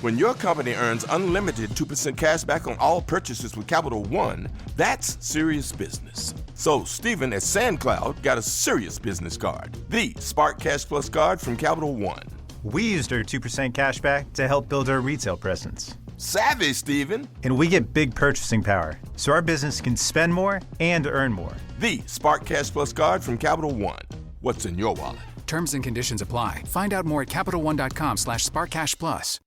When your company earns unlimited 2% cash back on all purchases with Capital One, that's serious business. So Stephen at SandCloud got a serious business card, the Spark Cash Plus card from Capital One. We used our 2% cash back to help build our retail presence. Savvy, Stephen. And we get big purchasing power, so our business can spend more and earn more. The Spark Cash Plus card from Capital One. What's in your wallet? Terms and conditions apply. Find out more at CapitalOne.com/SparkCashPlus.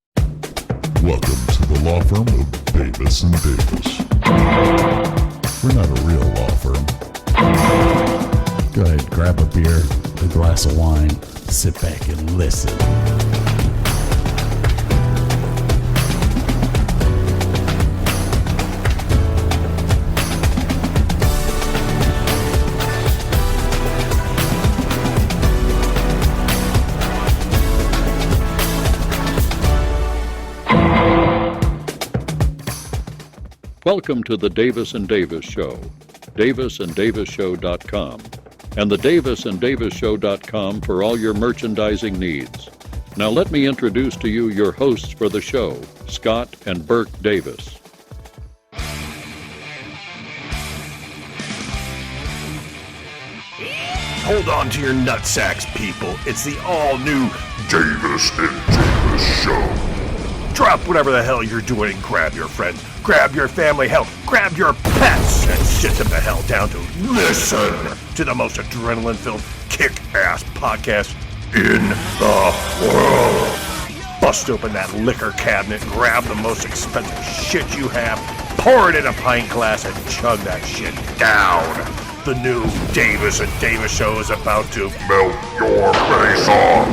Welcome to the law firm of Davis & Davis. We're not a real law firm. Go ahead, grab a beer, a glass of wine, sit back and listen. Welcome to the Davis & Davis Show, davisanddavisshow.com, and the davisanddavisshow.com for all your merchandising needs. Now let me introduce to you your hosts for the show, Scott and Burke Davis. Hold on to your nutsacks, people. It's the all-new Davis & Davis Show. drop whatever the hell you're doing and grab your friends, grab your family, hell, grab your pets and sit them the hell down to listen to the most adrenaline-filled, kick-ass podcast in the world. Bust open that liquor cabinet, grab the most expensive shit you have, pour it in a pint glass, and chug that shit down. The new Davis & Davis Show is about to Melt your face off.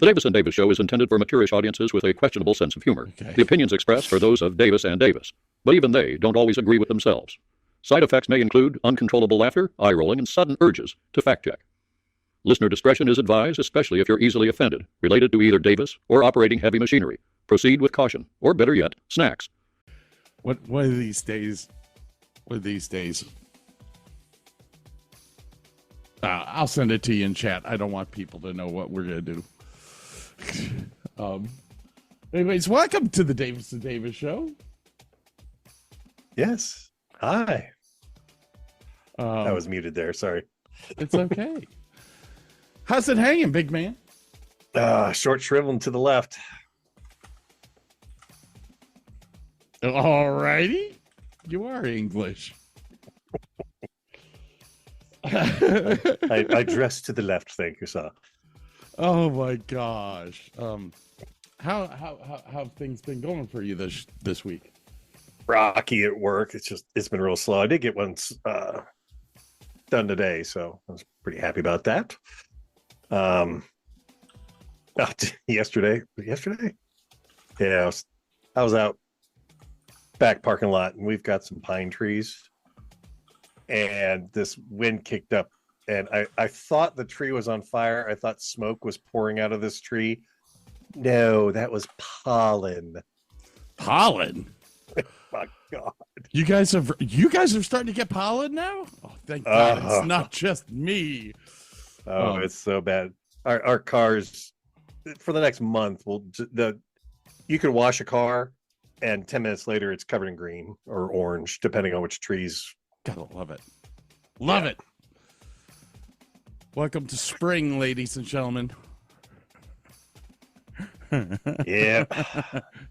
The Davis & Davis Show is intended for maturish audiences with a questionable sense of humor. Okay. The opinions expressed are those of Davis & Davis, but even they don't always agree with themselves. Side effects may include uncontrollable laughter, eye-rolling, and sudden urges to fact-check. Listener discretion is advised, especially if you're easily offended, related to either Davis or operating heavy machinery. Proceed with caution, or better yet, snacks. One of these days, I'll send it to you in chat. I don't want people to know what we're going to do. Anyways, welcome to the Davis & Davis Show. Yes. Hi. I was muted there. Sorry. It's okay. How's it hanging, big man? Short shriveling to the left. All righty. You are English. I dress to the left, thank you, sir. Oh my gosh. How have things been going for you this week? Rocky at work. It's been real slow. I did get one done today, so I was pretty happy about that. Yesterday? Yeah, I was out back parking lot, and we've got some pine trees, and this wind kicked up, and I thought the tree was on fire. I thought smoke was pouring out of this tree. No, that was pollen. Pollen? My God. You guys are starting to get pollen now? Oh, thank God it's not just me. Oh, it's so bad. Our cars for the next month you can wash a car and 10 minutes later it's covered in green or orange, depending on which trees. Gotta love it. Love it. Welcome to spring, ladies and gentlemen. Yeah.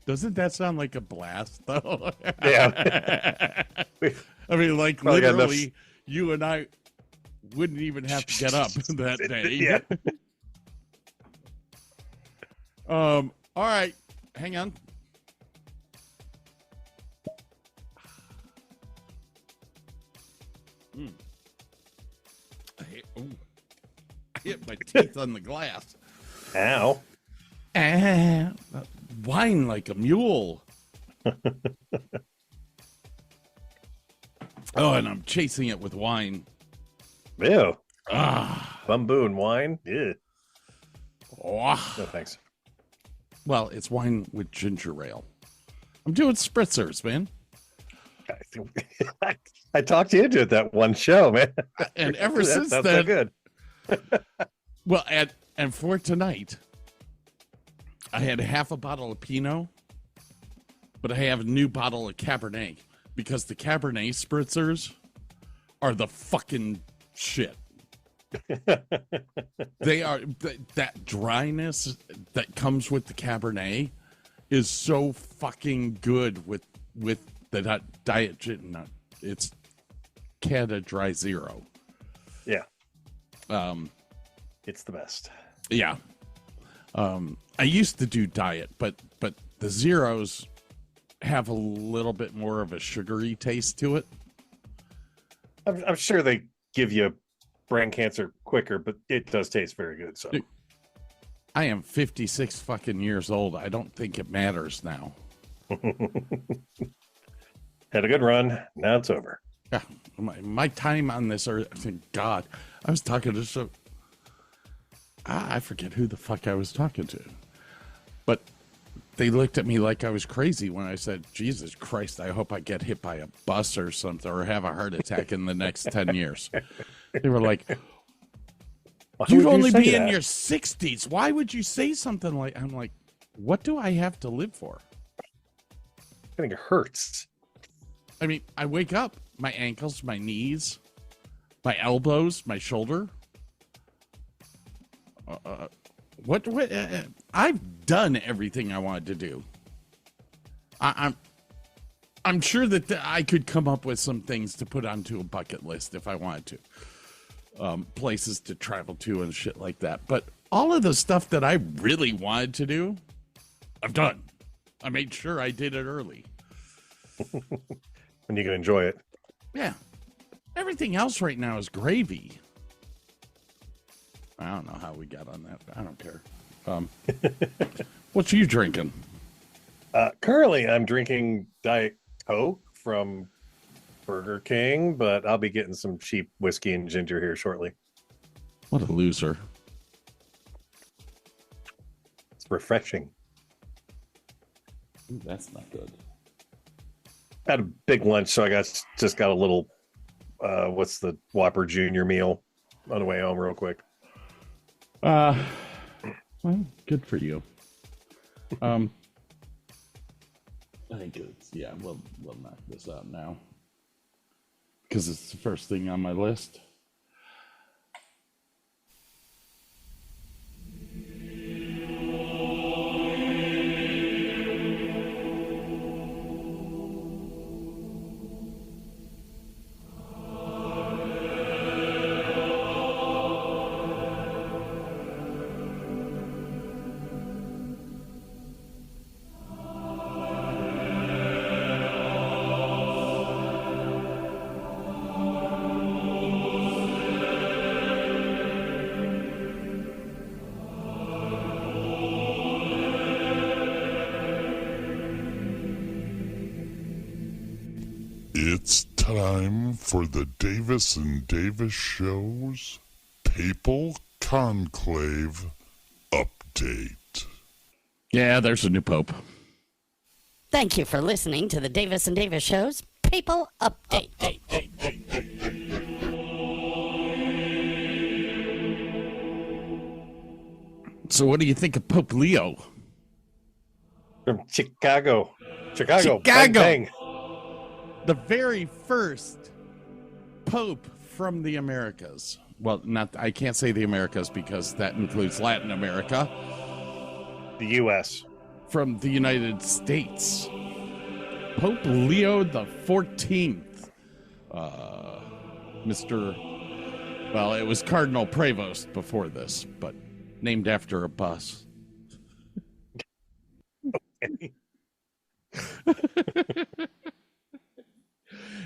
Doesn't that sound like a blast, though? Yeah. I mean, like, literally, you and I wouldn't even have to get up that day. Yeah. All right. Hang on. I hit my teeth on the glass. Ow. Whine like a mule. Oh, and I'm chasing it with wine. Ew. Ah. Bamboo and wine? Yeah. Oh. No, thanks. Well, it's wine with ginger ale. I'm doing spritzers, man. I talked you into it that one show, man. And ever since that's then, so good. Well, and for tonight, I had half a bottle of Pinot, but I have a new bottle of Cabernet because the Cabernet spritzers are the fucking shit. They are that dryness that comes with the Cabernet is so fucking good with the diet gin. It's Canada Dry Zero. Yeah. It's the best. Yeah. I used to do diet, but the zeros have a little bit more of a sugary taste to it. I'm sure they give you brain cancer quicker, but it does taste very good. So I am 56 fucking years old. I don't think it matters now. had a good run. Now it's over. Yeah, my time on this earth. Thank God, I was talking to some. I forget who the fuck I was talking to, but they looked at me like I was crazy when I said, "Jesus Christ, I hope I get hit by a bus or something or have a heart attack in the next 10 years." They were like, "You'd only be in your 60s. Why would you say something like?" I'm like, "What do I have to live for?" I think it hurts. I mean, I wake up, my ankles, my knees, my elbows, my shoulder. What? I've done everything I wanted to do. I'm sure that I could come up with some things to put onto a bucket list if I wanted to. Places to travel to and shit like that. But all of the stuff that I really wanted to do, I've done. I made sure I did it early. And you can enjoy it. Yeah. Everything else right now is gravy. I don't know how we got on that. I don't care. What's you drinking? Currently, I'm drinking Diet Coke from Burger King, but I'll be getting some cheap whiskey and ginger here shortly. What a loser. It's refreshing. Ooh, that's not good. Had a big lunch, so I just got a little, what's the Whopper Junior meal on the way home real quick. Well, good for you. I think it's, yeah, we'll knock this out now. Because it's the first thing on my list. It's time for the Davis and Davis Show's Papal Conclave Update. Yeah, there's a new pope. Thank you for listening to the Davis and Davis Show's Papal Update. So what do you think of Pope Leo? From Chicago. Chicago. Bang, bang. The very first pope from the Americas. Well, I can't say the Americas because that includes Latin America. The U.S. From the United States. Pope Leo the 14th. Well, it was Cardinal Prevost before this, but named after a bus.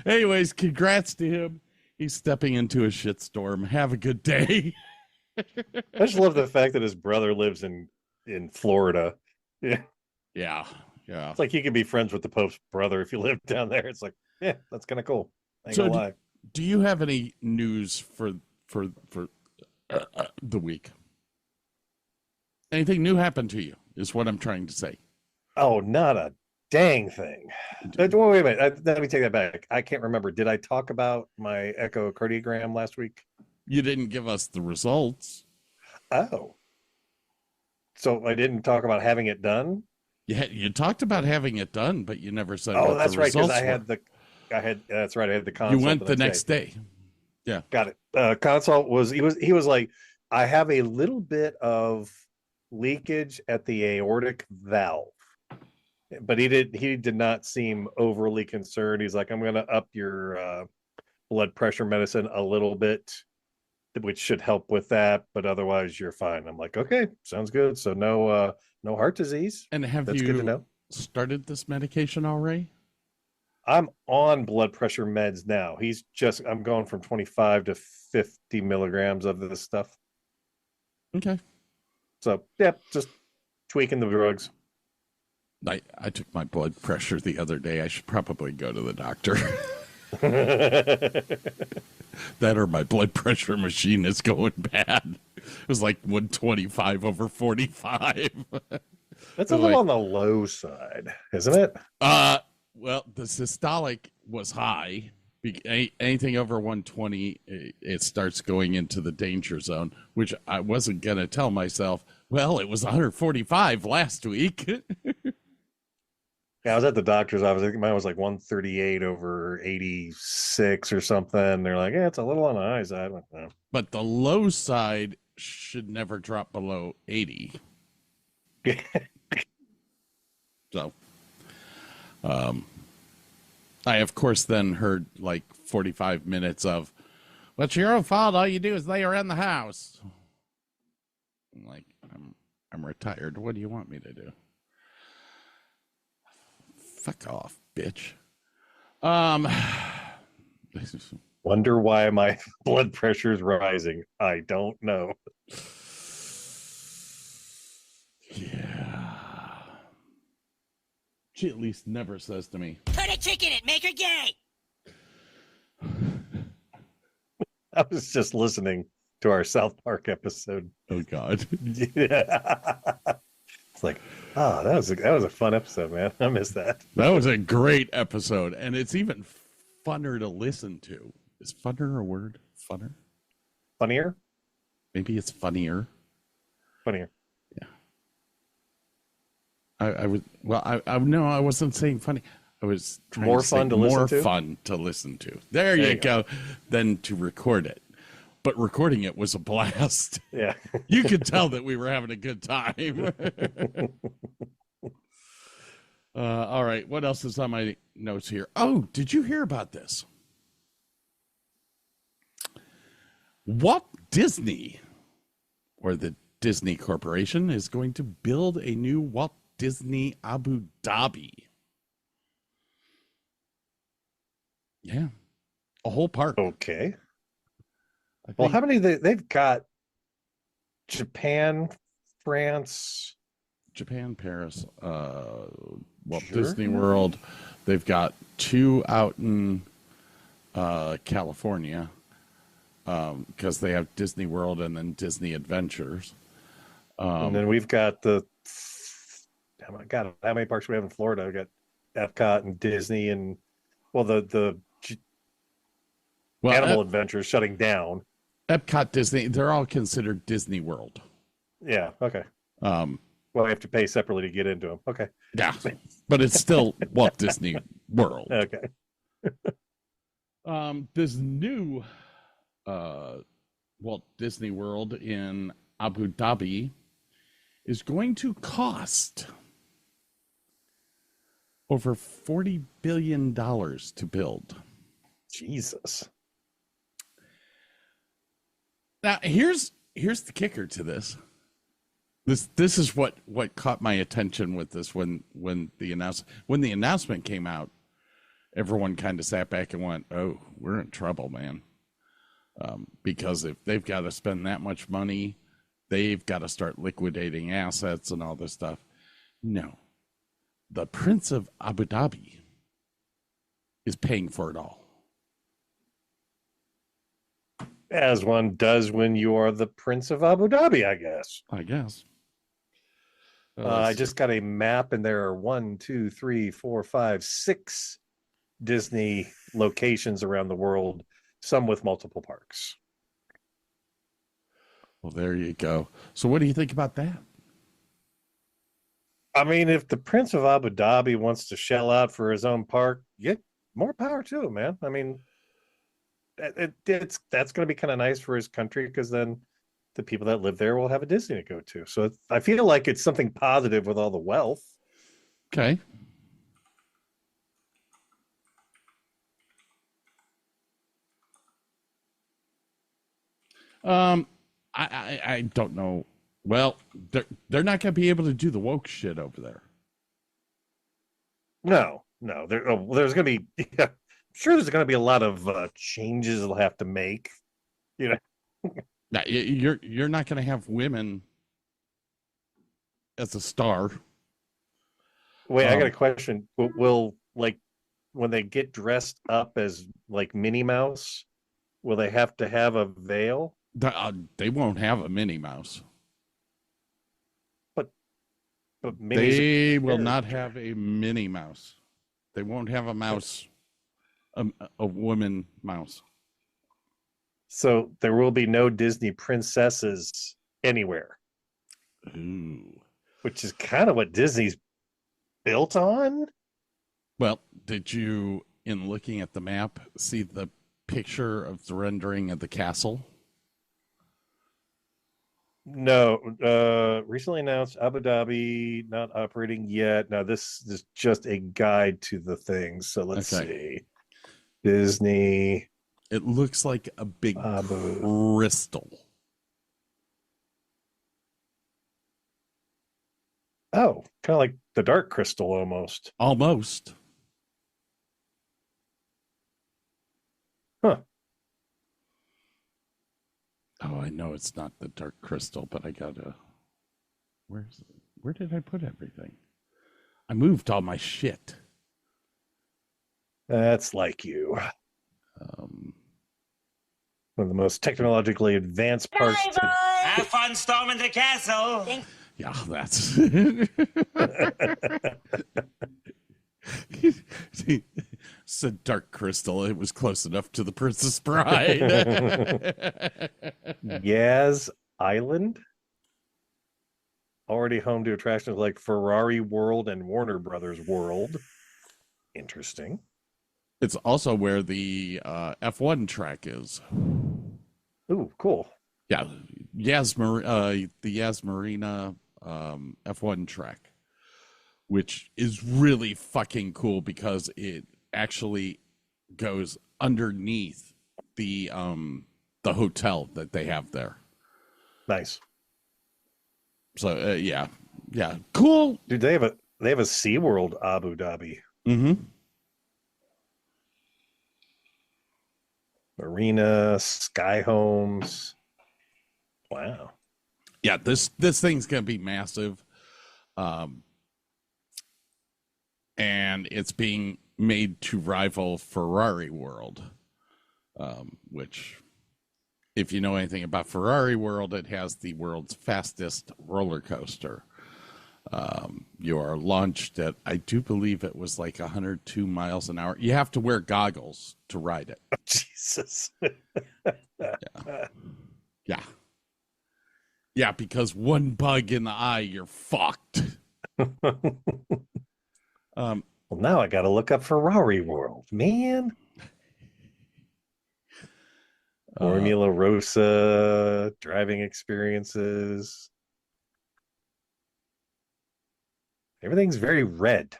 Anyways, congrats to him. He's stepping into a shitstorm. Have a good day. I just love the fact that his brother lives in Florida. Yeah. Yeah. It's like you can be friends with the Pope's brother if you live down there. It's like, yeah, that's kind of cool. I ain't gonna lie. Do you have any news for the week? Anything new happened to you is what I'm trying to say. Oh, not a dang thing. Wait a minute. Let me take that back. I can't remember. Did I talk about my echocardiogram last week? You didn't give us the results. Oh. So I didn't talk about having it done? You talked about having it done, but you never said Oh, what that's the right, because results that's right, I had the consult. You went the next day. Yeah. Got it. Consult was he was like, I have a little bit of leakage at the aortic valve. But he did not seem overly concerned. He's like, I'm gonna up your blood pressure medicine a little bit, which should help with that, but otherwise you're fine. I'm like, okay, sounds good. So no heart disease. And have That's good to know. Started this medication already? I'm on blood pressure meds now. I'm going from 25 to 50 milligrams of this stuff. Okay. So yeah, just tweaking the drugs. I took my blood pressure the other day. I should probably go to the doctor. That or my blood pressure machine is going bad. It was like 125/45. That's a little on the low side, isn't it? Well, the systolic was high. Anything over 120, it starts going into the danger zone, which I wasn't going to tell myself. Well, it was 145 last week. Yeah, I was at the doctor's office. I think mine was like 138/86 or something. They're like, yeah, it's a little on the high side. Like, no. But the low side should never drop below 80. So, I, of course, then heard like 45 minutes of, well, it's your own fault. All you do is lay around the house. I'm like, I'm retired. What do you want me to do? Fuck off, bitch. Wonder why my blood pressure is rising. I don't know. Yeah. She at least never says to me, Put a chick in it, make her gay. I was just listening to our South Park episode. oh God. Yeah. It's like, oh, that was a fun episode, man. I missed that. That was a great episode, and it's even funner to listen to. Is funner a word? Funner? Funnier? Maybe it's funnier. Funnier. Yeah. I wasn't saying funny. I was trying More to say fun to more listen to? fun to listen to. There you go. Than to record it. But recording it was a blast. Yeah. You could tell that we were having a good time. All right. What else is on my notes here? Oh, did you hear about this? Walt Disney, or the Disney Corporation, is going to build a new Walt Disney Abu Dhabi. Yeah. A whole park. Okay. Well, how many they've got? Japan, France, Paris, Walt Disney World. They've got 2 out in California because they have Disney World and then Disney Adventures. And then we've got how many parks do we have in Florida? We've got Epcot and Disney and the Animal Adventures shutting down. Epcot, Disney, they're all considered Disney World. Yeah, okay. Well, we have to pay separately to get into them. Okay. Yeah, but it's still Walt Disney World. Okay. This new Walt Disney World in Abu Dhabi is going to cost over $40 billion to build. Jesus. Now, here's the kicker to this. This is what caught my attention with this when the announcement came out. Everyone kind of sat back and went, "Oh, we're in trouble, man." Because if they've got to spend that much money, they've got to start liquidating assets and all this stuff. No, the Prince of Abu Dhabi is paying for it all. As one does when you are the Prince of Abu Dhabi, I guess. I guess. I just got a map, and there are 1, 2, 3, 4, 5, 6 Disney locations around the world, some with multiple parks. Well, there you go. So what do you think about that? I mean, if the Prince of Abu Dhabi wants to shell out for his own park, yeah, more power to him, man. I mean, that's going to be kind of nice for his country because then the people that live there will have a Disney to go to. So I feel like it's something positive with all the wealth. Okay. I don't know. Well, they're not going to be able to do the woke shit over there. No, there's going to be. Yeah, I'm sure there's going to be a lot of changes they'll have to make. You know, Now, you're not going to have women as a star. Wait, I got a question. Will like when they get dressed up as like Minnie Mouse, will they have to have a veil? They won't have a Minnie Mouse. But Minnie's they will not have a Minnie Mouse. They won't have a mouse, a woman mouse. So there will be no Disney princesses anywhere. Ooh. Which is kind of what Disney's built on. Well, did you, in looking at the map, see the picture of the rendering of the castle? No, recently announced Abu Dhabi not operating yet. Now this is just a guide to the thing. So let's see. Disney. It looks like a big crystal. Oh, kind of like the Dark Crystal almost. Almost. Huh. Oh, I know it's not the Dark Crystal, but I gotta. Where did I put everything? I moved all my shit. That's like you. One of the most technologically advanced parts. Have fun storming the castle. Yeah, that's. It's a Dark Crystal. It was close enough to the Princess Bride. Yaz Island. Already home to attractions like Ferrari World and Warner Brothers World. Interesting. It's also where the F1 track is. Ooh, cool. Yeah, the Yas Marina F1 track, which is really fucking cool because it actually goes underneath the hotel that they have there. Nice. So yeah, cool. Dude, they have a SeaWorld Abu Dhabi. Mm-hmm. Marina, Sky Homes. Wow. Yeah, this thing's gonna be massive. And it's being made to rival Ferrari World, which, if you know anything about Ferrari World, it has the world's fastest roller coaster. You are launched at, I do believe it was like 102 miles an hour. You have to wear goggles to ride it. Jesus. Yeah, because one bug in the eye, you're fucked. Well, now I got to look up Ferrari World, man. Formula Rossa, driving experiences. Everything's very red.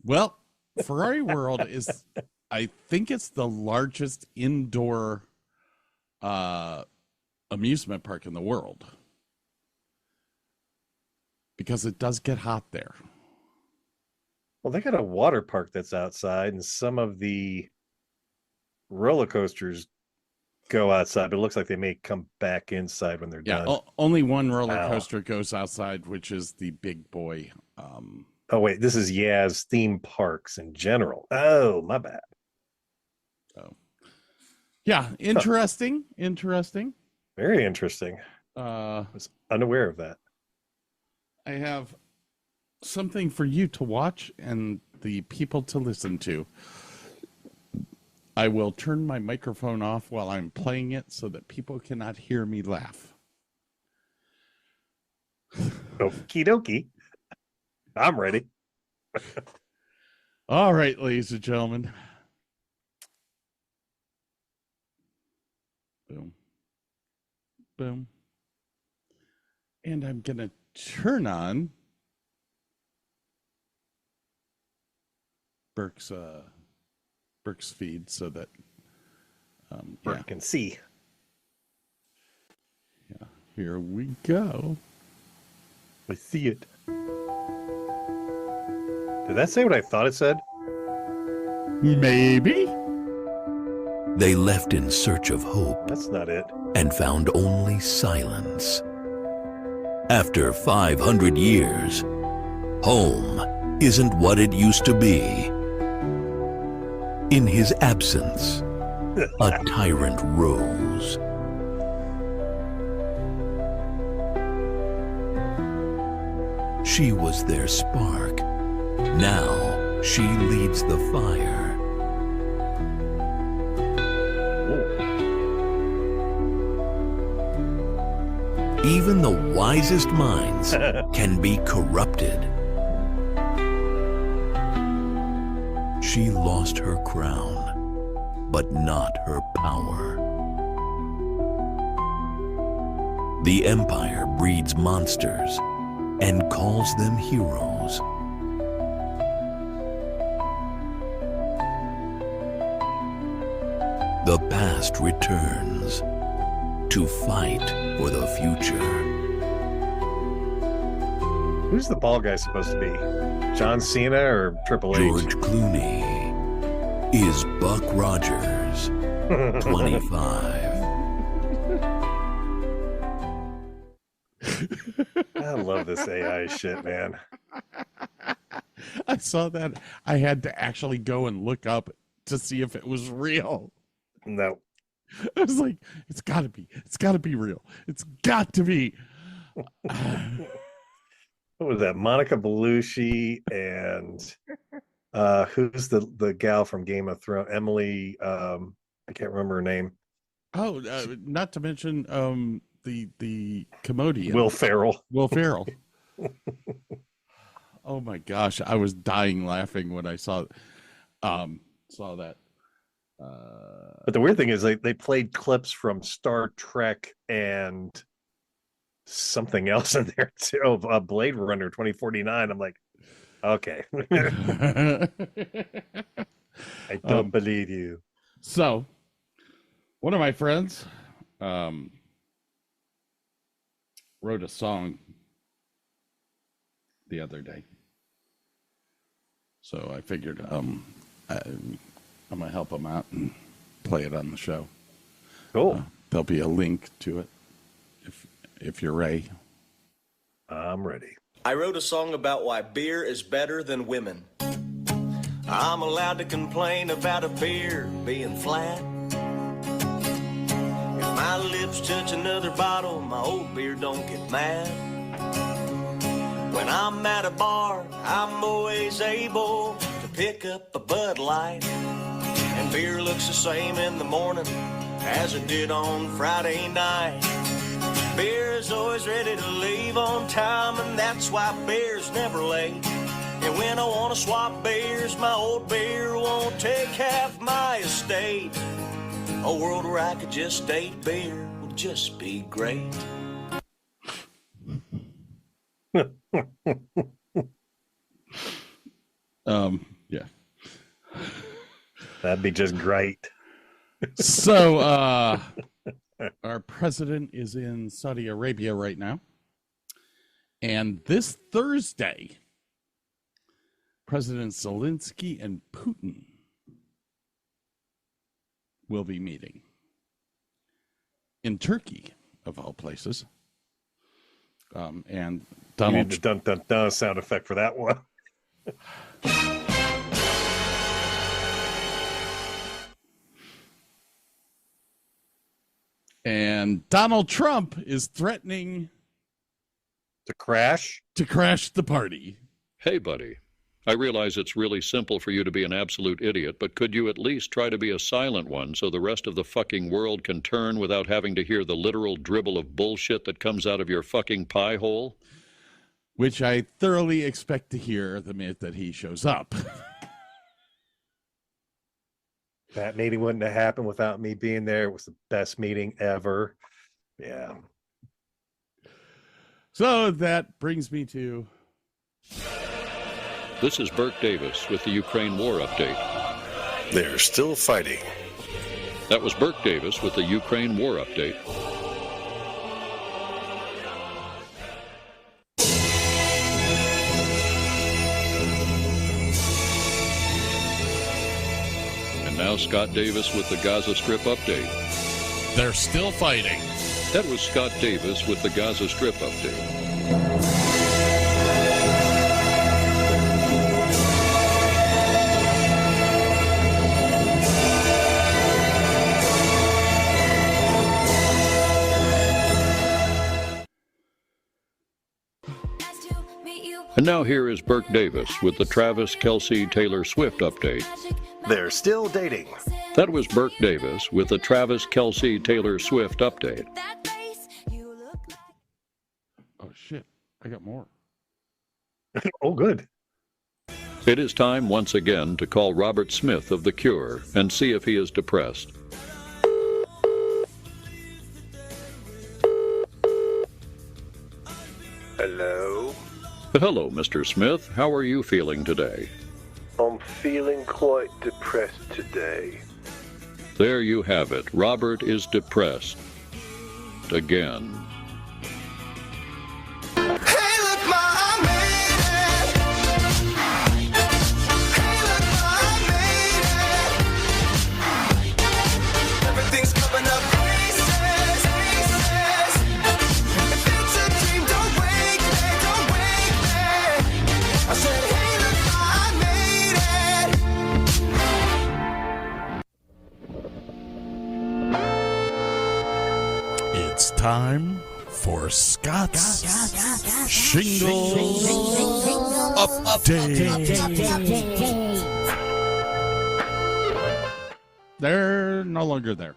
Well, Ferrari World is, I think it's the largest indoor amusement park in the world. Because it does get hot there. Well, they got a water park that's outside, and some of the roller coasters go outside, but it looks like they may come back inside when they're done. Only one roller coaster goes outside, which is the Big Boy. Oh, wait, this is Yaz theme parks in general. Oh, my bad. Oh, yeah, interesting. Interesting. Very interesting. I was unaware of that. I have something for you to watch and the people to listen to. I will turn my microphone off while I'm playing it so that people cannot hear me laugh. Okie dokie. I'm ready. All right, ladies and gentlemen. Boom. Boom. And I'm going to turn on Burke's feed so that Burke can see. Yeah, here we go. I see it. Did that say what I thought it said? Maybe. They left in search of hope. That's not it. And found only silence. After 500 years, home isn't what it used to be. In his absence, a tyrant rose. She was their spark. Now she leads the fire. Even the wisest minds can be corrupted. She lost her crown, but not her power. The Empire breeds monsters and calls them heroes. The past returns to fight for the future. Who's the ball guy supposed to be? John Cena or Triple H? George Clooney is Buck Rogers, 25. I love this AI shit, man. I saw that. I had to actually go and look up to see if it was real. No. I was like, it's got to be. It's got to be real. It's got to be. What was that? Monica Bellucci and who's the gal from Game of Thrones? Emily. I can't remember her name. Oh, not to mention the Commodian. Will Ferrell. Will Ferrell. Oh my gosh, I was dying laughing when I saw that. But the weird thing is they played clips from Star Trek and something else in there too, of Blade Runner 2049. I'm like, okay. I don't believe you. So one of my friends wrote a song the other day. So I figured I'm going to help him out and play it on the show. Cool. There'll be a link to it if you're ready. I'm ready. I wrote a song about why beer is better than women. I'm allowed to complain about a beer being flat. If my lips touch another bottle, my old beer don't get mad. When I'm at a bar, I'm always able to pick up a Bud Light. And beer looks the same in the morning as it did on Friday night. Beer is always ready to leave on time, and that's why beer's never late. And when I want to swap beers, my old beer won't take half my estate. A world where I could just date beer would just be great. Yeah. That'd be just great. So, our president is in Saudi Arabia right now. And this Thursday, President Zelensky and Putin will be meeting in Turkey, of all places. And Donald, you need the dun dun dun sound effect for that one. And Donald Trump is threatening to crash the party. Hey, buddy. I realize it's really simple for you to be an absolute idiot, but could you at least try to be a silent one so the rest of the fucking world can turn without having to hear the literal dribble of bullshit that comes out of your fucking pie hole? which I thoroughly expect to hear the minute that he shows up. That meeting wouldn't have happened without me being there. It was the best meeting ever. Yeah. So that brings me to... This is Burke Davis with the Ukraine War Update. They're still fighting. That was Burke Davis with the Ukraine War Update. And now Scott Davis with the Gaza Strip Update. They're still fighting. That was Scott Davis with the Gaza Strip Update. And now here is Burke Davis with the Travis Kelce Taylor Swift Update. They're still dating. That was Burke Davis with the Travis Kelce Taylor Swift Update. Oh, shit. I got more. Oh, good. It is time once again to call Robert Smith of The Cure and see if he is depressed. Hello? Hello, Mr. Smith. How are you feeling today? I'm feeling quite depressed today. There you have it. Robert is depressed. Again. It's time for Scott's Shingle Update. They're no longer there.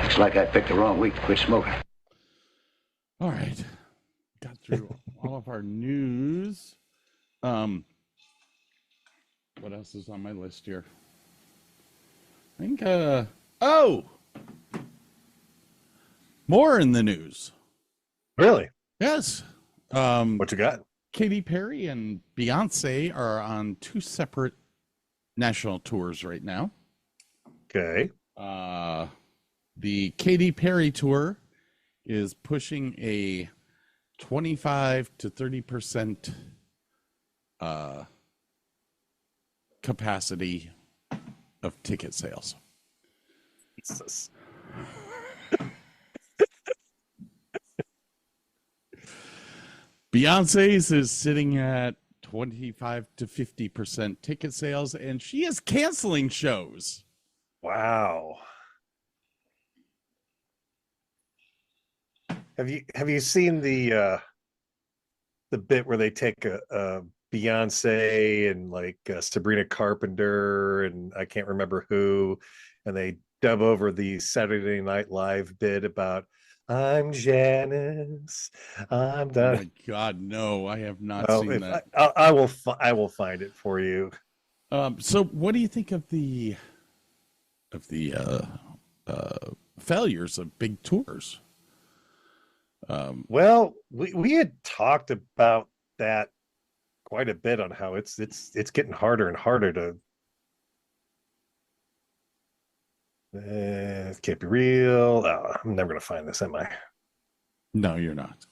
Looks like I picked the wrong week to quit smoking. All right. Got through all of our news. What else is on my list here? I think, more in the news. Really? Yes. What you got? Katy Perry and Beyonce are on two separate national tours right now. Okay. The Katy Perry tour is pushing a 25 to 30% capacity of ticket sales. Jesus. Beyonce's is sitting at 25 to 50% ticket sales, and she is canceling shows. Wow. Have you seen the bit where they take a Beyonce and like Sabrina Carpenter and I can't remember who, and they dub over the Saturday Night Live bit about I'm Janice, I'm done. Oh my God, no! I have not seen that. I will find it for you. So, what do you think of the failures of big tours? Well, we had talked about that quite a bit on how it's getting harder and harder to. It can't be real. Oh, I'm never gonna find this, am I? No, you're not.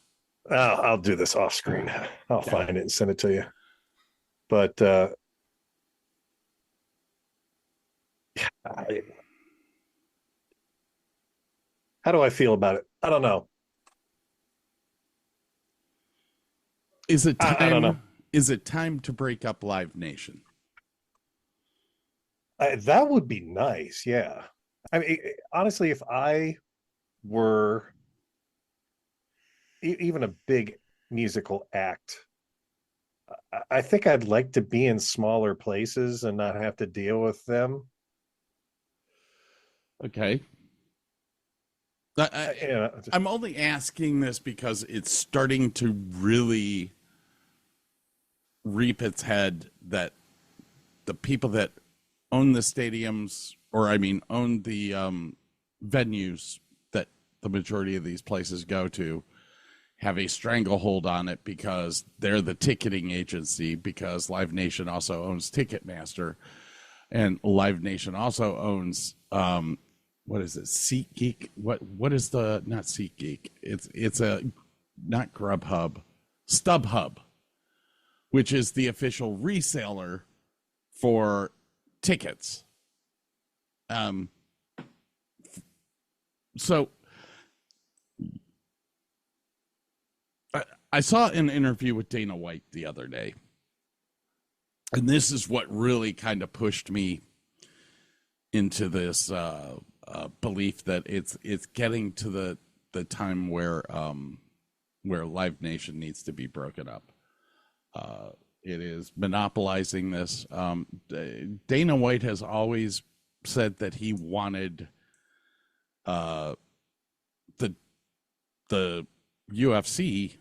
I'll do this off screen. I'll find it and send it to you. But how do I feel about it? I don't know. Is it time? I don't know. Is it time to break up Live Nation? That would be nice. Yeah. I mean, honestly, if I were even a big musical act, I think I'd like to be in smaller places and not have to deal with them. Okay. I'm only asking this because it's starting to really reap its head that the people that own the stadiums, or own the venues that the majority of these places go to, have a stranglehold on it because they're the ticketing agency, because Live Nation also owns Ticketmaster, and Live Nation also owns what is it? SeatGeek? What is the, not SeatGeek? It's a, not Grubhub, StubHub, which is the official reseller for tickets. So I saw an interview with Dana White the other day, and this is what really kind of pushed me into this belief that it's getting to the time where Live Nation needs to be broken up. It is monopolizing this. Dana White has always said that he wanted the UFC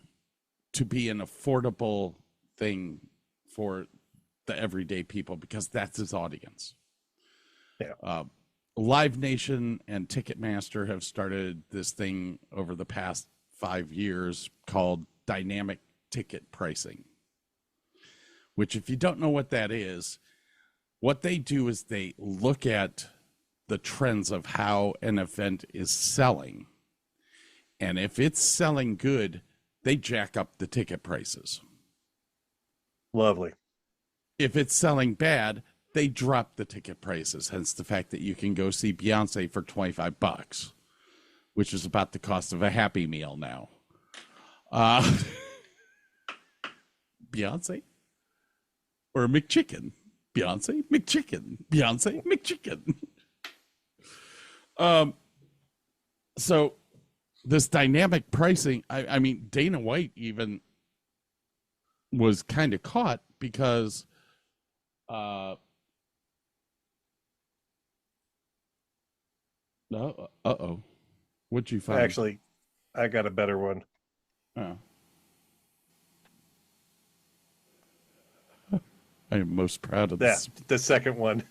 to be an affordable thing for the everyday people, because that's his audience. Yeah. Live Nation and Ticketmaster have started this thing over the past 5 years called dynamic ticket pricing, which, if you don't know what that is, what they do is they look at the trends of how an event is selling. And if it's selling good, they jack up the ticket prices. Lovely. If it's selling bad, they drop the ticket prices. Hence the fact that you can go see Beyonce for $25, which is about the cost of a Happy Meal now. Beyonce or a McChicken? Beyonce, McChicken. Beyonce, McChicken. So this dynamic pricing, I mean, Dana White even was kind of caught because what'd you find? Actually, I got a better one. Oh. I am most proud of this. The second one.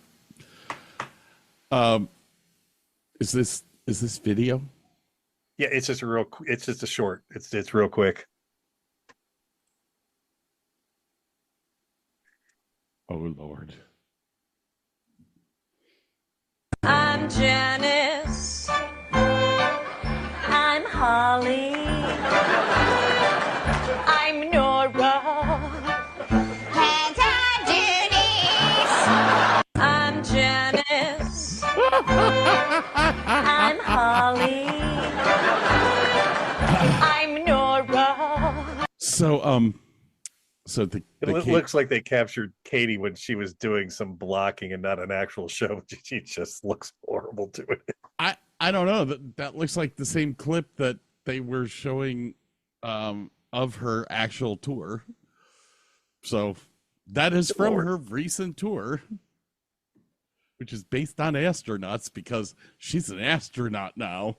Is this video? Yeah, it's just a short. It's real quick. Oh Lord. I'm Janice. I'm Holly. I'm Nora. And I'm Janice. I'm Janice. I'm Holly. I'm Nora. So it looks like they captured Katie when she was doing some blocking and not an actual show. She just looks horrible doing it. I don't know. That looks like the same clip that they were showing of her actual tour. So that is from her recent tour, which is based on astronauts because she's an astronaut now.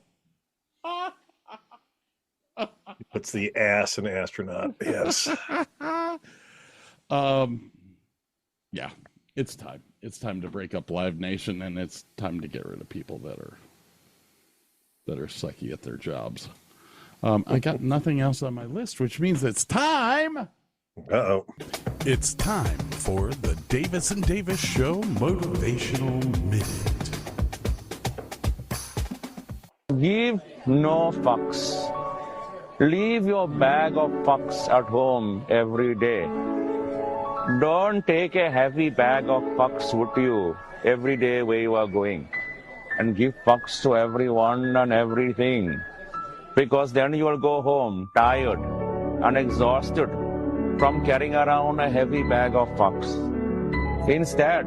Puts the ass in astronaut. Yes. Yeah, it's time. It's time to break up Live Nation, and it's time to get rid of people that are sucky at their jobs. I got nothing else on my list, which means it's time. Uh-oh. It's time for the Davis and Davis Show Motivational Minute. Give no fucks. Leave your bag of fucks at home every day. Don't take a heavy bag of fucks with you every day where you are going. And give fucks to everyone and everything. Because then you will go home tired and exhausted from carrying around a heavy bag of fucks. Instead,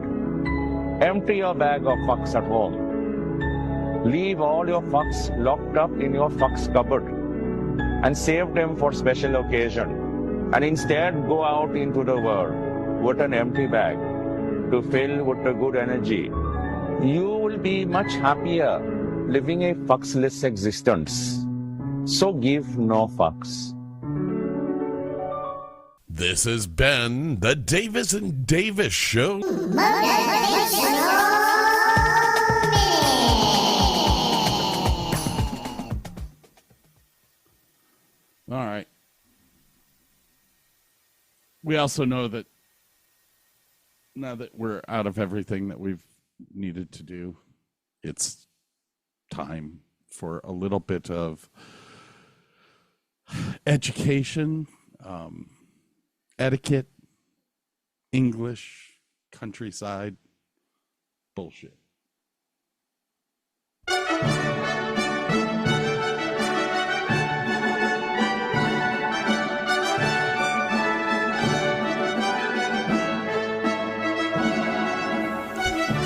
Empty your bag of fucks at home. Leave all your fucks locked up in your fucks cupboard and save them for special occasion. And instead go out into the world with an empty bag to fill with the good energy. You will be much happier living a fucksless existence. So give no fucks. This has been the Davis and Davis Show. All right. We also know that now that we're out of everything that we've needed to do, it's time for a little bit of education, etiquette, English, countryside bullshit.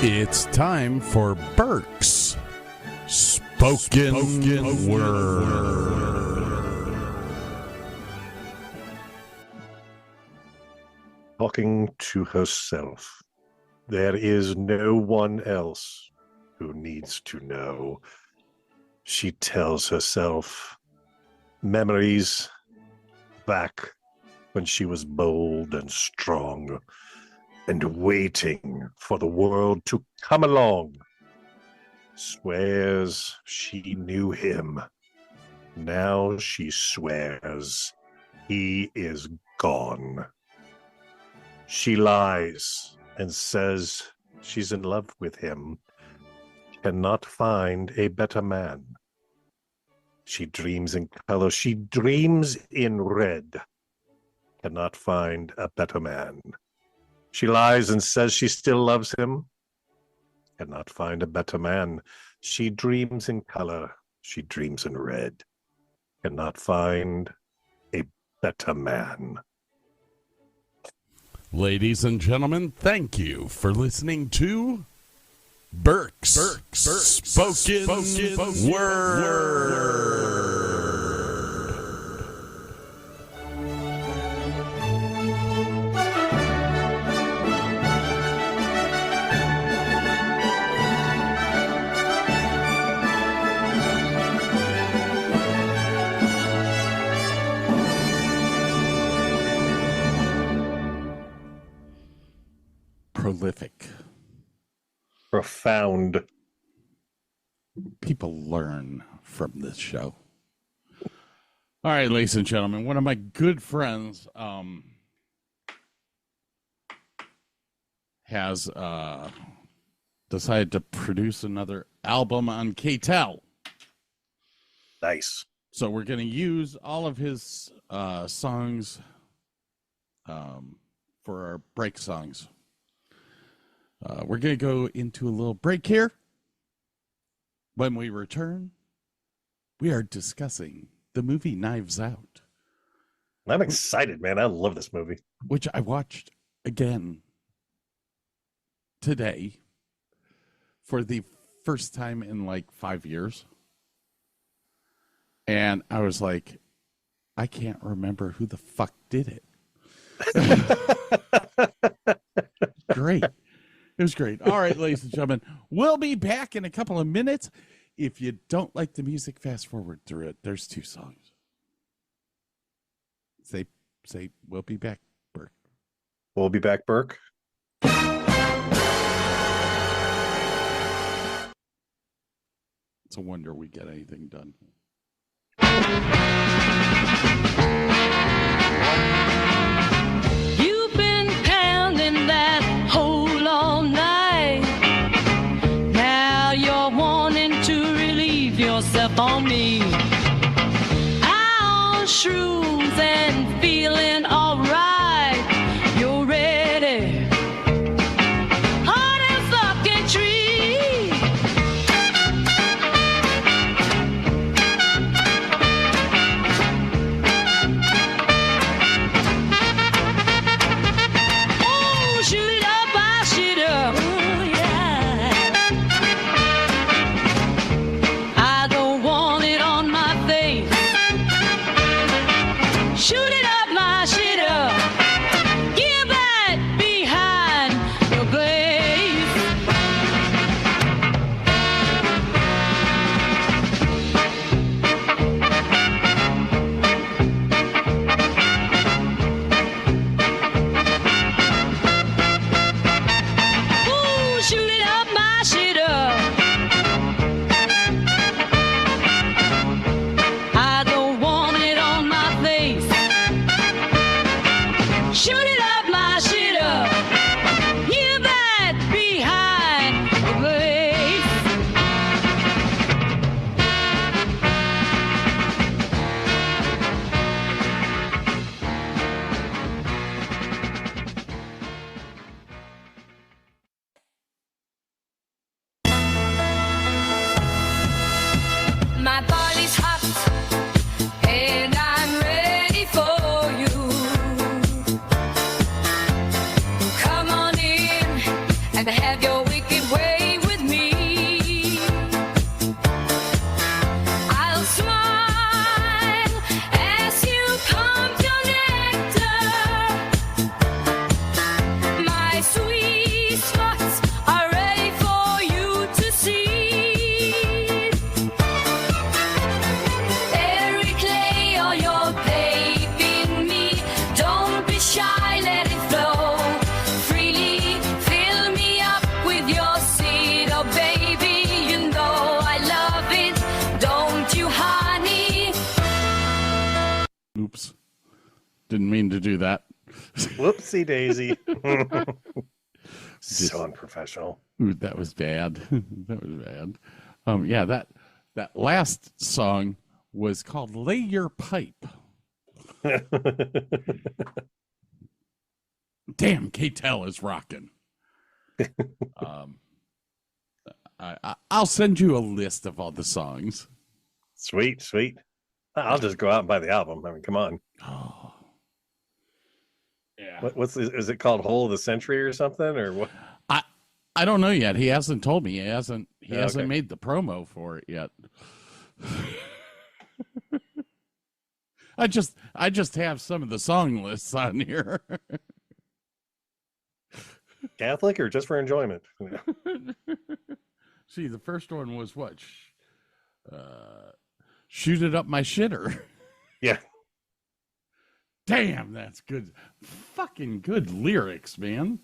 It's time for Burke's Spoken Word. Talking to herself. There is no one else who needs to know. She tells herself memories back when she was bold and strong and waiting for the world to come along. Swears she knew him. Now she swears he is gone. She lies and says she's in love with him. Cannot find a better man. She dreams in color. She dreams in red. Cannot find a better man. She lies and says she still loves him. Cannot find a better man. She dreams in color. She dreams in red. Cannot find a better man. Ladies and gentlemen, thank you for listening to Burke's Spoken Word. Prolific. Profound. People learn from this show. All right, ladies and gentlemen, one of my good friends has decided to produce another album on KTEL. Nice. So we're going to use all of his songs for our break songs. We're going to go into a little break here. When we return, we are discussing the movie Knives Out. I'm excited, man. I love this movie. Which I watched again today for the first time in like 5 years. And I was like, I can't remember who the fuck did it. Great. It was great. All right, ladies and gentlemen, we'll be back in a couple of minutes. If you don't like the music, fast forward through it. There's 2 songs. Say, we'll be back, Burke. We'll be back, Burke. It's a wonder we get anything done. You've been pounding that hole all night. Now you're wanting to relieve yourself on me. I'm on shrooms and feeling alright. You're ready. Hot as fucking tree. Oh, shoot it up, I shoot up. Ooh, yeah. and have your wicked way with me. I'll smile as you pump your nectar. My sweet spots are ready for you to see. Every clay or your babe in me, don't be shy, let it flow freely. Fill me up with your seed, oh baby, you know I love it, don't you, honey? Oops. Didn't mean to do that. Whoopsie daisy. So unprofessional. Ooh, that was bad. That was bad. Yeah, that last song was called Lay Your Pipe. Damn, K-Tel is rocking. I'll send you a list of all the songs. Sweet, sweet. I'll just go out and buy the album. I mean, come on. Oh. Yeah. Is it called Hole of the Century or something, or what? I don't know yet. He hasn't told me. He hasn't Okay. made the promo for it yet. I just have some of the song lists on here. Catholic or just for enjoyment? See, the first one was what? Shoot It Up My Shitter. Yeah. Damn, that's good. Fucking good lyrics, man.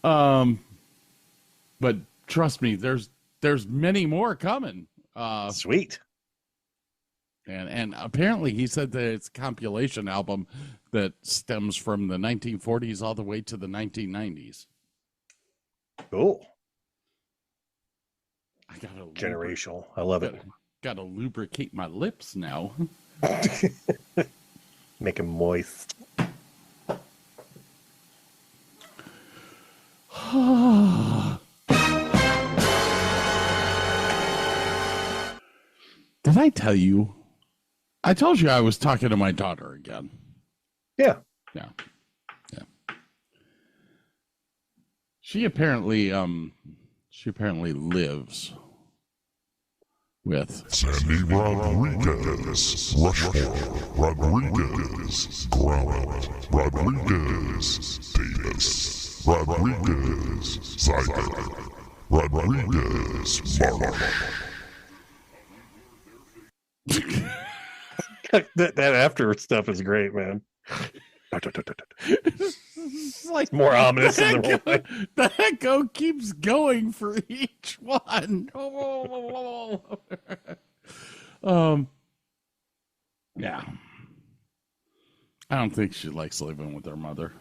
But trust me, there's many more coming. Sweet. And apparently he said that it's a compilation album that stems from the 1940s all the way to the 1990s. Cool. I gotta generational. I love it. Gotta lubricate my lips now. Make them moist. Did I tell you? I told you I was talking to my daughter again. Yeah. Yeah. She apparently lives with Sandy Rodriguez, Rushmore, Rodriguez, Grant, Rodriguez, Davis, Rodriguez, Zyger, Rodriguez, Marsh. that after stuff is great, man. It's like more ominous than the whole thing. The echo keeps going for each one. Yeah. I don't think she likes living with her mother.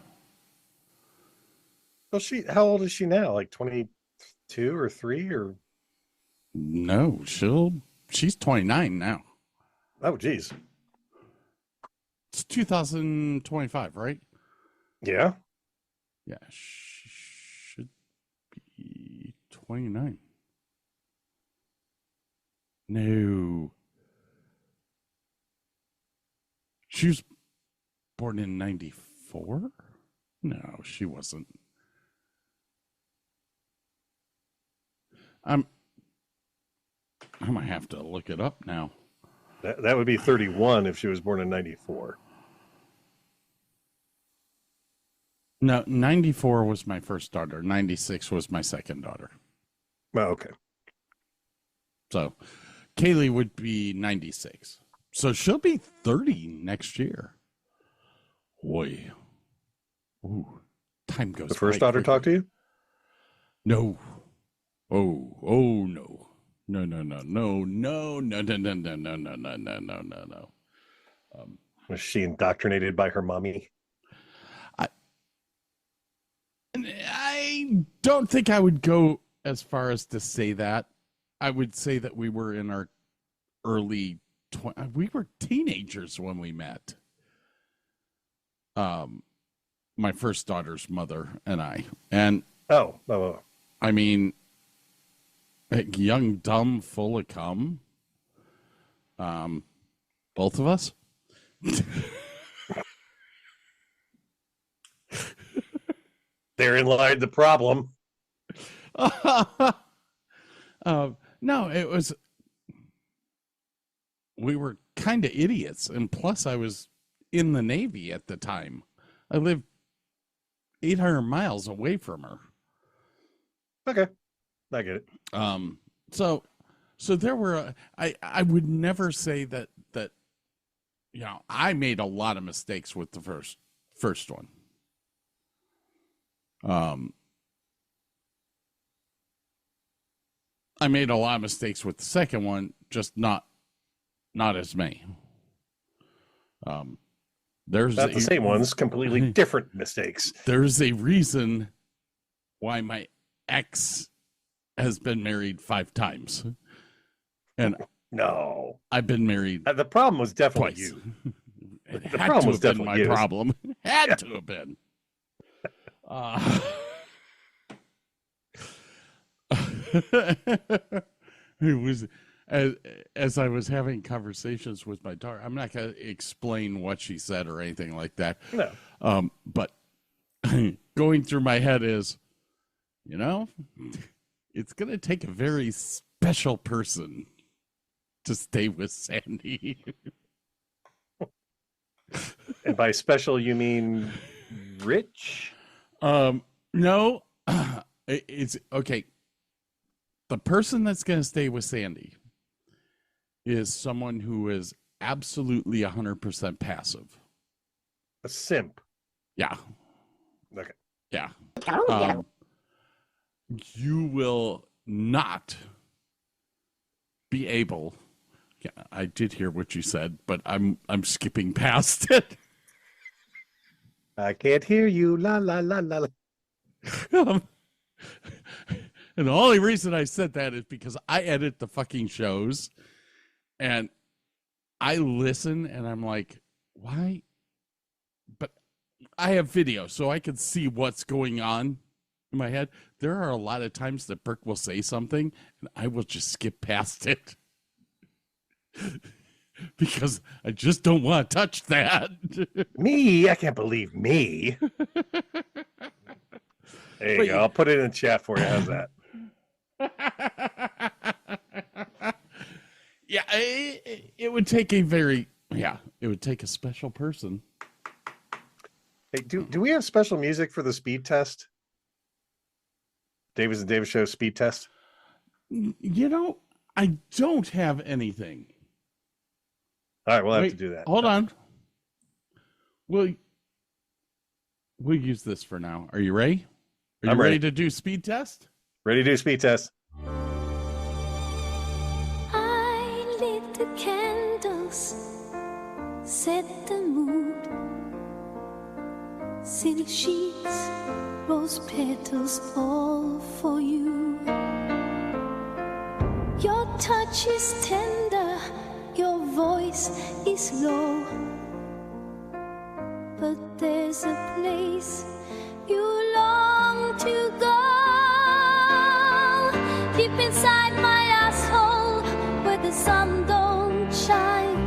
Well, how old is she now? Like 22 or 3 or? No, she's 29 now. Oh, geez. It's 2025, right? Yeah. Yeah, she should be 29. No. She was born in 94? No, she wasn't. I might have to look it up now. That would be 31 if she was born in 94. No, 94 was my first daughter. 96 was my second daughter. Oh, okay. So Kaylee would be 96. So she'll be 30 next year. Boy. Ooh, time goes. The first daughter talk to you? No. Oh, no. No. Was she indoctrinated by her mommy? I don't think I would go as far as to say that. I would say that we were in our early we were teenagers when we met. My first daughter's mother and I. And oh. I mean, young, dumb, full of cum. Both of us. Therein lied the problem. No, it was. We were kind of idiots, and plus, I was in the Navy at the time. I lived 800 miles away from her. Okay, I get it. So there were. I would never say that I made a lot of mistakes with the first one. I made a lot of mistakes with the second one, just not as many. There's not the same ones, completely different mistakes. There's a reason why my ex has been married 5 times, and no, I've been married. The problem was definitely twice. you. The problem was definitely my problem. Had to have been. It was as I was having conversations with my daughter. I'm not going to explain what she said or anything like that. No. But going through my head is, it's going to take a very special person to stay with Sandy. And by special, you mean rich? No, it's okay. The person that's going to stay with Sandy is someone who is absolutely 100% passive. A simp. Yeah. Okay. Yeah. You will not be able. Yeah, I did hear what you said, but I'm skipping past it. I can't hear you. La la la la. And the only reason I said that is because I edit the fucking shows, and I listen, and I'm like, why? But I have video, so I can see what's going on in my head. There are a lot of times that Burke will say something, and I will just skip past it. Because I just don't want to touch that. Me? I can't believe me. There you go. I'll put it in the chat for you. How's that? Yeah, it would take it would take a special person. Hey, do we have special music for the speed test? Davis and Davis Show speed test? I don't have anything. All right, we'll have to do that. Hold on. We'll use this for now. Are you ready? Are you ready to do speed test? Ready to do speed test. I lit the candles, set the mood. Silk sheets, rose petals, all for you. Your touch is tender, your voice is low. But there's a place you long to go. Deep inside my asshole, where the sun don't shine,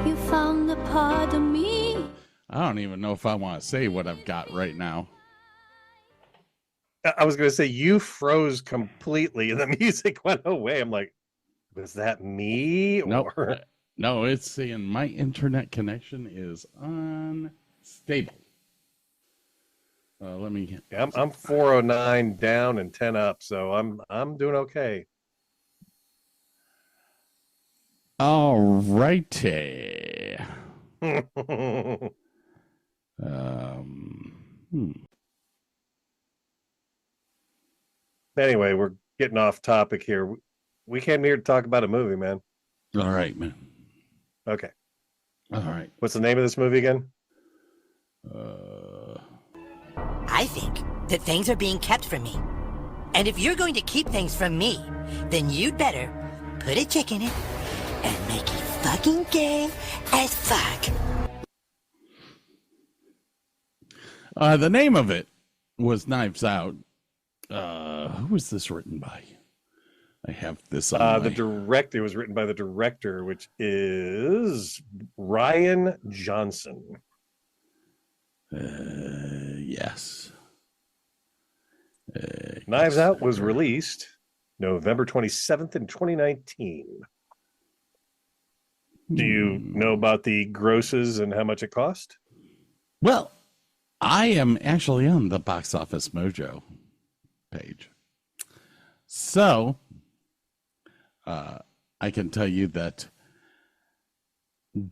you found a part of me. I don't even know if I want to say what I've got right now. I was going to say, you froze completely and the music went away. I'm like, was that me? Nope. Or... No, it's saying my internet connection is unstable. Let me. Yeah, I'm 409 down and 10 up, so I'm doing okay. All righty. Anyway, we're getting off topic here. We came here to talk about a movie, man. All right, man. Okay. All right. What's the name of this movie again? I think that things are being kept from me. And if you're going to keep things from me, then you'd better put a chick in it and make it fucking gay as fuck. The name of it was Knives Out. Who was this written by? I have this on the director. It was written by the director, which is Ryan Johnson. Yes. Knives Out was released November 27th in 2019. Do you know about the grosses and how much it cost? Well, I am actually on the Box Office Mojo page. So, I can tell you that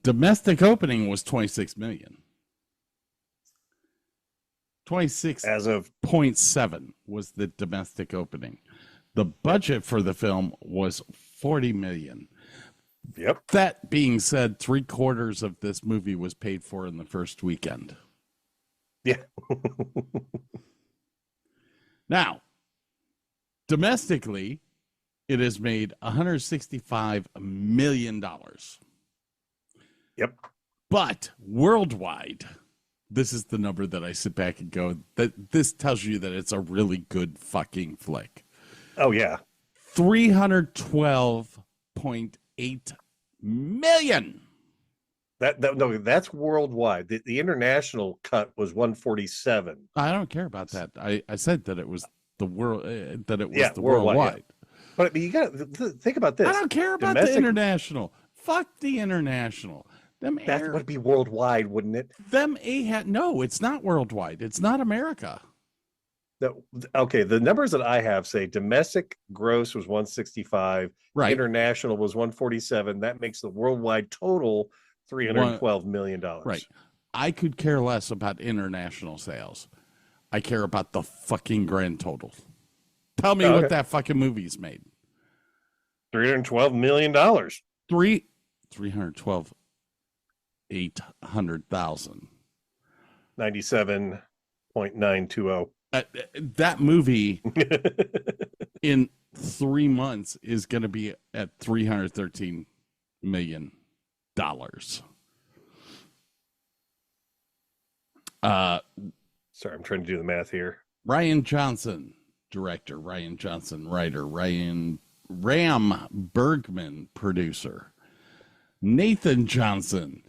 domestic opening was 26 million. 26 as of 0.7 was the domestic opening. The budget for the film was 40 million. Yep. That being said, 3/4 of this movie was paid for in the first weekend. Yeah. Now, domestically, it has made $165 million. Yep. But worldwide, this is the number that I sit back and go, that this tells you that it's a really good fucking flick. Oh, yeah. 312.8 million. No, that's worldwide. The international cut was 147. I don't care about that. I said that it was the world, that it was the worldwide. worldwide. Yeah. But you got to think about this. I don't care about the international. Fuck the international. That would be worldwide, wouldn't it? No, it's not worldwide. It's not America. Okay, the numbers that I have say domestic gross was 165. Right. International was 147. That makes the worldwide total $312 million. Right. I could care less about international sales. I care about the fucking grand total. Tell me what that fucking movie's made. $312 million. 312 800,000. 97.920. That movie in 3 months is going to be at $313 million. Sorry, I'm trying to do the math here. Ryan Johnson, director. Ryan Johnson, writer. Ram Bergman, producer. Nathan Johnson,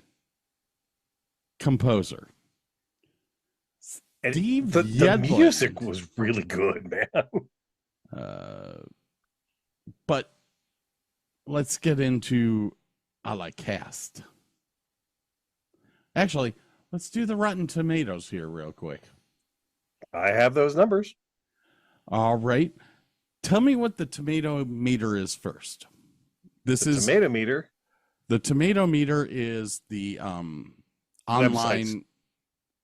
composer. And Steve the Yedlin. music was really good, man. But let's get into a la cast. Actually, let's do the Rotten Tomatoes here real quick. I have those numbers. All right. Tell me what the tomato meter is first. Tomato meter. The tomato meter is the online websites.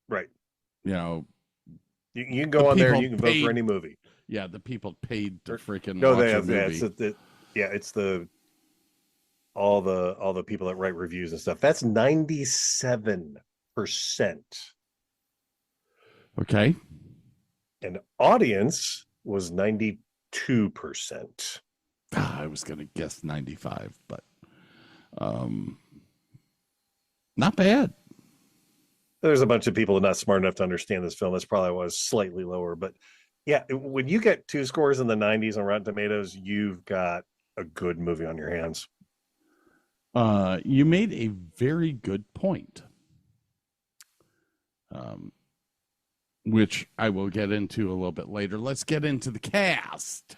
Right. You know, you can go on there and you can vote for any movie. Yeah, the people paid to freaking No, watch they a have. movie. It's all the people that write reviews and stuff. That's 97%. Okay. And audience was 92%. I was going to guess 95, but not bad. There's a bunch of people not smart enough to understand this film. That's probably why it was slightly lower. But yeah, when you get 2 scores in the 90s on Rotten Tomatoes, you've got a good movie on your hands. You made a very good point, which I will get into a little bit later. Let's get into the cast.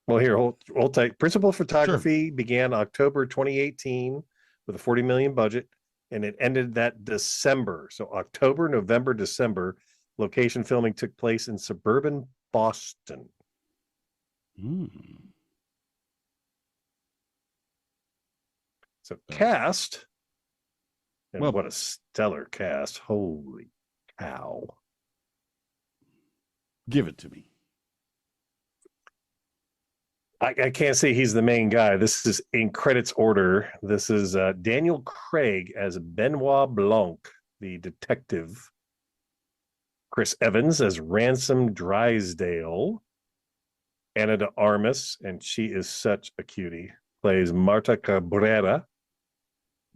Well, here, hold tight. Principal photography began October 2018 with a $40 million budget, and it ended that December. So October, November, December. Location filming took place in suburban Boston. So cast, and what a stellar cast. Holy cow. Give it to me. I can't say he's the main guy. This is in credits order. This is Daniel Craig as Benoit Blanc, the detective. Chris Evans as Ransom Drysdale. Anna de Armas, and she is such a cutie, plays Marta Cabrera.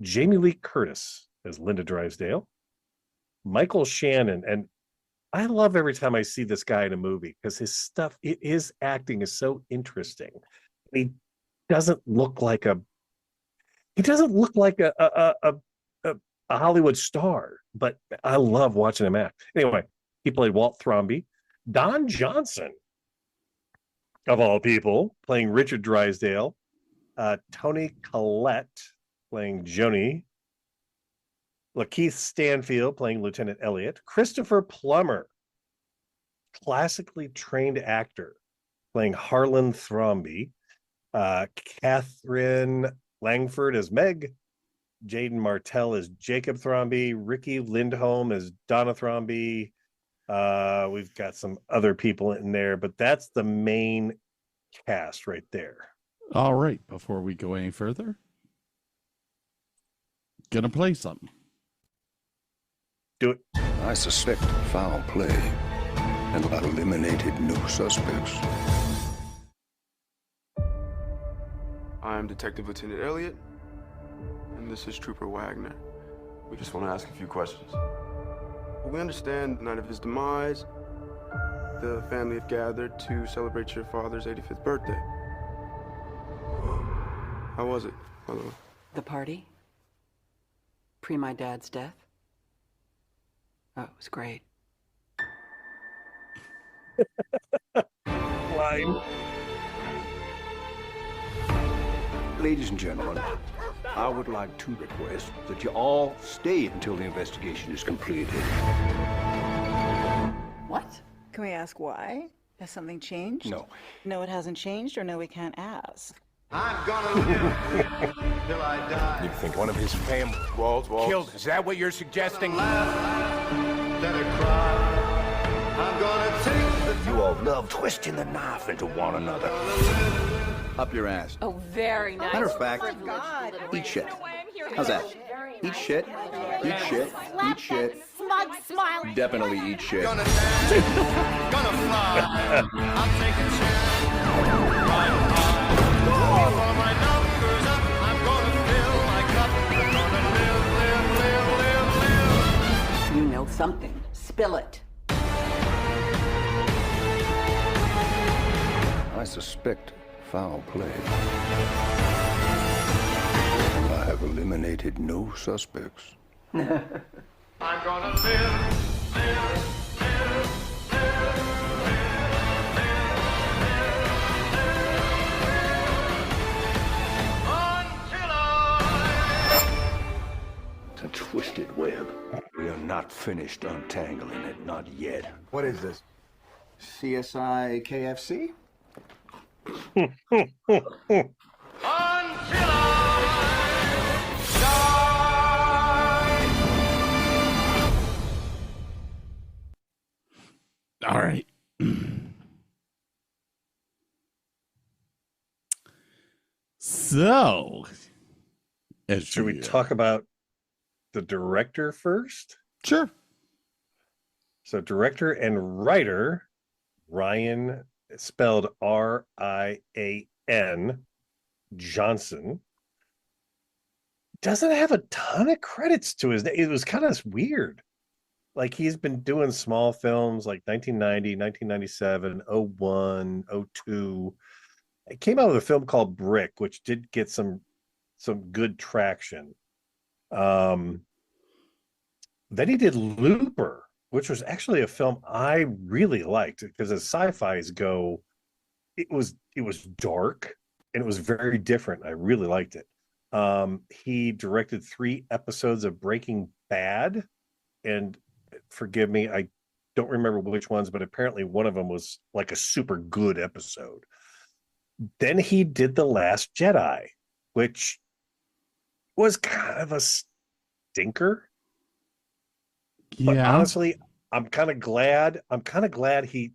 Jamie Lee Curtis as Linda Drysdale. Michael Shannon, and I love every time I see this guy in a movie because his acting is so interesting. He doesn't look like a Hollywood star, but I love watching him act. Anyway, He played Walt Thromby. Don Johnson, of all people, playing Richard Drysdale. Tony Collette playing Joni. Lakeith Stanfield playing Lieutenant Elliot. Christopher Plummer, classically trained actor, playing Harlan Thromby. Catherine Langford as Meg. Jaden Martell as Jacob Thromby. Ricky Lindholm as Donna Thromby. We've got some other people in there, but that's the main cast right there. All right. Before we go any further, gonna play something. Do it. I suspect foul play, and I've eliminated no suspects. I'm Detective Lieutenant Elliot, and this is Trooper Wagner. We just want to ask a few questions. We understand the night of his demise, the family have gathered to celebrate your father's 85th birthday. How was it, by the way? The party? Pre my dad's death? Oh, it was great. Line. Ladies and gentlemen, I would like to request that you all stay until the investigation is completed. What? Can we ask why? Has something changed? No. No, it hasn't changed, or no, we can't ask. I'm gonna live till I die. You think one of his family Waltz. killed? Is that what you're suggesting? Then I cry. I'm gonna take the You all love twisting the knife into one another. up your ass. Oh, very nice. Matter of fact, eat shit. How's that? Eat shit. Eat shit. Eat shit. Smug smile. Definitely eat shit. Gonna fly. I'm taking chances. For my numbers up, I'm gonna fill my cup. I'm gonna live. You know something. Spill it. I suspect foul play. And I have eliminated no suspects. I'm gonna live, live. It's a twisted web. We are not finished untangling it, not yet. What is this? CSI KFC? All right. So, should we talk about the director first? Sure. So, director and writer Ryan, spelled R-I-A-N, Johnson, doesn't have a ton of credits to his name. It was kind of weird. Like, he's been doing small films like 1990, 1997, 01, 02. It came out with a film called Brick, which did get some good traction. Then he did Looper, which was actually a film I really liked because as sci-fis go, it was dark and it was very different. I really liked it. He directed 3 episodes of Breaking Bad, and forgive me, I don't remember which ones, but apparently one of them was like a super good episode. Then he did The Last Jedi, which was kind of a stinker. But honestly, I'm kind of glad he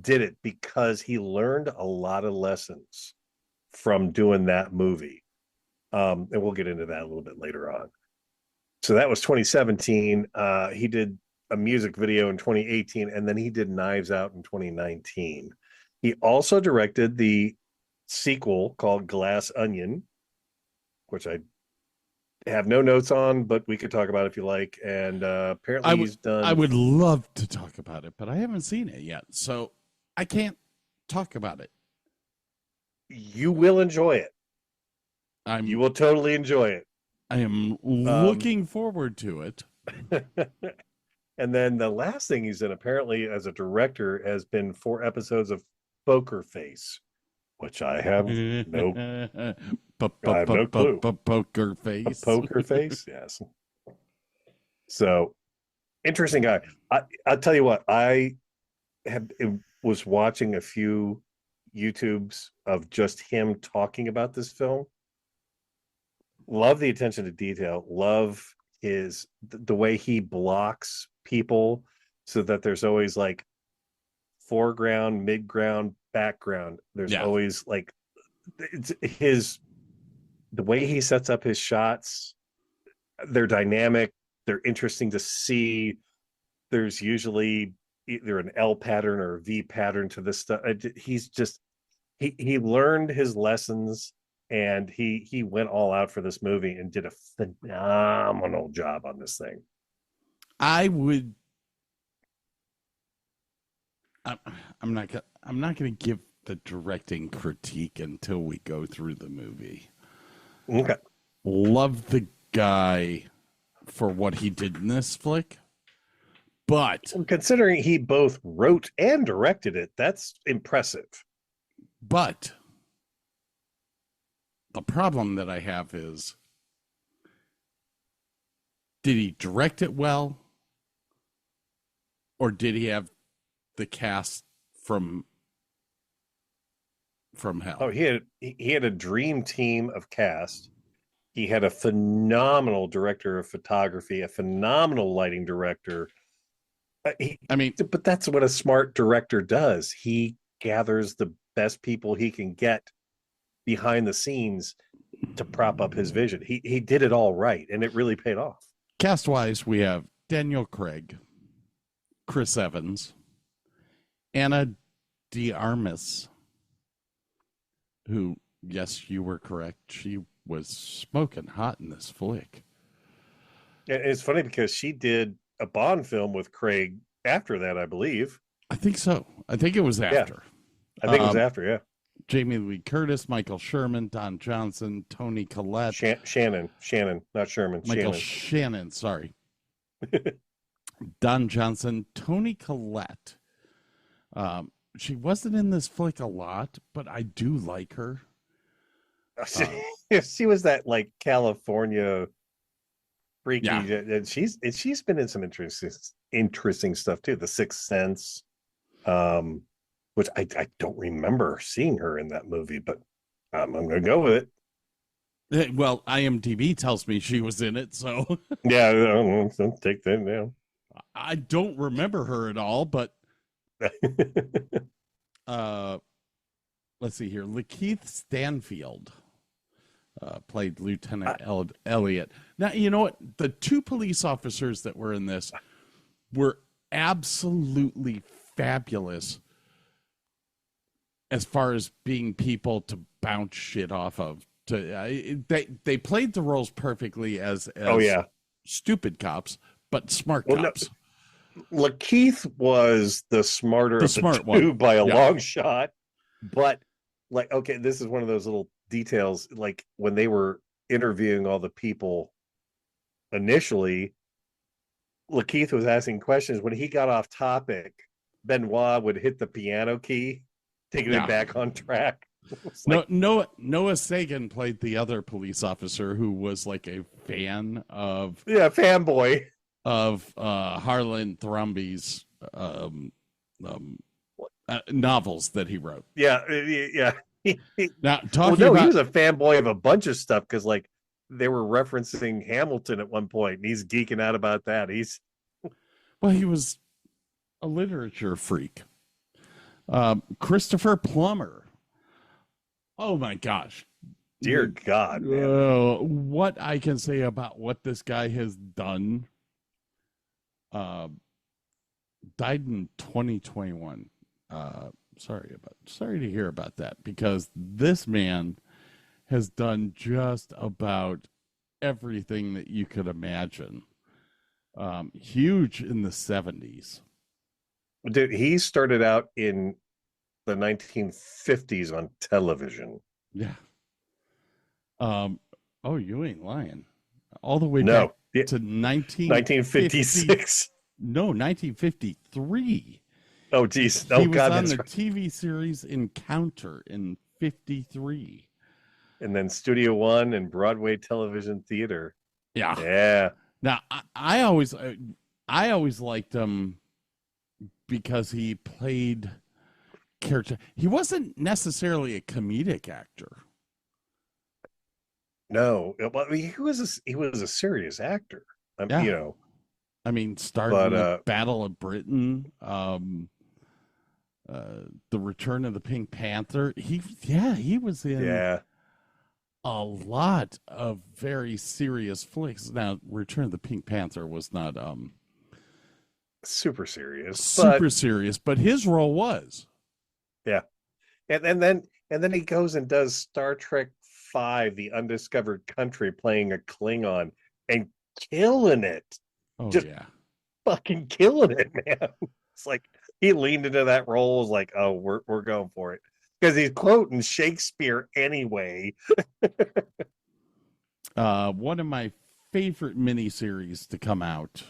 did it because he learned a lot of lessons from doing that movie. And we'll get into that a little bit later on. So that was 2017. He did a music video in 2018, and then he did Knives Out in 2019. He also directed the sequel called Glass Onion, which I have no notes on, but we could talk about it if you like. And apparently he's done. I would love to talk about it, but I haven't seen it yet, so I can't talk about it. You will enjoy it. You will totally enjoy it. I am looking forward to it. And then the last thing he's in, apparently, as a director, has been 4 episodes of Poker Face, which I have no clue. Poker Face. Poker Face, yes. So, interesting guy. I'll tell you what, I was watching a few YouTubes of just him talking about this film. Love the attention to detail. Love the way he blocks people so that there's always like foreground, midground, background. There's always like the way he sets up his shots. They're dynamic. They're interesting to see. There's usually either an L pattern or a V pattern to this stuff. He's just he learned his lessons, and he went all out for this movie and did a phenomenal job on this thing. I'm not going to give the directing critique until we go through the movie. Okay. Love the guy for what he did in this flick, but considering he both wrote and directed it, that's impressive. But the problem that I have is, did he direct it well, or did he have the cast from hell? Oh, he had a dream team of cast. He had a phenomenal director of photography, a phenomenal lighting director. But that's what a smart director does. He gathers the best people he can get behind the scenes to prop up his vision. He did it all right, and it really paid off. Cast wise, we have Daniel Craig, Chris Evans, Anna de Armas, who, yes, you were correct, she was smoking hot in this flick. It's funny because she did a Bond film with Craig after that, I believe. I think so. I think it was after. Yeah. I think it was after, yeah. Jamie Lee Curtis, Michael Sherman, Don Johnson, Tony Collette. Shannon, not Sherman. Michael Shannon, sorry. Don Johnson, Tony Collette. She wasn't in this flick a lot, but I do like her. She was that like California freaky, and she's been in some interesting stuff too. The Sixth Sense, which I don't remember seeing her in that movie, but I'm gonna go with it. Well, IMDb tells me she was in it, so yeah, don't take that now. I don't remember her at all, but let's see here. Lakeith Stanfield played Lieutenant Elliot. Now, you know what? The 2 police officers that were in this were absolutely fabulous as far as being people to bounce shit off of. They played the roles perfectly as stupid cops, but smart cops. No, Lakeith was the smarter of the two one. By a long shot, but like, okay, this is one of those little details. Like when they were interviewing all the people initially, Lakeith was asking questions. When he got off topic, Benoit would hit the piano key, taking it back on track. Noah Sagan played the other police officer who was like a fan of fanboy of Harlan Thrombey's novels that he wrote. Yeah. Now, he was a fanboy of a bunch of stuff because like they were referencing Hamilton at one point, and he's geeking out about that. He was a literature freak. Christopher Plummer. Oh my gosh. Dear God, man. What I can say about what this guy has done. Died in 2021. Sorry to hear about that, because this man has done just about everything that you could imagine. Huge in the 70s. Dude, he started out in the 1950s on television. Yeah. You ain't lying. All the way back to 1956. No, 1953. Oh, geez. He Oh, was God. on That's the right. TV series Encounter in 53. And then Studio One and Broadway Television Theater. Yeah. Yeah. Now, I always liked him because he played character. He wasn't necessarily a comedic actor. No, well, he was a serious actor. Yeah. You know, I mean, started But, in the Battle of Britain, the Return of the Pink Panther. He was in a lot of very serious flicks. Now, Return of the Pink Panther was not super serious. super serious, but his role was. Yeah, and then he goes and does Star Trek V: The Undiscovered Country, playing a Klingon and killing it. Oh Just yeah, fucking killing it, man. It's like he leaned into that role. Was like, oh, we're going for it because he's quoting Shakespeare anyway. One of my favorite miniseries to come out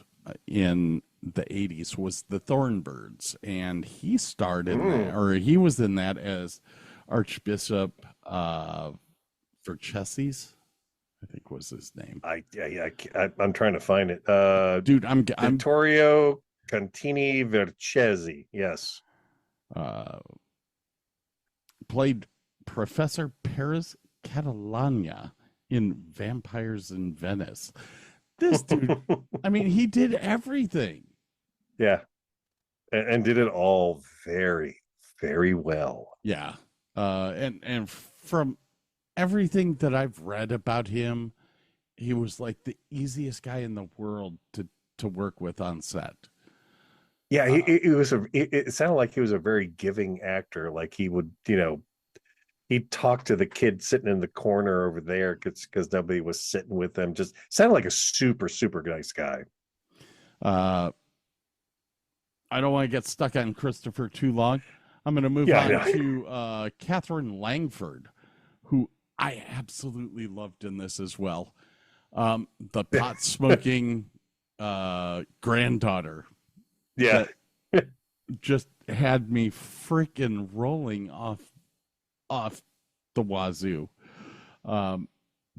in the 80s was The Thornbirds, and he starred in that, or he was in that as Archbishop Verchesses, I think was his name. I'm trying to find it. Dude, I'm Vittorio Contini Vercesi. Yes. Played Professor Paris Catalania in Vampires in Venice. This dude, I mean, he did everything. Yeah. And did it all very, very well. Yeah. And from everything that I've read about him, he was like the easiest guy in the world to work with on set. Yeah, it sounded like he was a very giving actor. Like he would, he'd talk to the kid sitting in the corner over there because nobody was sitting with them. Just sounded like a super, super nice guy. I don't want to get stuck on Christopher too long. I'm going to move on to Catherine Langford, who I absolutely loved in this as well. The pot smoking granddaughter. Yeah. Just had me freaking rolling off the wazoo.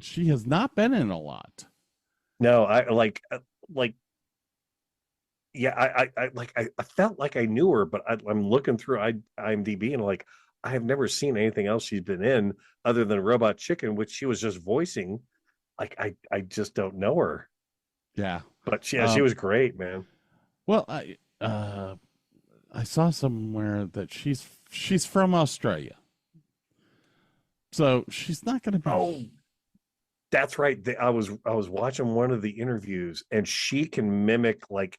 She has not been in a lot. No, I felt like I knew her, but I'm looking through IMDb and like I have never seen anything else she's been in other than Robot Chicken, which she was just voicing. Like I just don't know her. Yeah, but she was great, man. Well, I saw somewhere that she's from Australia, so she's not going to be. Oh, that's right. I was watching one of the interviews, and she can mimic like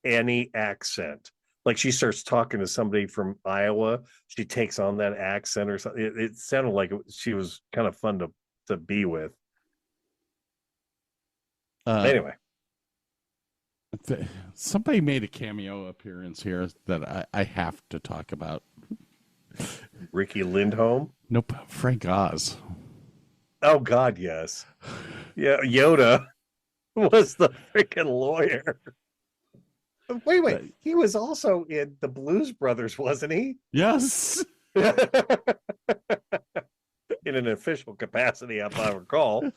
any accent. Like she starts talking to somebody from Iowa, she takes on that accent or something. It sounded like she was kind of fun to be with. Anyway. Somebody made a cameo appearance here that I have to talk about. Ricky Lindholm? Nope, Frank Oz. Oh God, yes. Yeah, Yoda was the freaking lawyer. Wait, he was also in the Blues Brothers, wasn't he? Yes. In an official capacity, if I recall.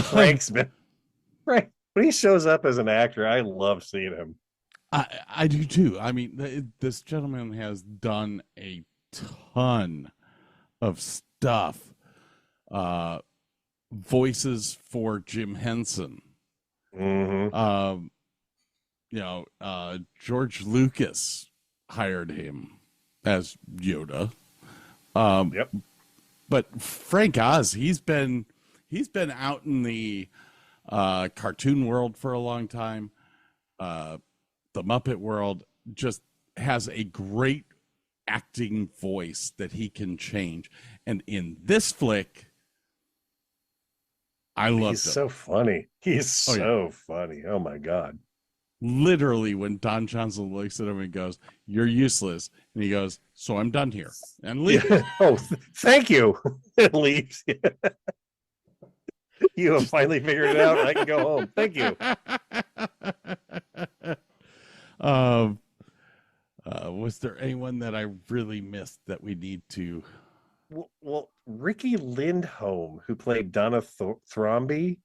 Frank's been right. When he shows up as an actor, I love seeing him. I do too. I mean, this gentleman has done a ton of stuff. Voices for Jim Henson. Mm-hmm. George Lucas hired him as Yoda. Yep. But Frank Oz, he's been out in the cartoon world for a long time. The Muppet world, just has a great acting voice that he can change. And in this flick, I loved him. He's so funny. He's so funny. Oh my God. Literally, when Don Johnson looks at him and goes, "You're useless," and he goes, "So I'm done here," and leaves. Yeah. Oh, thank you. It leaves. You have finally figured it out. I can go home. Thank you. Was there anyone that I really missed that we need to? Well, Ricky Lindholm, who played Donna Thromby,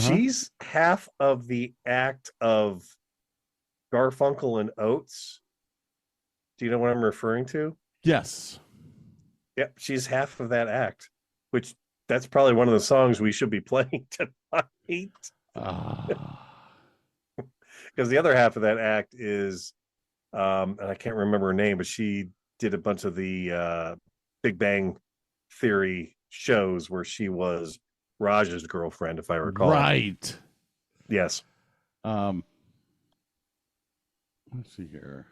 she's half of the act of Garfunkel and Oates. Do you know what I'm referring to? Yes. Yep, she's half of that act, which that's probably one of the songs we should be playing tonight. Because the other half of that act is, and I can't remember her name, but she did a bunch of the Big Bang Theory shows where she was Raj's girlfriend, if I recall. Right. Yes. Let's see here.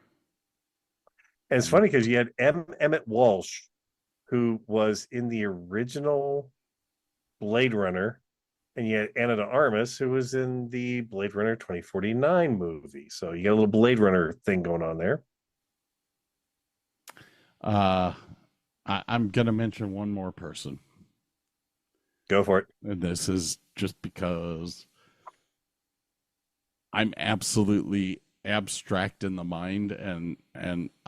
And it's funny because you had Emmett Walsh, who was in the original Blade Runner, and you had Anna de Armas, who was in the Blade Runner 2049 movie. So you got a little Blade Runner thing going on there. I'm going to mention one more person. Go for it. And this is just because I'm absolutely abstract in the mind, and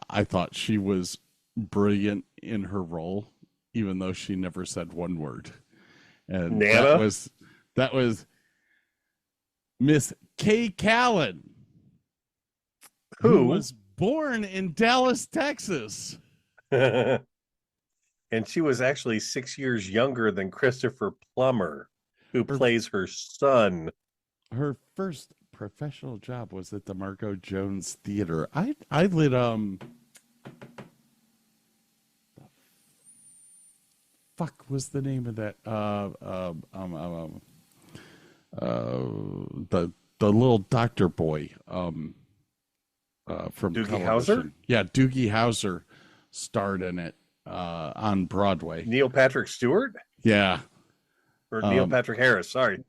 I thought she was brilliant in her role, even though she never said one word. And Nana? that was Miss Kay Callan, who was born in Dallas, Texas. And she was actually 6 years younger than Christopher Plummer, who plays her son. Her first professional job was at the Margot Jones Theater. I lit fuck was the name of that the little doctor boy from Doogie television. Howser? Yeah, Doogie Howser starred in it on Broadway. Neil Patrick Stewart? Yeah. Or Neil Patrick Harris, sorry.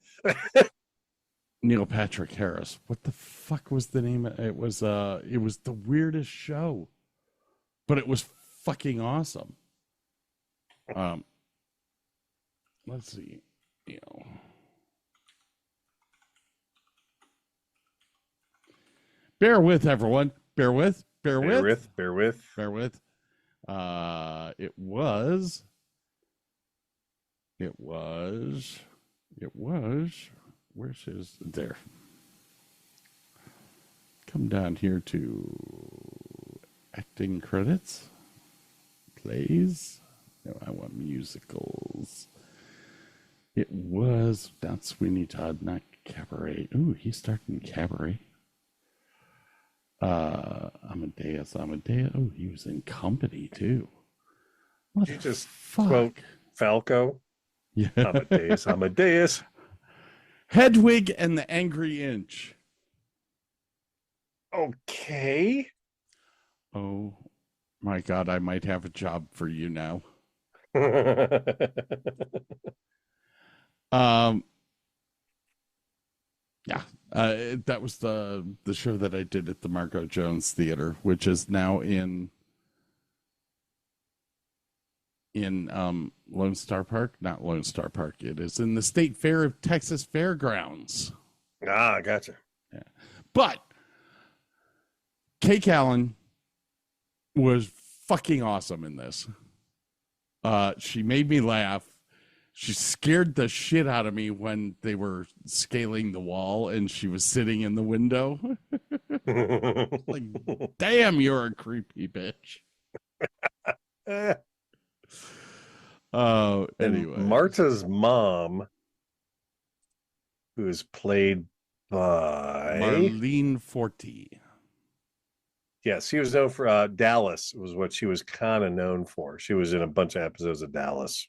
Neil Patrick Harris. What the fuck was the name? It was the weirdest show, but it was fucking awesome. Let's see, bear with everyone. Bear with. It was. Where's his? There. Come down here to acting credits. Plays. No, I want musicals. It was not Sweeney Todd, not Cabaret. Ooh, he started in Cabaret. Amadeus. Oh, he was in Company too. Did you just quote Falco? Yeah. Amadeus. Hedwig and the Angry Inch. Okay. Oh my God, I might have a job for you now. Yeah, that was the show that I did at the Margot Jones Theater, which is now in Lone Star Park. Not Lone Star Park. It is in the State Fair of Texas Fairgrounds. Ah, gotcha. Yeah. But Kay Callan was fucking awesome in this. She made me laugh. She scared the shit out of me when they were scaling the wall and she was sitting in the window. Like, damn, you're a creepy bitch. Anyway. Marta's mom, who is played by Marlene Forte. Yes, she was known for Dallas was what she was kind of known for. She was in a bunch of episodes of Dallas.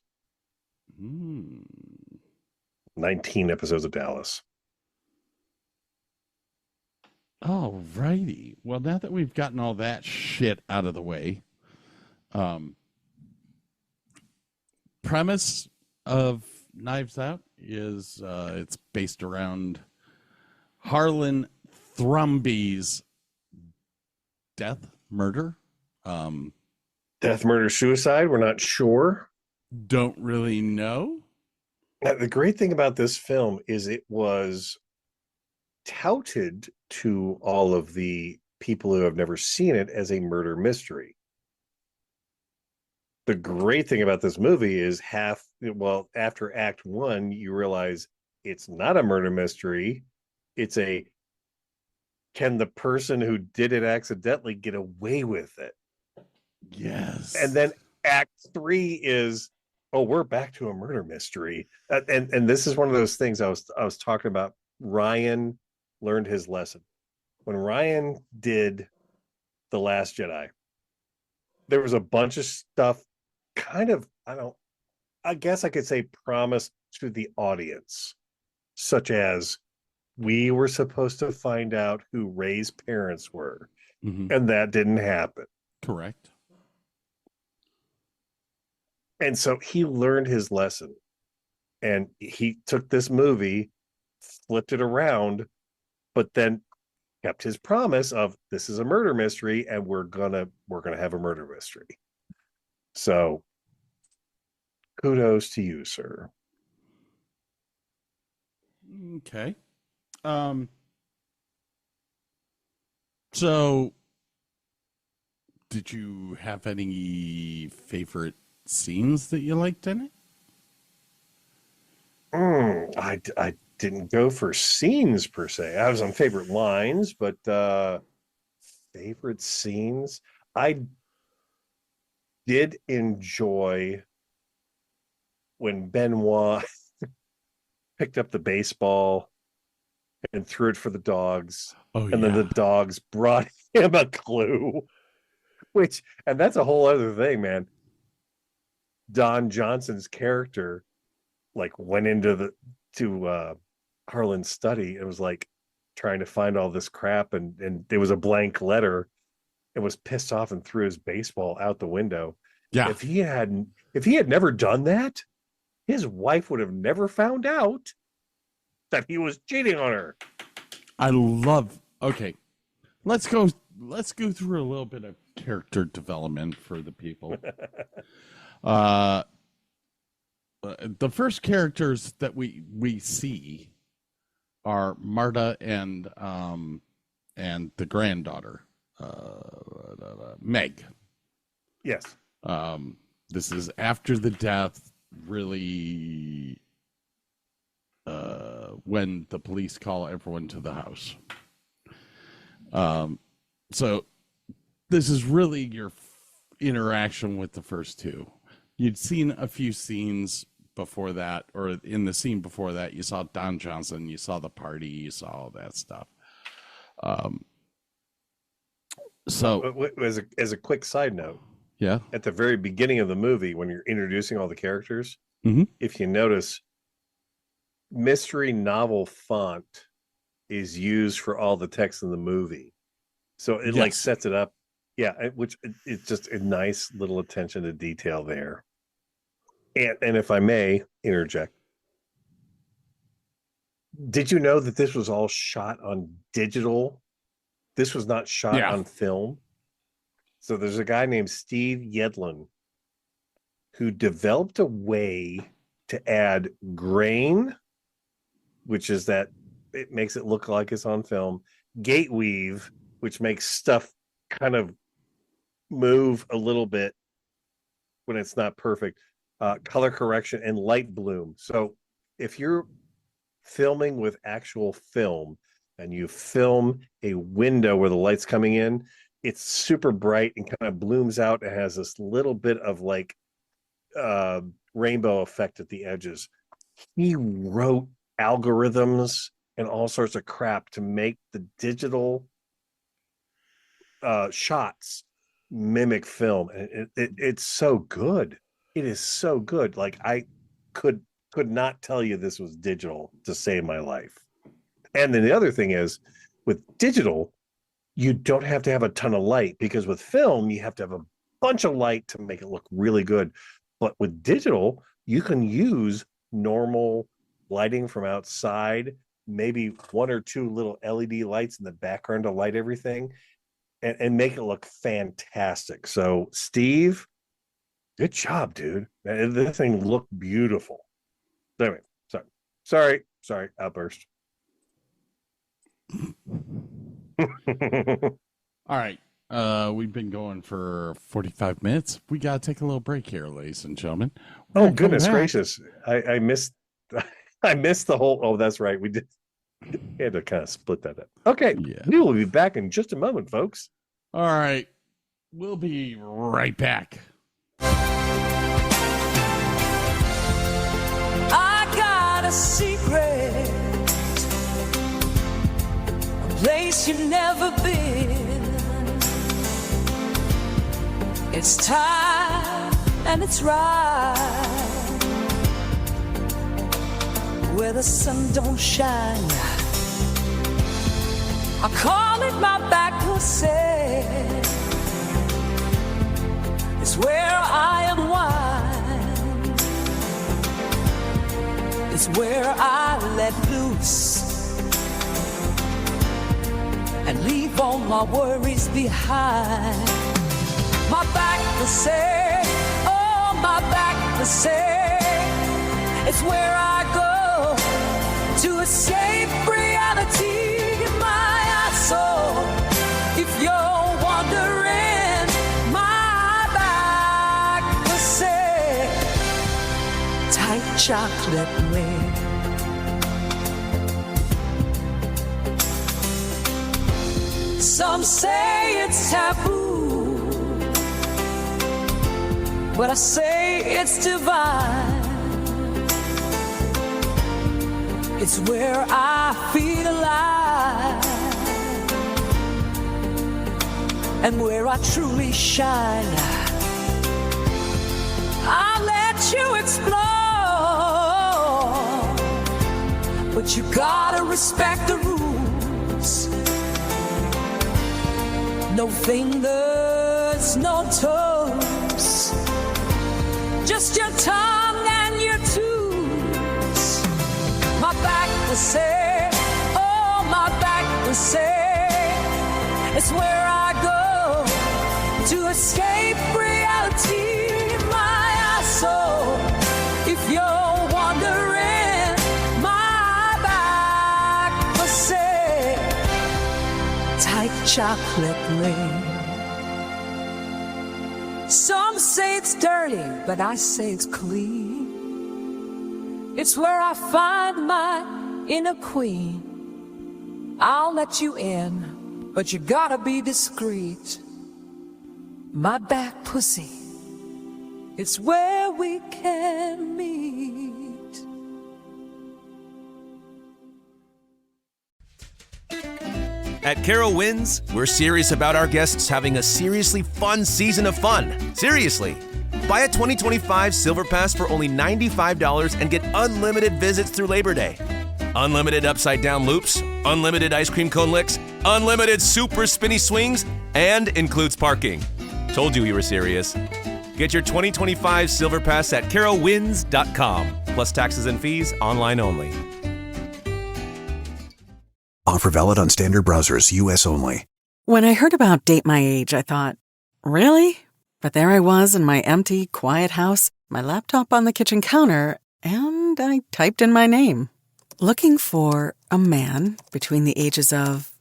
19 episodes of Dallas. All righty. Well, now that we've gotten all that shit out of the way, premise of Knives Out is it's based around Harlan Thrombey's murder, suicide. We're not sure. Don't really know. Now, the great thing about this film is it was touted to all of the people who have never seen it as a murder mystery. The great thing about this movie is after Act 1, you realize it's not a murder mystery. It's can the person who did it accidentally get away with it? Yes. And then Act 3 is, we're back to a murder mystery. And this is one of those things I was talking about. Ryan learned his lesson. When Ryan did The Last Jedi, there was a bunch of stuff kind of, I guess I could say promised to the audience, such as we were supposed to find out who Rey's parents were, and that didn't happen. Correct. And so he learned his lesson, and he took this movie, flipped it around, but then kept his promise of this is a murder mystery, and we're gonna have a murder mystery. So kudos to you, sir. Okay. So did you have any favorite scenes that you liked in it? I didn't go for scenes per se. I was on favorite lines, but favorite scenes, I did enjoy when Benoit picked up the baseball and threw it for the dogs. Then the dogs brought him a clue, and that's a whole other thing, man. Don Johnson's character went into Harlan's study and was trying to find all this crap, and there was a blank letter, and was pissed off and threw his baseball out the window. Yeah. If he had never done that, his wife would have never found out that he was cheating on her. Okay. Let's go through a little bit of character development for the people. The first characters that we see are Marta and the granddaughter, Meg. Yes. This is after the death, really, when the police call everyone to the house. So this is really your interaction with the first two. You'd seen a few scenes before that, or in the scene before that, you saw Don Johnson, you saw the party, you saw all that stuff. So as a quick side note, yeah, at the very beginning of the movie, when you're introducing all the characters, if you notice, mystery novel font is used for all the text in the movie, so it sets it up. Yeah, which it's just a nice little attention to detail there. And if I may interject, did you know that this was all shot on digital? This was not shot on film. So there's a guy named Steve Yedlin who developed a way to add grain, which is that it makes it look like it's on film, gate weave, which makes stuff kind of move a little bit when it's not perfect, color correction, and light bloom. So if you're filming with actual film and you film a window where the light's coming in, it's super bright and kind of blooms out and has this little bit of rainbow effect at the edges. He wrote algorithms and all sorts of crap to make the digital shots mimic film, and it's so good. It is so good. I could not tell you this was digital to save my life. And then the other thing is, with digital, you don't have to have a ton of light, because with film you have to have a bunch of light to make it look really good. But with digital, you can use normal lighting from outside, maybe one or two little LED lights in the background to light everything, and make it look fantastic. So Steve, good job, dude. This thing looked beautiful. Anyway, sorry, outburst. All right. We've been going for 45 minutes. We got to take a little break here, ladies and gentlemen. We're Oh, gonna come goodness back. gracious. I missed I missed the whole. Oh, that's right. We had to kind of split that up. Okay. Yeah. We will be back in just a moment, folks. All right. We'll be right back. I got a secret, a place you've never been. It's time and it's right, where the sun don't shine. I call it my back pussy. It's where I unwind. It's where I let loose and leave all my worries behind. My back pussy, oh my back pussy. It's where I go to escape reality. My soul, if you're wondering, my back pussy, tight chocolate rain. Some say it's taboo, but I say it's divine. It's where I feel alive and where I truly shine. I'll let you explore, but you gotta respect the rules. No fingers, no toes, just your tongue and your toes. My back will say, oh my back will say, it's where I go to escape reality. My soul, if you're wondering, my back will say, tight chocolate rain. Some say it's dirty, but I say it's clean. It's where I find my inner queen. I'll let you in, but you gotta be discreet. My back pussy, it's where we can meet. At Carol Wins, we're serious about our guests having a seriously fun season of fun. Seriously. Buy a 2025 Silver Pass for only $95 and get unlimited visits through Labor Day. Unlimited upside-down loops, unlimited ice cream cone licks, unlimited super spinny swings, and includes parking. Told you we were serious. Get your 2025 Silver Pass at carolwins.com. Plus taxes and fees, online only. Offer valid on standard browsers, U.S. only. When I heard about Date My Age, I thought, really? But there I was in my empty, quiet house, my laptop on the kitchen counter, and I typed in my name. Looking for a man between the ages of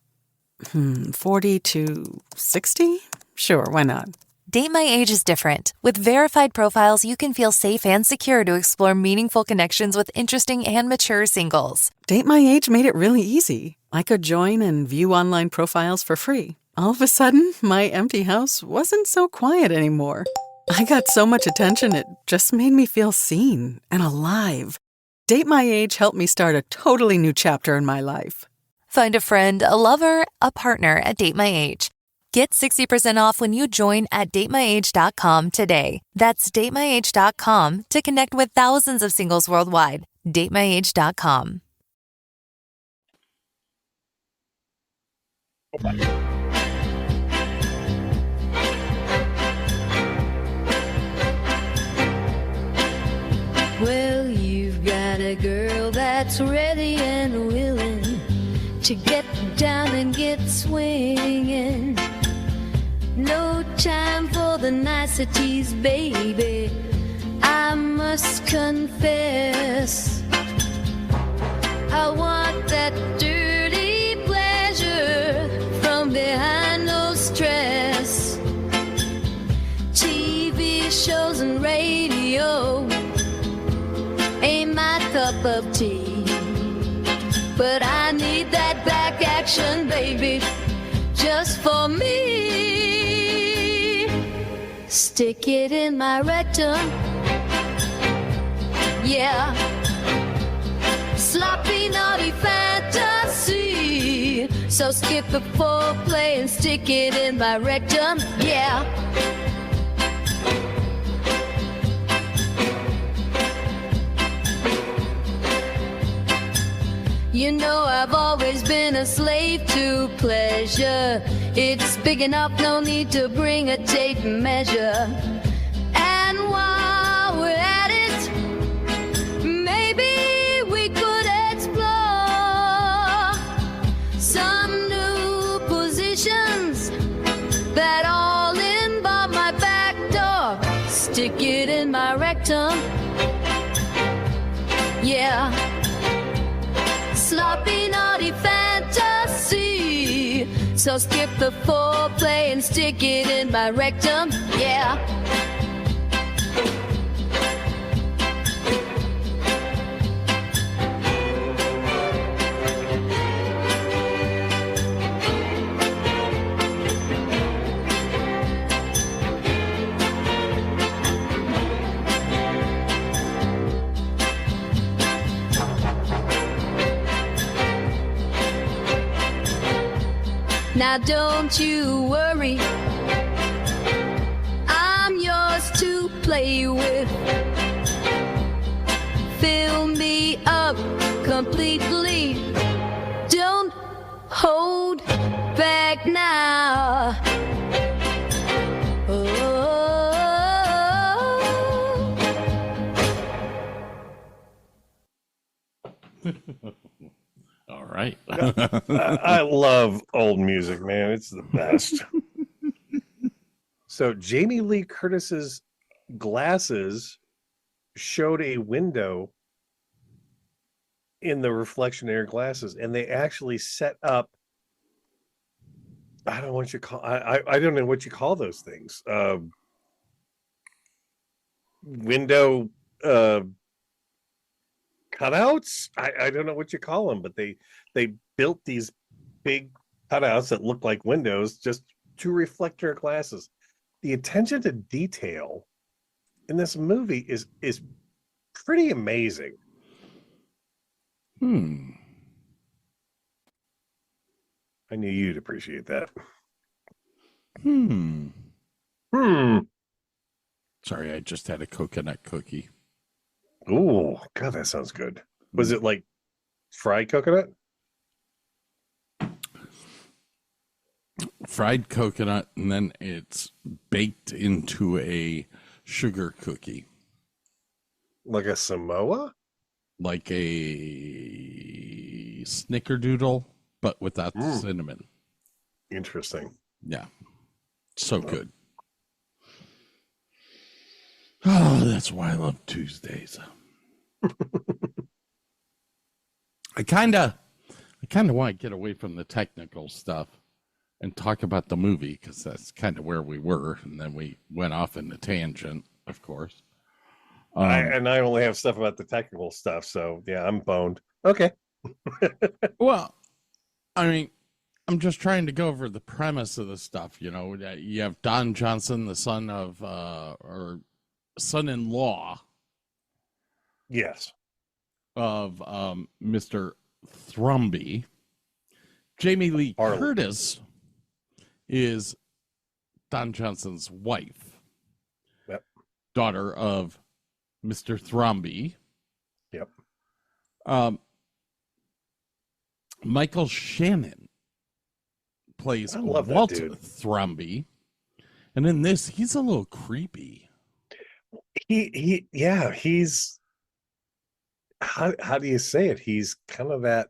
40 to 60? Sure, why not? Date My Age is different. With verified profiles, you can feel safe and secure to explore meaningful connections with interesting and mature singles. Date My Age made it really easy. I could join and view online profiles for free. All of a sudden, my empty house wasn't so quiet anymore. I got so much attention, it just made me feel seen and alive. Date My Age helped me start a totally new chapter in my life. Find a friend, a lover, a partner at Date My Age. Get 60% off when you join at datemyage.com today. That's datemyage.com to connect with thousands of singles worldwide. datemyage.com. Well, you've got a girl that's ready and willing to get down and get swinging. No time for the niceties, baby, I must confess. I want that dirty pleasure from TV shows and radio ain't my cup of tea. But I need that back action, baby, just for me. Stick it in my rectum, yeah. Sloppy, naughty fantasy. So skip the foreplay and stick it in my rectum, yeah. You know I've always been a slave to pleasure. It's big enough, no need to bring a tape measure. And while we're at it, maybe we could explore some new positions that all involve my back door. Stick it in my rectum, yeah. Sloppy, naughty fantasy. So skip the foreplay and stick it in my rectum, yeah. Now don't you worry, I'm yours to play with. Fill me up completely, don't hold back now. All right. I love old music, man. It's the best. So Jamie Lee Curtis's glasses showed a window in the reflection in her glasses, and they actually set up, I don't know what you call, I don't know what you call those things. Window cutouts. I don't know what you call them, but they built these big cutouts that look like windows just to reflect her glasses. The attention to detail in this movie is pretty amazing. I knew you'd appreciate that. Sorry, I just had a coconut cookie. Oh, God, that sounds good. Was it like fried coconut? Fried coconut, and then it's baked into a sugar cookie. Like a Samoa? Like a snickerdoodle, but without the cinnamon. Interesting. Yeah. So good. Oh, that's why I love Tuesdays. I kind of want to get away from the technical stuff and talk about the movie, because that's kind of where we were, and then we went off in a tangent, of course. I only have stuff about the technical stuff, so yeah, I'm boned. Okay. Well, I mean, I'm just trying to go over the premise of the stuff. You know, you have Don Johnson, the son of, or son-in-law. Yes. Of Mr. Thrumby. Jamie Lee Curtis is Don Johnson's wife. Yep. Daughter of Mr. Thrumby. Yep. Michael Shannon plays Walt Thrumby. And in this, he's a little creepy. He's how do you say it? He's kind of that.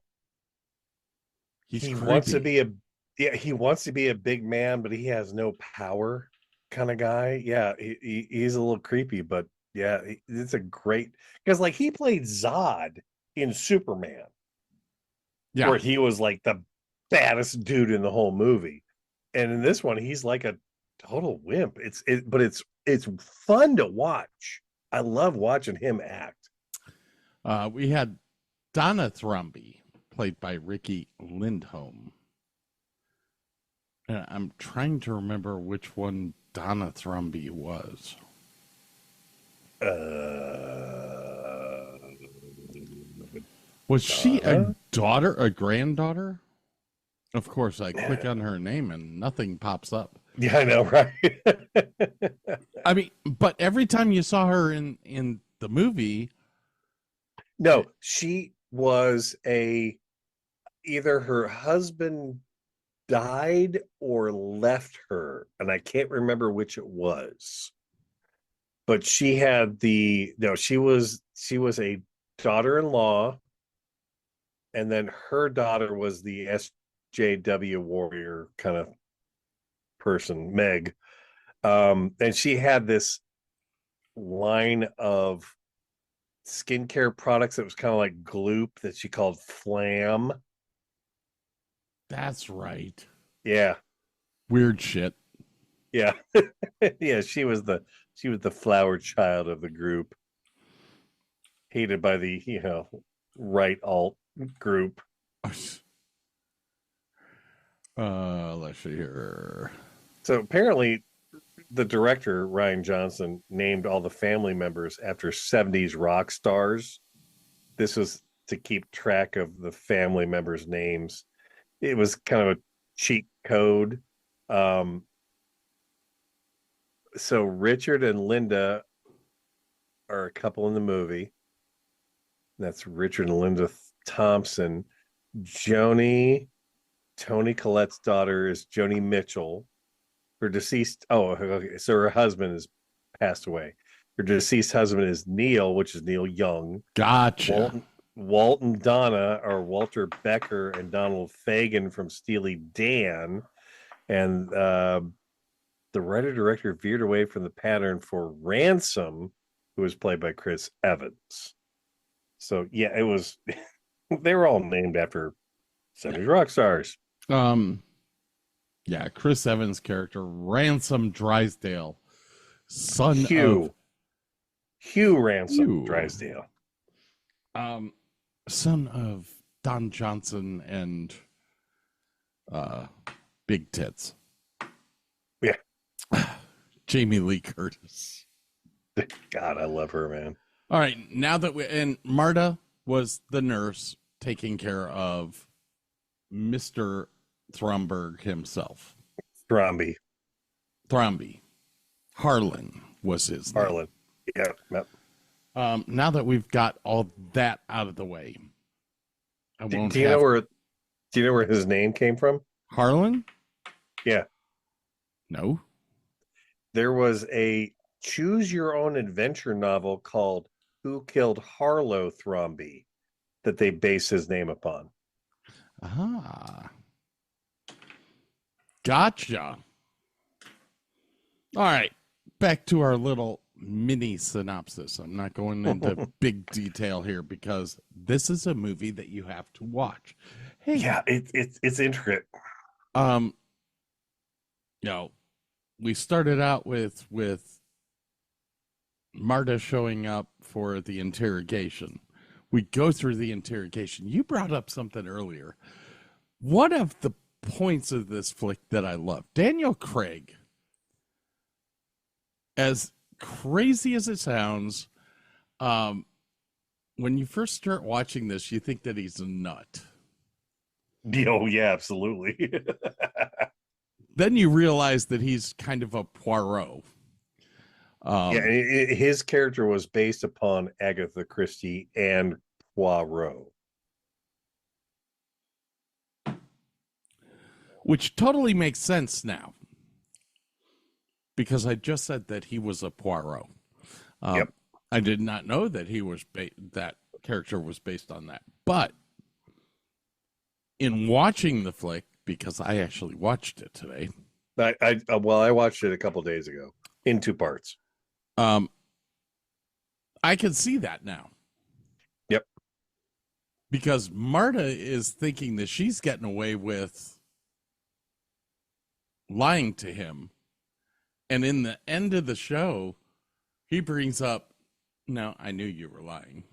He wants to be he wants to be a big man, but he has no power kind of guy. Yeah, he's a little creepy, but yeah, it's a great, because like he played Zod in Superman, where he was like the baddest dude in the whole movie, and in this one he's like a total wimp. But it's fun to watch. I love watching him act. We had Donna Thrumby, played by Ricky Lindholm. And I'm trying to remember which one Donna Thrumby was. Was she a daughter, a granddaughter? Of course, I click on her name and nothing pops up. Yeah, I know, right? I mean, but every time you saw her in the movie. No, she was either her husband died or left her, and I can't remember which it was. But she had she was a daughter-in-law, and then her daughter was the SJW warrior kind of person, Meg. And she had this line of skincare products that was kind of like Gloop that she called Flam. That's right. Yeah. Weird shit. Yeah. Yeah, she was the flower child of the group. Hated by the, right alt group. Let's see here. So apparently the director, Ryan Johnson, named all the family members after 70s rock stars. This was to keep track of the family members' names. It was kind of a cheat code. So Richard and Linda are a couple in the movie. That's Richard and Linda Thompson. Toni Collette's daughter is Joni Mitchell. Her deceased, so her husband has passed away. Her deceased husband is Neil, which is Neil Young. Gotcha. Walt and Donna are Walter Becker and Donald Fagen from Steely Dan. And the writer-director veered away from the pattern for Ransom, who was played by Chris Evans. So, yeah, it was... they were all named after 70s rock stars. Yeah, Chris Evans' character, Ransom Drysdale, son Hugh of... Ransom Drysdale. Son of Don Johnson and Big Tits. Yeah. Jamie Lee Curtis. God, I love her, man. All right, now that and Marta was the nurse taking care of Mr. Thromberg himself. Thromby. Harlan was his name. Harlan. Yeah. Yep. Now that we've got all that out of the way, Do you know where his name came from? Harlan? Yeah. No. There was a choose your own adventure novel called Who Killed Harlow Thromby that they base his name upon. Ah. Gotcha. All right. Back to our little mini synopsis. I'm not going into big detail here because this is a movie that you have to watch. Hey, yeah, it's intricate. We started out with Marta showing up for the interrogation. We go through the interrogation. You brought up something earlier. One of the points of this flick that I love, Daniel Craig, as crazy as it sounds, when you first start watching this, you think that he's a nut. Oh, yeah, absolutely. Then you realize that he's kind of a Poirot. His character was based upon Agatha Christie and Poirot. Which totally makes sense now. Because I just said that he was a Poirot. Yep. I did not know that he was that character was based on that. But in watching the flick, because I actually watched it today. I watched it a couple days ago in 2 parts. I can see that now. Yep. Because Marta is thinking that she's getting away with lying to him And in the end of the show, he brings up, "No, I knew you were lying."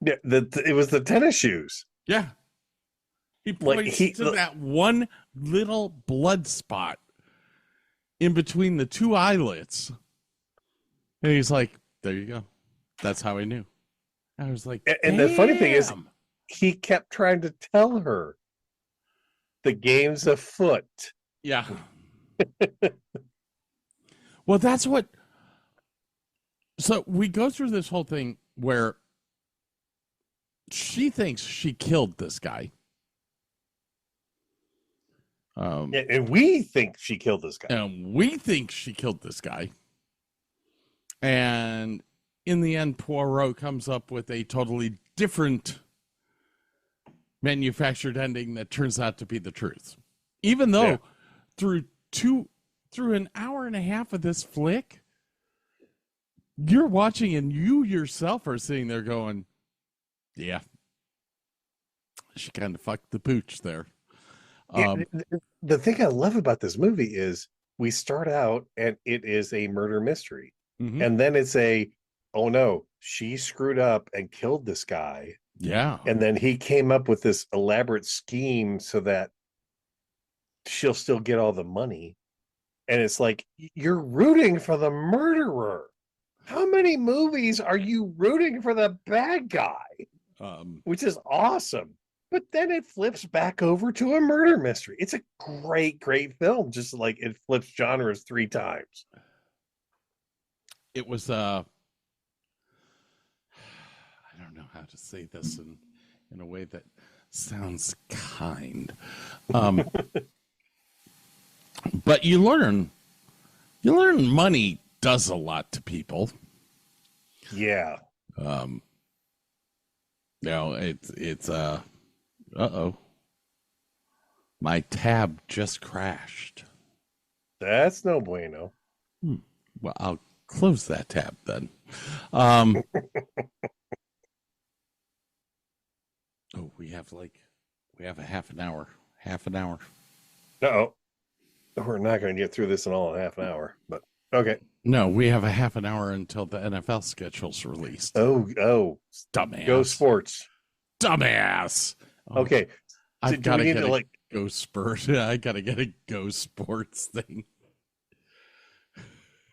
Yeah, it was the tennis shoes. Yeah. He points to that one little blood spot in between the two eyelets. And he's like, "There you go. That's how I knew." I was like, and the funny thing is, "Damn." he kept trying to tell her the game's afoot. Yeah. Well, that's what. So we go through this whole thing where she thinks she killed this guy. And we think she killed this guy. And we think she killed this guy. And in the end, Poirot comes up with a totally different manufactured ending that turns out to be the truth. Even though through an hour and a half of this flick, you're watching and you yourself are sitting there going, yeah, she kind of fucked the pooch there. The thing I love about this movie is we start out and it is a murder mystery. Mm-hmm. And then it's oh no, she screwed up and killed this guy. Yeah. And then he came up with this elaborate scheme so that she'll still get all the money. And it's like, you're rooting for the murderer. How many movies are you rooting for the bad guy? Which is awesome. But then it flips back over to a murder mystery. It's a great, great film. Just like it flips genres 3 times. It was, I don't know how to say this in a way that sounds kind. But you learn money does a lot to people. Yeah. It's uh-oh. My tab just crashed. That's no bueno. Well, I'll close that tab then. We have a half an hour. No, we're not going to get through this in all in half an hour, but okay. No, we have a half an hour until the NFL schedule's released. Oh, dumbass. Go sports. Dumbass. Okay. I've got to get a Go Spurs. I got to get a Go Sports thing.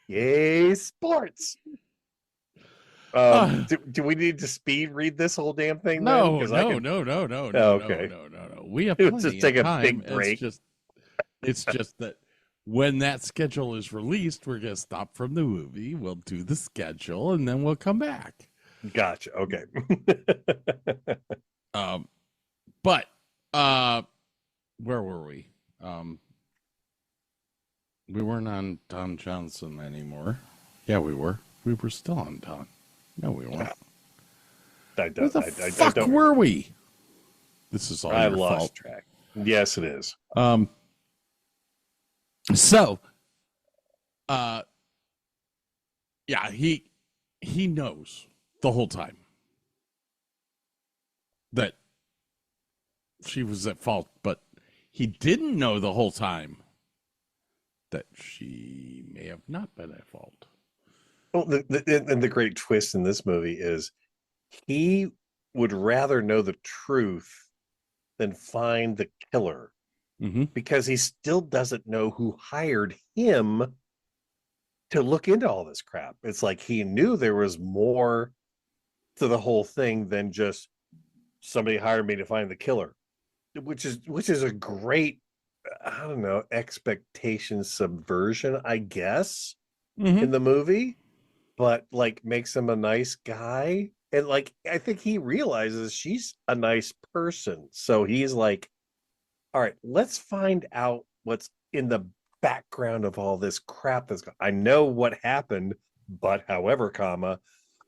Yay, sports. Do we need to speed read this whole damn thing? No. Okay. No. We have plenty just take of a time. big break. It's just that when that schedule is released, we're going to stop from the movie. We'll do the schedule and then we'll come back. Gotcha. Okay. But where were we? We weren't on Don Johnson anymore. Yeah, we were. We were still on Don. No, we weren't. Where the fuck were we? This is all your fault. I lost track. Yes, it is. So, yeah, he knows the whole time that she was at fault, but he didn't know the whole time that she may have not been at fault. Well, the great twist in this movie is he would rather know the truth than find the killer, because he still doesn't know who hired him to look into all this crap. It's like he knew there was more to the whole thing than just somebody hired me to find the killer, which is a great, I don't know, expectation subversion, I guess, in the movie, but like makes him a nice guy. And like, I think he realizes she's a nice person. So he's like, all right, let's find out what's in the background of all this crap I know what happened, but however,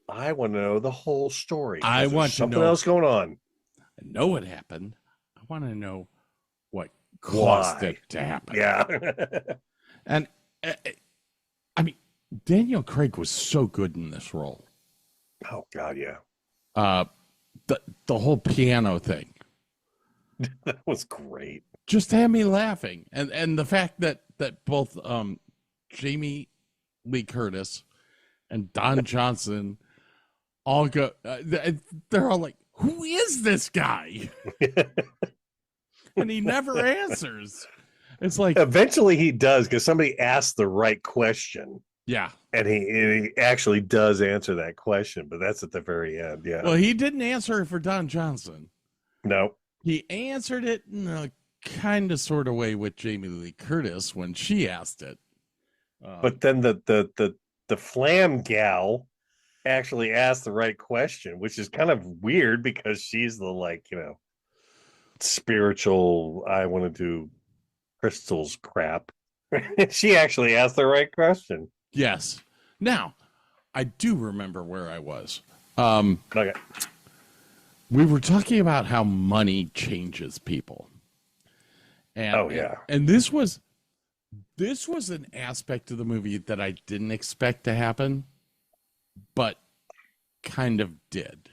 I want to know the whole story. I want something else going on. I know what happened. I want to know what caused it to happen. Yeah. And I mean, Daniel Craig was so good in this role. Oh God, yeah. The whole piano thing. That was great. Just had me laughing. And the fact that both Jamie Lee Curtis and Don Johnson all go. They're all like, "Who is this guy?" And he never answers. It's like eventually he does, because somebody asked the right question. Yeah. And he actually does answer that question, but that's at the very end. Yeah. Well, he didn't answer it for Don Johnson. No. He answered it in a kind of sort of way with Jamie Lee Curtis when she asked it. But then the Flam gal actually asked the right question, which is kind of weird because she's the, like, you know, spiritual, I want to do crystals crap. She actually asked the right question. Yes. Now, I do remember where I was. Okay. We were talking about how money changes people. And, and this was an aspect of the movie that I didn't expect to happen, but kind of did.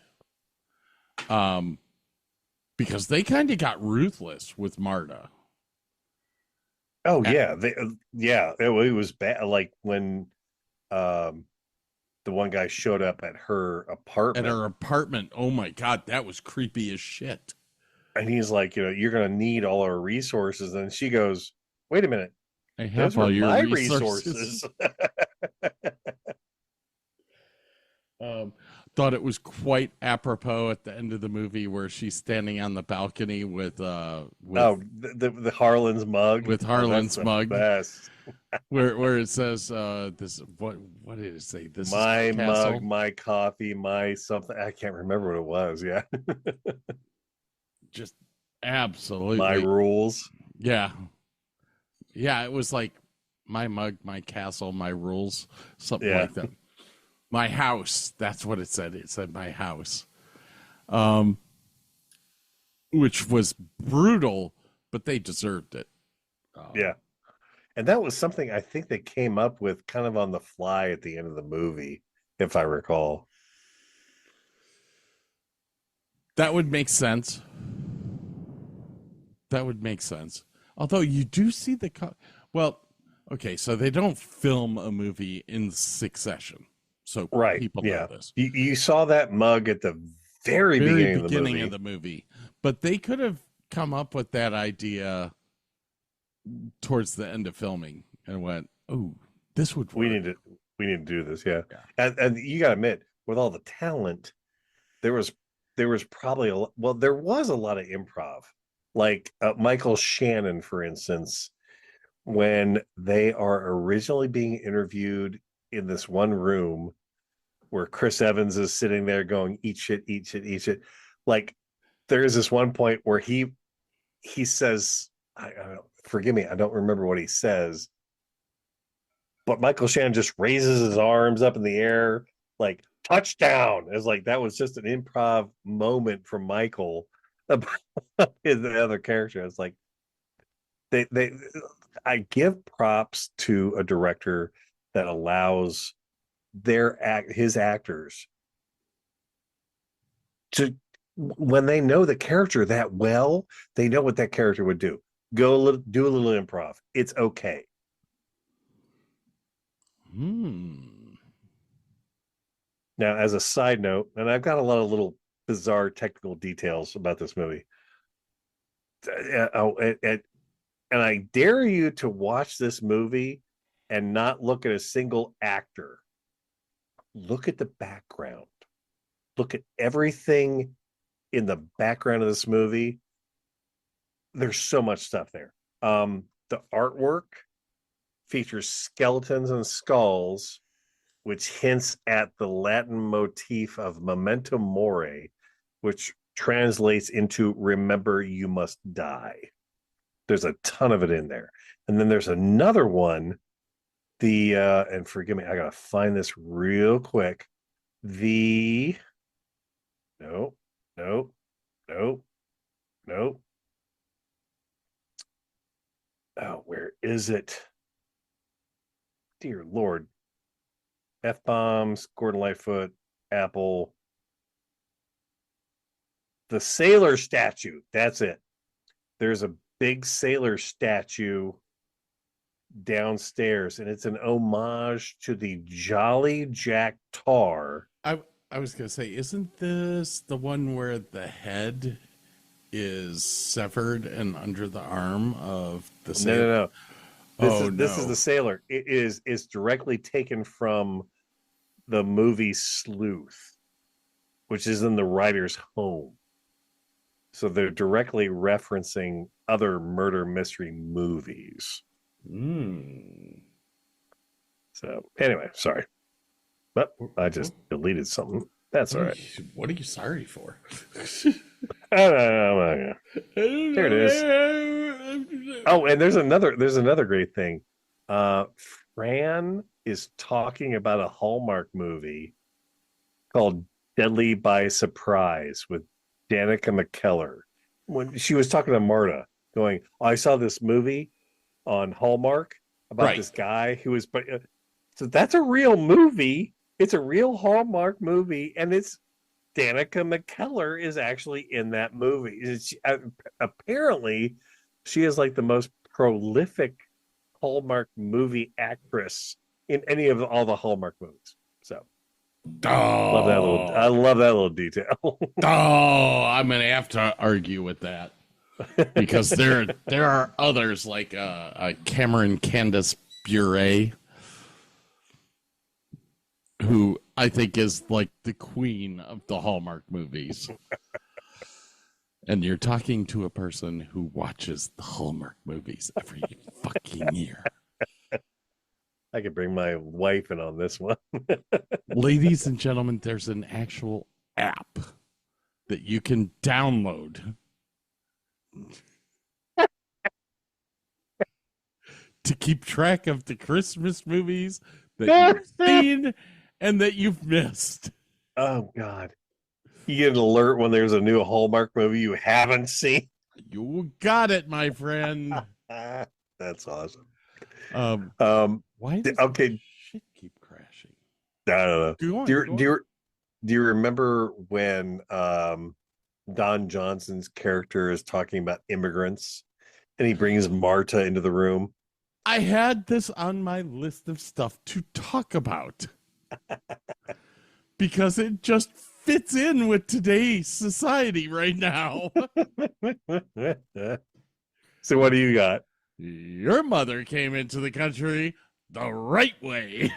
Because they kind of got ruthless with Marta. Oh yeah, it was bad. Like when the one guy showed up at her apartment. Oh my God, that was creepy as shit. And he's like, you know, you're gonna need all our resources. And she goes, wait a minute, I have all your my resources. Thought it was quite apropos at the end of the movie where she's standing on the balcony with the Harlan's mug. With Harlan's mug. Best. where it says this what did it say? This my is my castle. mug, my coffee, my something. I can't remember what it was. Yeah. Just absolutely my rules. Yeah. Yeah, it was like my mug, my castle, my rules, something like that. My house. That's what it said. It said my house. Which was brutal, but they deserved it. Yeah. And that was something I think they came up with kind of on the fly at the end of the movie, if I recall. That would make sense. That would make sense. Although you do see well, okay, so they don't film a movie in succession. So people know this. You saw that mug at the very beginning of the movie. But they could have come up with that idea towards the end of filming and went, "Oh, this would work. We need to do this." Yeah. And you got to admit, with all the talent, there was probably there was a lot of improv. Like Michael Shannon, for instance, when they are originally being interviewed in this one room where Chris Evans is sitting there going, eat shit, eat shit, eat shit. Like there is this one point where he says, forgive me, I don't remember what he says, but Michael Shannon just raises his arms up in the air, like touchdown. It's like, that was just an improv moment from Michael about the other character. It's like, I give props to a director that allows his actors to, when they know the character that well, they know what that character would do. Do a little improv. It's okay. Now, as a side note, and I've got a lot of little bizarre technical details about this movie. And I dare you to watch this movie and not look at a single actor. Look at the background. Look at everything in the background of this movie. There's so much stuff there. The artwork features skeletons and skulls, which hints at the Latin motif of memento mori, which translates into remember you must die. There's a ton of it in there. And then there's another one, and forgive me, I gotta find this real quick. No. Oh, where is it? Dear Lord. F-bombs, Gordon Lightfoot, Apple. The sailor statue. That's it. There's a big sailor statue downstairs, and it's an homage to the Jolly Jack Tar. I was gonna say, isn't this the one where the head is severed and under the arm of the sailor? No. This is the sailor. It's directly taken from the movie Sleuth, which is in the writer's home. So they're directly referencing other murder mystery movies. So anyway, sorry. But I just deleted something. That's all right. What are you sorry for? I don't know. There it is. Oh, and there's another great thing. Fran is talking about a Hallmark movie called Deadly by Surprise with Danica McKellar. When she was talking to Marta, going, I saw this movie on Hallmark about this guy who was, so that's a real movie. It's a real Hallmark movie, and it's Danica McKellar is actually in that movie. Apparently, she is like the most prolific Hallmark movie actress in any of all the Hallmark movies. So, I love that little detail. I'm gonna have to argue with that because there are others like Cameron Candace Bure, who I think is like the queen of the Hallmark movies. And you're talking to a person who watches the Hallmark movies every fucking year. I could bring my wife in on this one. Ladies and gentlemen, there's an actual app that you can download to keep track of the Christmas movies that you've seen and that you've missed. Oh, God. You get an alert when there's a new Hallmark movie you haven't seen. You got it, my friend. That's awesome. Why does shit keep crashing? I don't know. Do you remember when Don Johnson's character is talking about immigrants and he brings Marta into the room? I had this on my list of stuff to talk about because it just fits in with today's society right now. So what do you got? Your mother came into the country the right way.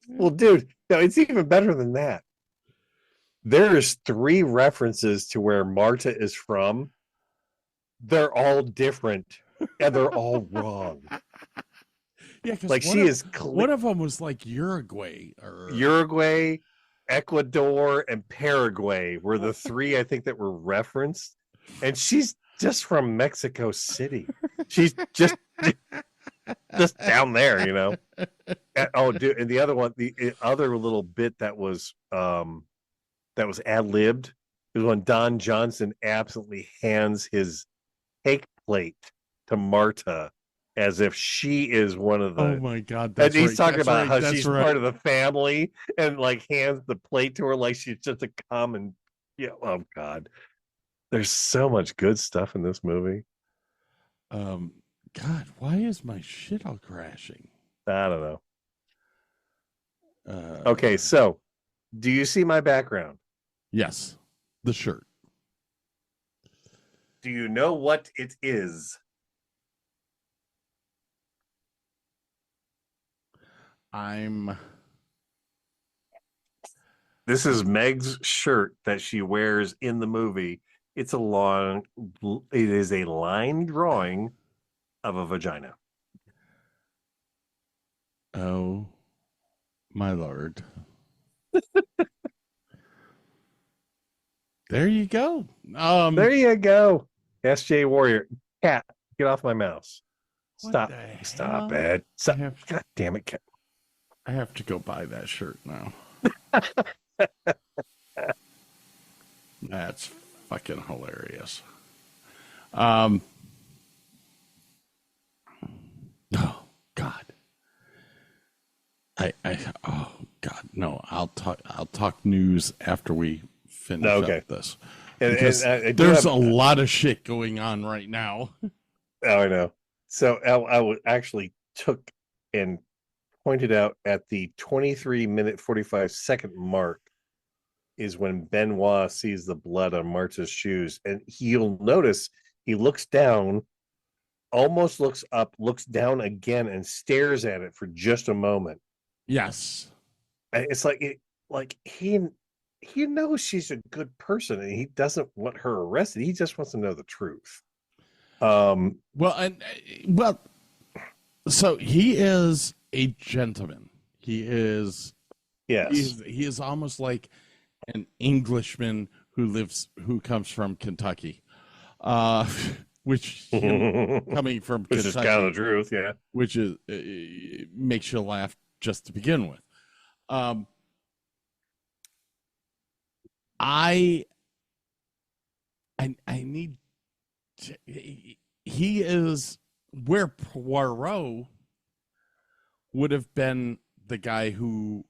Well, dude, no, it's even better than that. There's 3 references to where Marta is from. They're all different and they're all wrong. Yeah, because like one of them was like Uruguay, Ecuador, and Paraguay were the 3 I think that were referenced, and she's just from Mexico City. She's just down there, you know. Oh, dude, and the other one, the other little bit that was ad-libbed is when Don Johnson absently hands his cake plate to Marta as if she is one of the. Oh my God! And he's talking about how she's part of the family, and like hands the plate to her like she's just a common. Yeah. Oh God, there's so much good stuff in this movie. God, why is my shit all crashing? I don't know. Okay, so do you see my background? Yes, the shirt. Do you know what it is? This is Meg's shirt that she wears in the movie. It is a line drawing of a vagina. Oh my Lord. There you go. There you go. SJ Warrior. Cat, get off my mouse. Stop it. Stop. God damn it, Cat. I have to go buy that shirt now. That's fucking hilarious. Oh God. Oh God, no. I'll talk news after we finish up this. Because there's a lot of shit going on right now. Oh, I know. So I actually took and pointed out at the 23-minute 45-second mark is when Benoit sees the blood on Marta's shoes, and you'll notice he looks down, almost looks up, looks down again, and stares at it for just a moment. Yes, And it's like he knows she's a good person, and he doesn't want her arrested. He just wants to know the truth. So he is a gentleman. He is. Yes. He is almost like an Englishman who comes from Kentucky, which coming from which Kentucky, is kind of the truth, yeah. Which is makes you laugh just to begin with. I need to, he is where Poirot would have been the guy who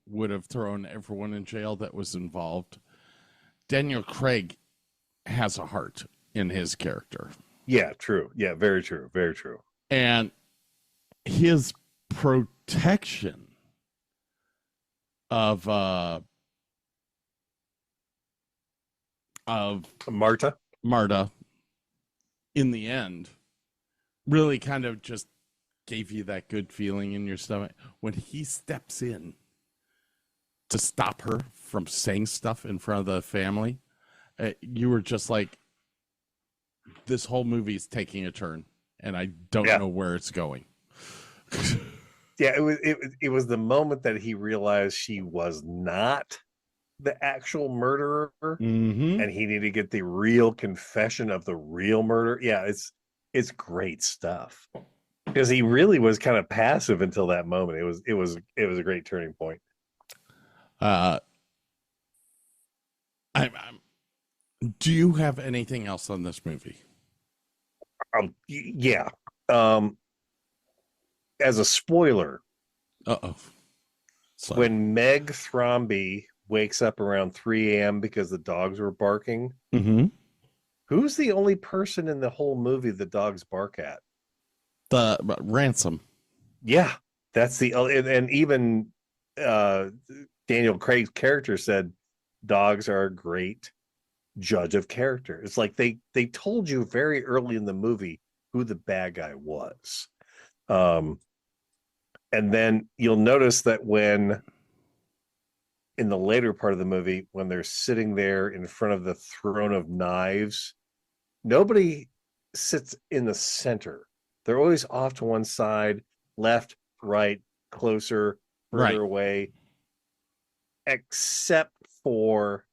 would have thrown everyone in jail that was involved. Daniel Craig has a heart in his character. Yeah, true. Yeah, very true. Very true. And his protection of Marta in the end really kind of just gave you that good feeling in your stomach when he steps in to stop her from saying stuff in front of the family. You were just like, this whole movie is taking a turn and I don't know where it's going. Yeah, it was the moment that he realized she was not the actual murderer, and he needed to get the real confession of the real murder. Yeah, it's great stuff, because he really was kind of passive until that moment. It was a great turning point. Do you have anything else on this movie? Yeah. As a spoiler, when Meg Thrombey wakes up around 3 a.m. because the dogs were barking, who's the only person in the whole movie the dogs bark at? The Ransom. Yeah, that's and even Daniel Craig's character said dogs are a great judge of character. It's like they told you very early in the movie who the bad guy was. And then you'll notice that when in the later part of the movie, when they're sitting there in front of the throne of knives, nobody sits in the center. They're always off to one side, left, right, closer, further away, except for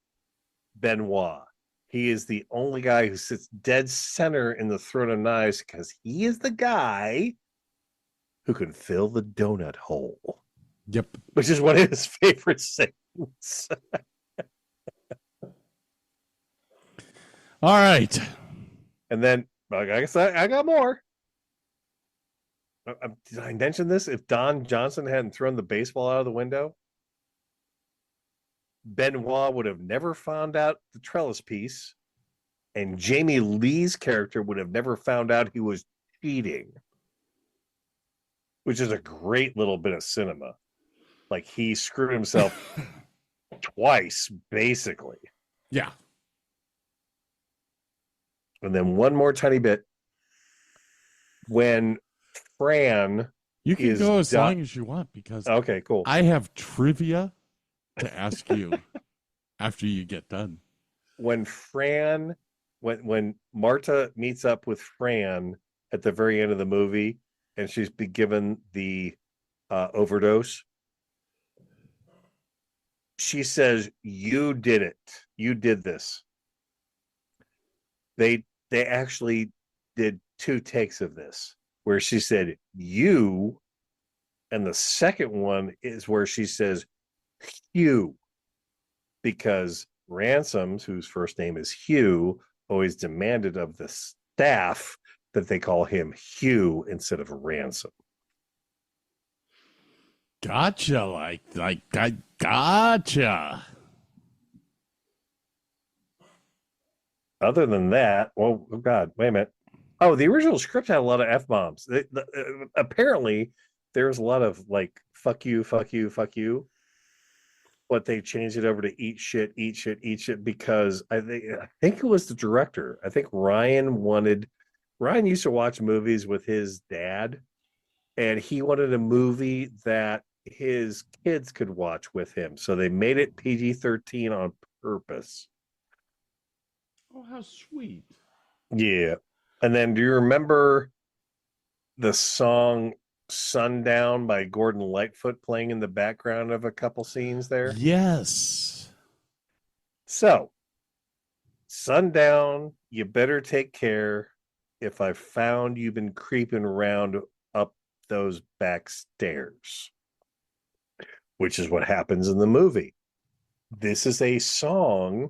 Benoit. He is the only guy who sits dead center in the throne of knives, because he is the guy who can fill the donut hole. Yep. Which is one of his favorite sayings. All right. And then, I guess I got more. Did I mention this? If Don Johnson hadn't thrown the baseball out of the window, Benoit would have never found out the trellis piece, and Jamie Lee's character would have never found out he was cheating, which is a great little bit of cinema. Like, he screwed himself twice, basically. Yeah. And then one more tiny bit. When Fran, you can go as long as you want, because okay, cool. I have trivia to ask you after you get done. When Marta meets up with Fran at the very end of the movie, and she's been given the overdose, she says, "You did it. You did this." They actually did 2 takes of this, where she said "you," and the second one is where she says "Hugh," because Ransoms, whose first name is Hugh, always demanded of the staff that they call him Hugh instead of Ransom. Gotcha, gotcha. Other than that, well, oh God, wait a minute. Oh, the original script had a lot of F-bombs. Apparently, there's a lot of like, fuck you, fuck you, fuck you. But they changed it over to eat shit, eat shit, eat shit, because I think it was the director. I think Ryan used to watch movies with his dad, and he wanted a movie that his kids could watch with him. So they made it PG-13 on purpose. Oh, how sweet. Yeah. And then do you remember the song Sundown by Gordon Lightfoot playing in the background of a couple scenes there? Yes. So, Sundown, you better take care if I found you've been creeping around up those back stairs, which is what happens in the movie. This is a song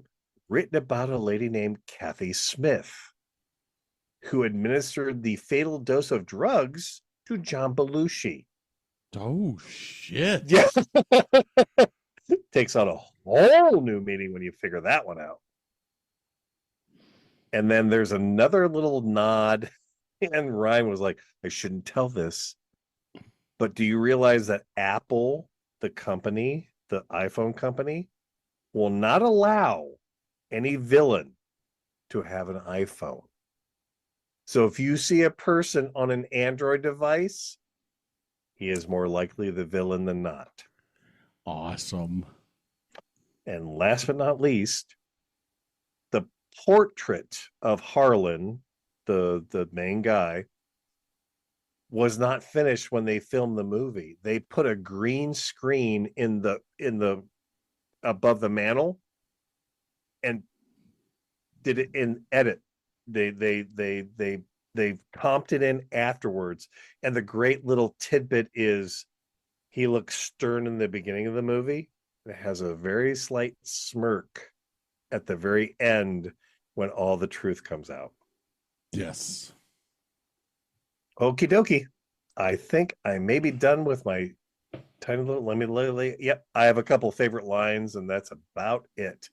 written about a lady named Kathy Smith, who administered the fatal dose of drugs to John Belushi. Oh, shit. Yeah. Takes on a whole new meaning when you figure that one out. And then there's another little nod, and Ryan was like, I shouldn't tell this, but do you realize that Apple, the company, the iPhone company, will not allow any villain to have an iPhone? So if you see a person on an Android device, he is more likely the villain than not. Awesome. And last but not least, the portrait of Harlan, the main guy, was not finished when they filmed the movie. They put a green screen in the above the mantle and did it in edit. They comped it in afterwards. And the great little tidbit is he looks stern in the beginning of the movie. It has a very slight smirk at the very end when all the truth comes out. Yes. Okie dokie. I think I may be done with my tiny little, yep. I have a couple of favorite lines, and that's about it.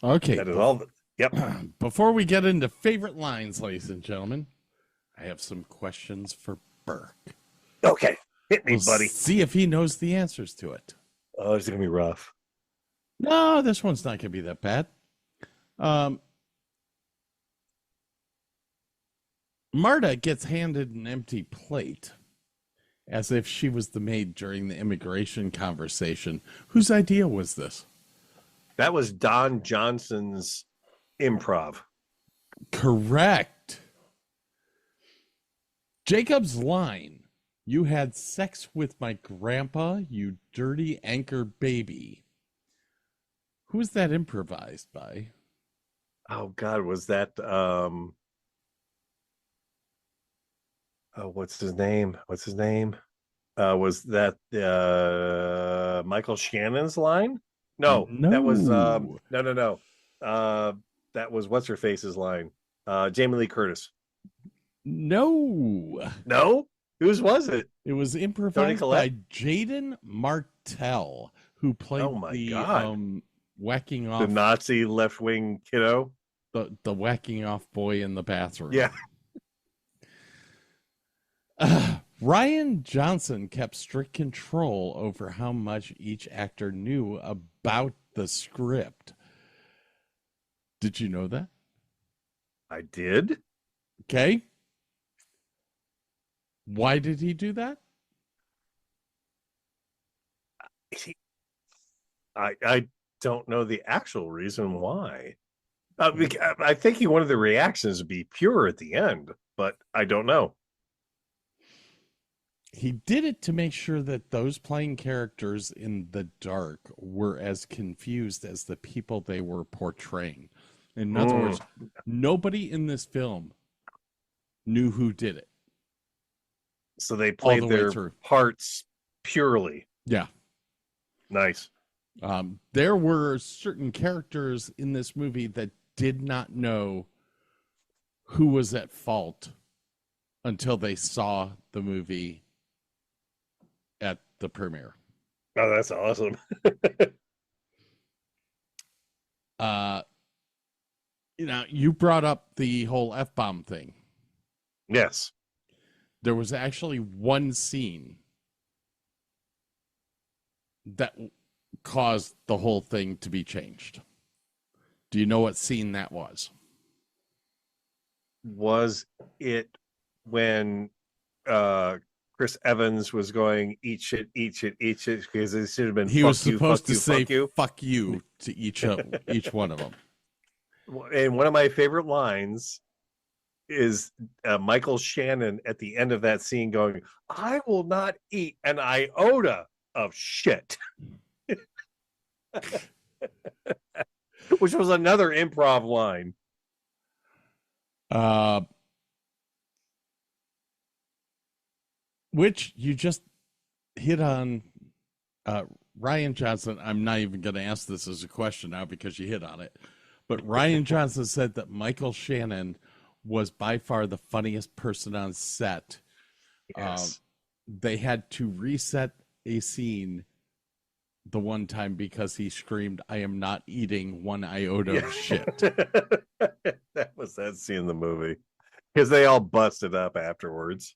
Okay. That is all. Yep. Before we get into favorite lines, ladies and gentlemen, I have some questions for Burke. Okay. Hit me, buddy. See if he knows the answers to it. Oh, it's going to be rough. No, this one's not going to be that bad. Marta gets handed an empty plate as if she was the maid during the immigration conversation. Whose idea was this? That was Don Johnson's improv. Correct. Jacob's line, "You had sex with my grandpa, you dirty anchor baby." Who's that improvised by? Oh God, was that what's his name? Was that Michael Shannon's line? No, that was no. That was what's her face's line. Jamie Lee Curtis. No. Whose was it? It was improvised by Jaden Martell, who played whacking off the Nazi left-wing kiddo, the whacking off boy in the bathroom. Yeah. Ryan Johnson kept strict control over how much each actor knew about the script. Did you know that? I did. Okay. Why did he do that? I don't know the actual reason why. I think he wanted the reactions to be pure at the end, but I don't know. He did it to make sure that those playing characters in the dark were as confused as the people they were portraying. In other words, nobody in this film knew who did it. So they played their parts purely. Yeah. Nice. There were certain characters in this movie that did not know who was at fault until they saw the movie at the premiere. Oh, that's awesome. You brought up the whole F-bomb thing. Yes. There was actually one scene that caused the whole thing to be changed. Do you know what scene that was? Was it when Chris Evans was going, eat shit, because it should have been He fuck was supposed you, to say fuck you. fuck you to each one of them. And one of my favorite lines is Michael Shannon at the end of that scene going, I will not eat an iota of shit. Which was another improv line. Which you just hit on. Ryan Johnson, I'm not even going to ask this as a question now because you hit on it. But Ryan Johnson said that Michael Shannon was by far the funniest person on set. Yes. They had to reset a scene the one time because he screamed, I am not eating one iota of shit. That was that scene in the movie. Because they all busted up afterwards.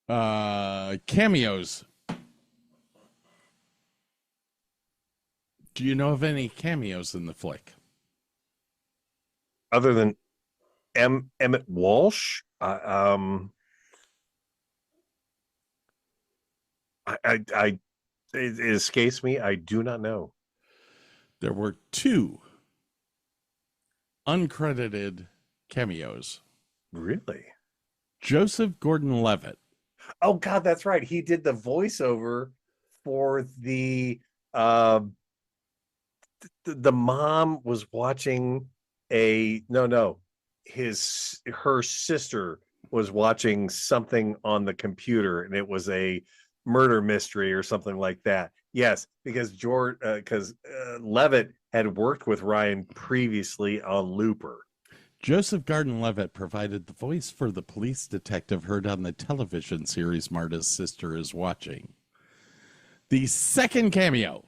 Cameos. Do you know of any cameos in the flick? Other than Emmett Walsh? It escapes me. I do not know. There were 2 uncredited cameos. Really? Joseph Gordon-Levitt. Oh God, that's right. He did the voiceover for the mom was watching her sister was watching something on the computer, and it was a murder mystery or something like that. Yes, because Levitt had worked with Ryan previously on Looper. Joseph Gordon-Levitt provided the voice for the police detective heard on the television series Marta's Sister is Watching. The second cameo.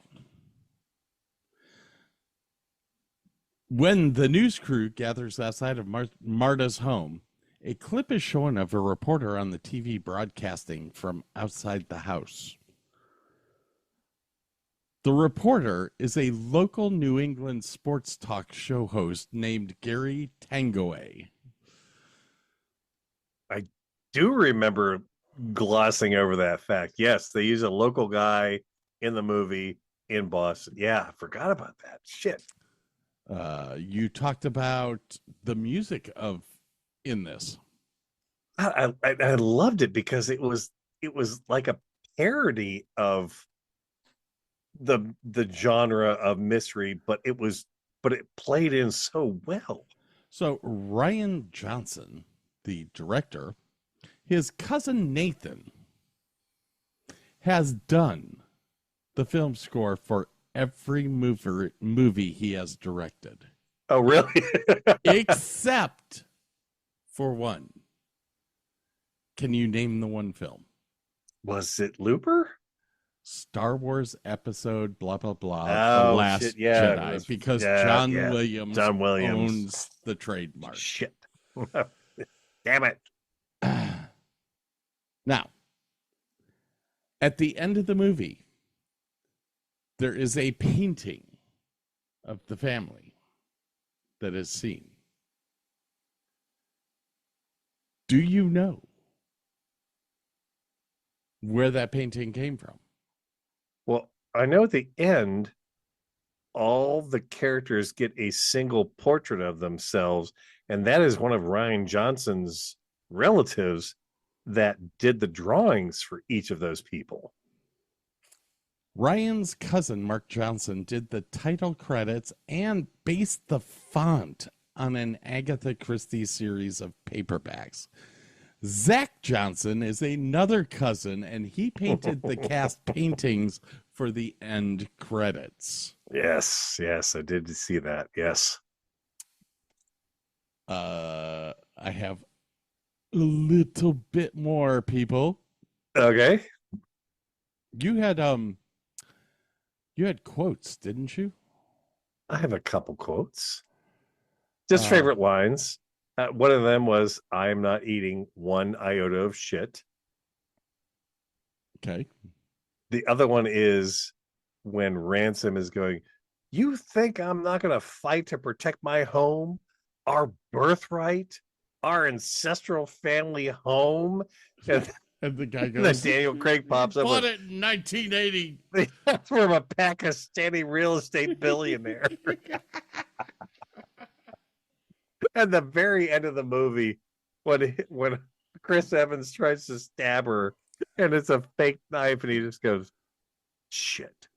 When the news crew gathers outside of Marta's home, a clip is shown of a reporter on the TV broadcasting from outside the house. The reporter is a local New England sports talk show host named Gary Tangoe. I do remember glossing over that fact. Yes, they use a local guy in the movie in Boston. Yeah, I forgot about that. Shit. You talked about the music in this. I loved it because it was like a parody of the genre of mystery, but it played in so well. So Ryan Johnson, the director, his cousin Nathan has done the film score for every movie he has directed. Oh, really? Except for one. Can you name the one film? Was it Looper? Star Wars episode blah blah blah. Oh, The Last shit, yeah, Jedi, because John Williams owns the trademark. Shit. Damn it. Now, at the end of the movie, there is a painting of the family that is seen. Do you know where that painting came from? Well, I know at the end, all the characters get a single portrait of themselves, and that is one of Ryan Johnson's relatives that did the drawings for each of those people. Ryan's cousin, Mark Johnson, did the title credits and based the font on an Agatha Christie series of paperbacks. Zach Johnson is another cousin, and he painted the cast paintings for the end credits. Yes, I did see that. Yes. I have a little bit more, people. Okay. You had quotes, didn't you? I have a couple quotes. Just favorite lines. One of them was, I am not eating one iota of shit. Okay. The other one is when Ransom is going, you think I'm not going to fight to protect my home, our birthright, our ancestral family home? And the guy then goes, Daniel Craig pops up bought with, it in 1980. from a Pakistani real estate billionaire. At the very end of the movie, when Chris Evans tries to stab her, and it's a fake knife, and he just goes, shit.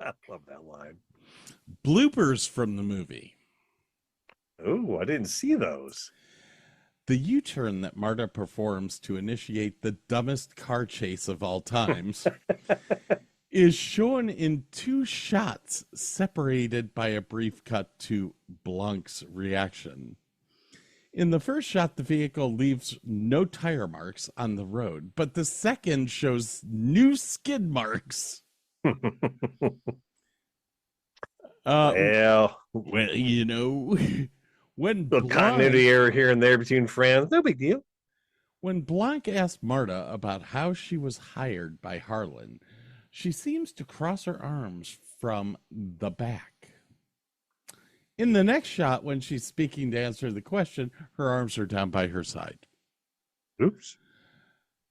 I love that line. Bloopers from the movie. Oh, I didn't see those. The U-turn that Marta performs to initiate the dumbest car chase of all times is shown in 2 shots separated by a brief cut to Blanc's reaction. In the first shot, the vehicle leaves no tire marks on the road, but the second shows new skid marks. Well, you know, when little continuity error here and there between friends, no big deal. When Blanc asked Marta about how she was hired by Harlan, she seems to cross her arms from the back. In the next shot, when she's speaking to answer the question, her arms are down by her side. Oops.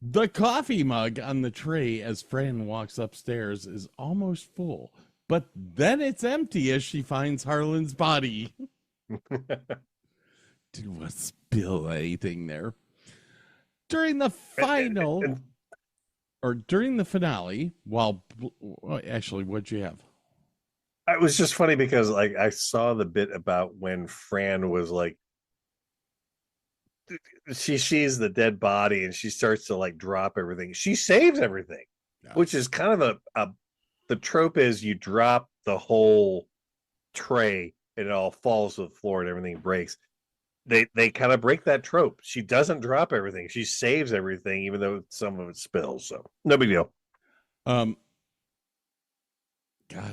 The coffee mug on the tray as Fran walks upstairs is almost full, but then it's empty as she finds Harlan's body. Didn't want to spill anything there. During the final, or during the finale, actually, what'd you have? It was just funny because like I saw the bit about when Fran was like, she's the dead body and she starts to like drop everything. She saves everything, which is kind of the trope is you drop the whole tray and it all falls to the floor and everything breaks. They kind of break that trope. She doesn't drop everything. She saves everything, even though some of it spills. So no big deal. God,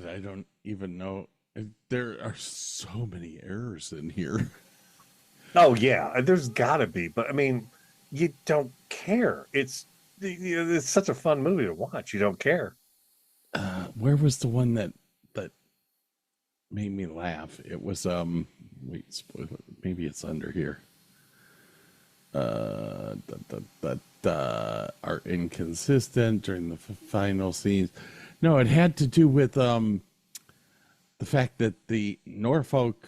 I don't even know. There are so many errors in here. Oh yeah, there's gotta be, but I mean, you don't care. It's such a fun movie to watch. You don't care. Where was the one that made me laugh? It was wait, spoiler. Maybe it's under here. Are inconsistent during the final scenes. No, it had to do with the fact that the Norfolk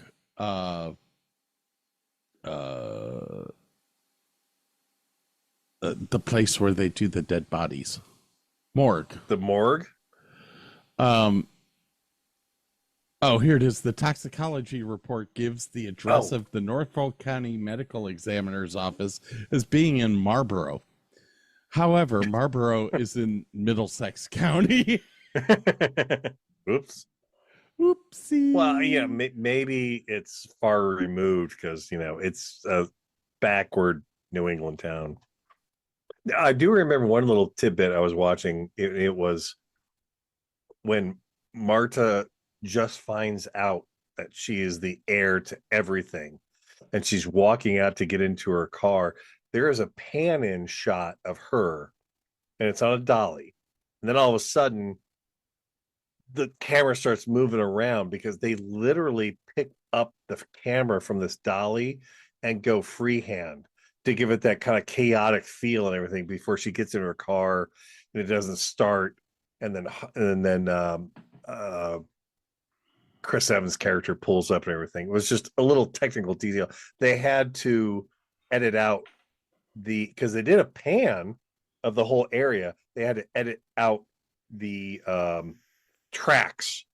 the place where they do the dead bodies, morgue. The morgue. Oh, here it is. The toxicology report gives the address of the Norfolk County Medical Examiner's office as being in Marlboro. However, Marlboro is in Middlesex County. Oops. Oopsie. Well, yeah, maybe it's far removed because, it's a backward New England town. I do remember one little tidbit I was watching. It was when Marta just finds out that she is the heir to everything and she's walking out to get into her car. There is a pan-in shot of her and it's on a dolly. And then all of a sudden, the camera starts moving around because they literally pick up the camera from this dolly and go freehand to give it that kind of chaotic feel and everything before she gets in her car and it doesn't start. And then Chris Evans' character pulls up and everything. It was just a little technical detail. They had to edit out because they did a pan of the whole area. They had to edit out the tracks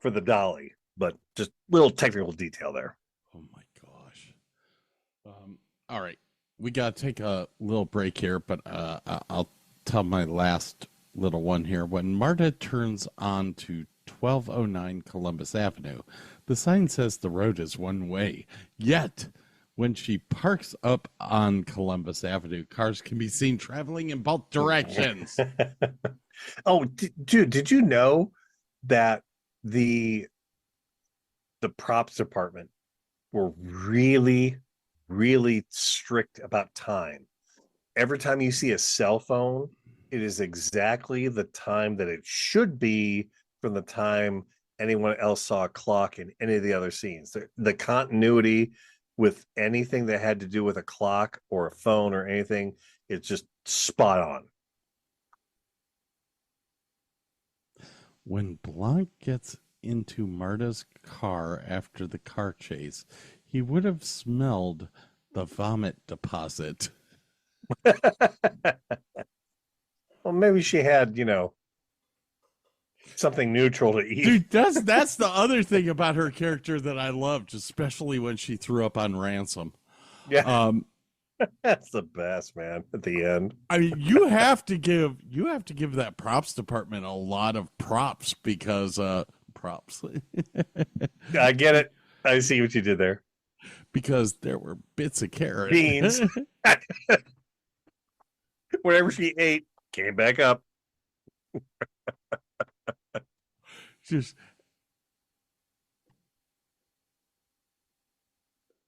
for the dolly, but just little technical detail there. Oh my gosh. All right, we gotta take a little break here, but I'll tell my last little one here. When Marta turns on to 1209 Columbus Avenue, the sign says the road is one way, yet when she parks up on Columbus Avenue, cars can be seen traveling in both directions. Oh, dude, did you know that the props department were really really strict about time. Every time you see a cell phone, it is exactly the time that it should be from the time anyone else saw a clock in any of the other scenes. The continuity with anything that had to do with a clock or a phone or anything, it's just spot on. When Blanc gets into Marta's car after the car chase, he would have smelled the vomit deposit. Well, maybe she had, something neutral to eat. Dude, that's the other thing about her character that I loved, especially when she threw up on Ransom. Yeah. That's the best, man, at the end. I mean, you have to give that props department a lot of props because props. I get it. I see what you did there. Because there were bits of carrot. Beans. Whatever she ate came back up. Just,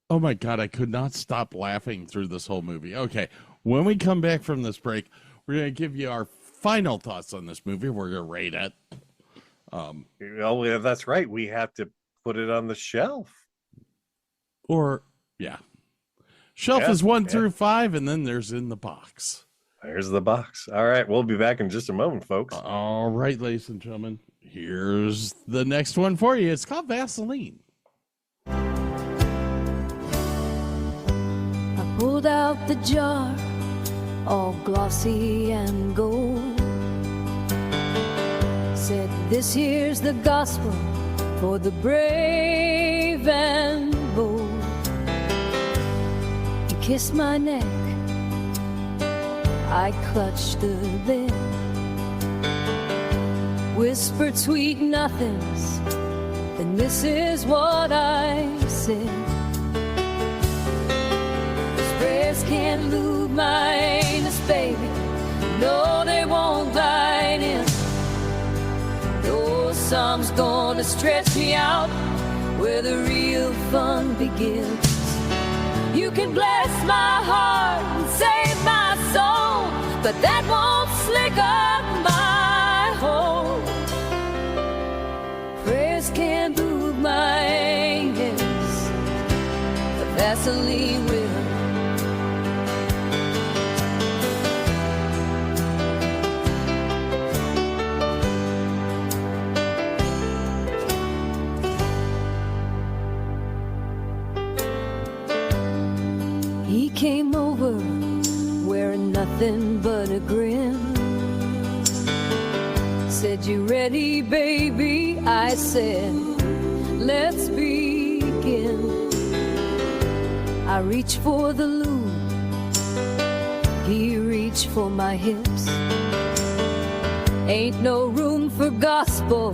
oh my God, I could not stop laughing through this whole movie. Okay, when we come back from this break, we're going to give you our final thoughts on this movie. We're going to rate it. Well, that's right. We have to put it on the shelf. Or, yeah. Shelf is 1 through 5, and then there's in the box. There's the box. All right, we'll be back in just a moment, folks. All right, ladies and gentlemen, here's the next one for you. It's called Vaseline. I pulled out the jar, all glossy and gold. Said, this here's the gospel for the brave and bold. You kissed my neck, I clutched the lid, whispered sweet nothings, then this is what I said. Sprays can't lube my anus, baby, no, they won't glide in. No, some's gonna stretch me out where the real fun begins. You can bless my heart and save my soul, but that won't slick up my hole. Prayers can't move my anus, but Vaseline will. He came over wearing nothing but a grin. Said, you ready, baby? I said, let's begin. I reached for the lube, he reached for my hips. Ain't no room for gospel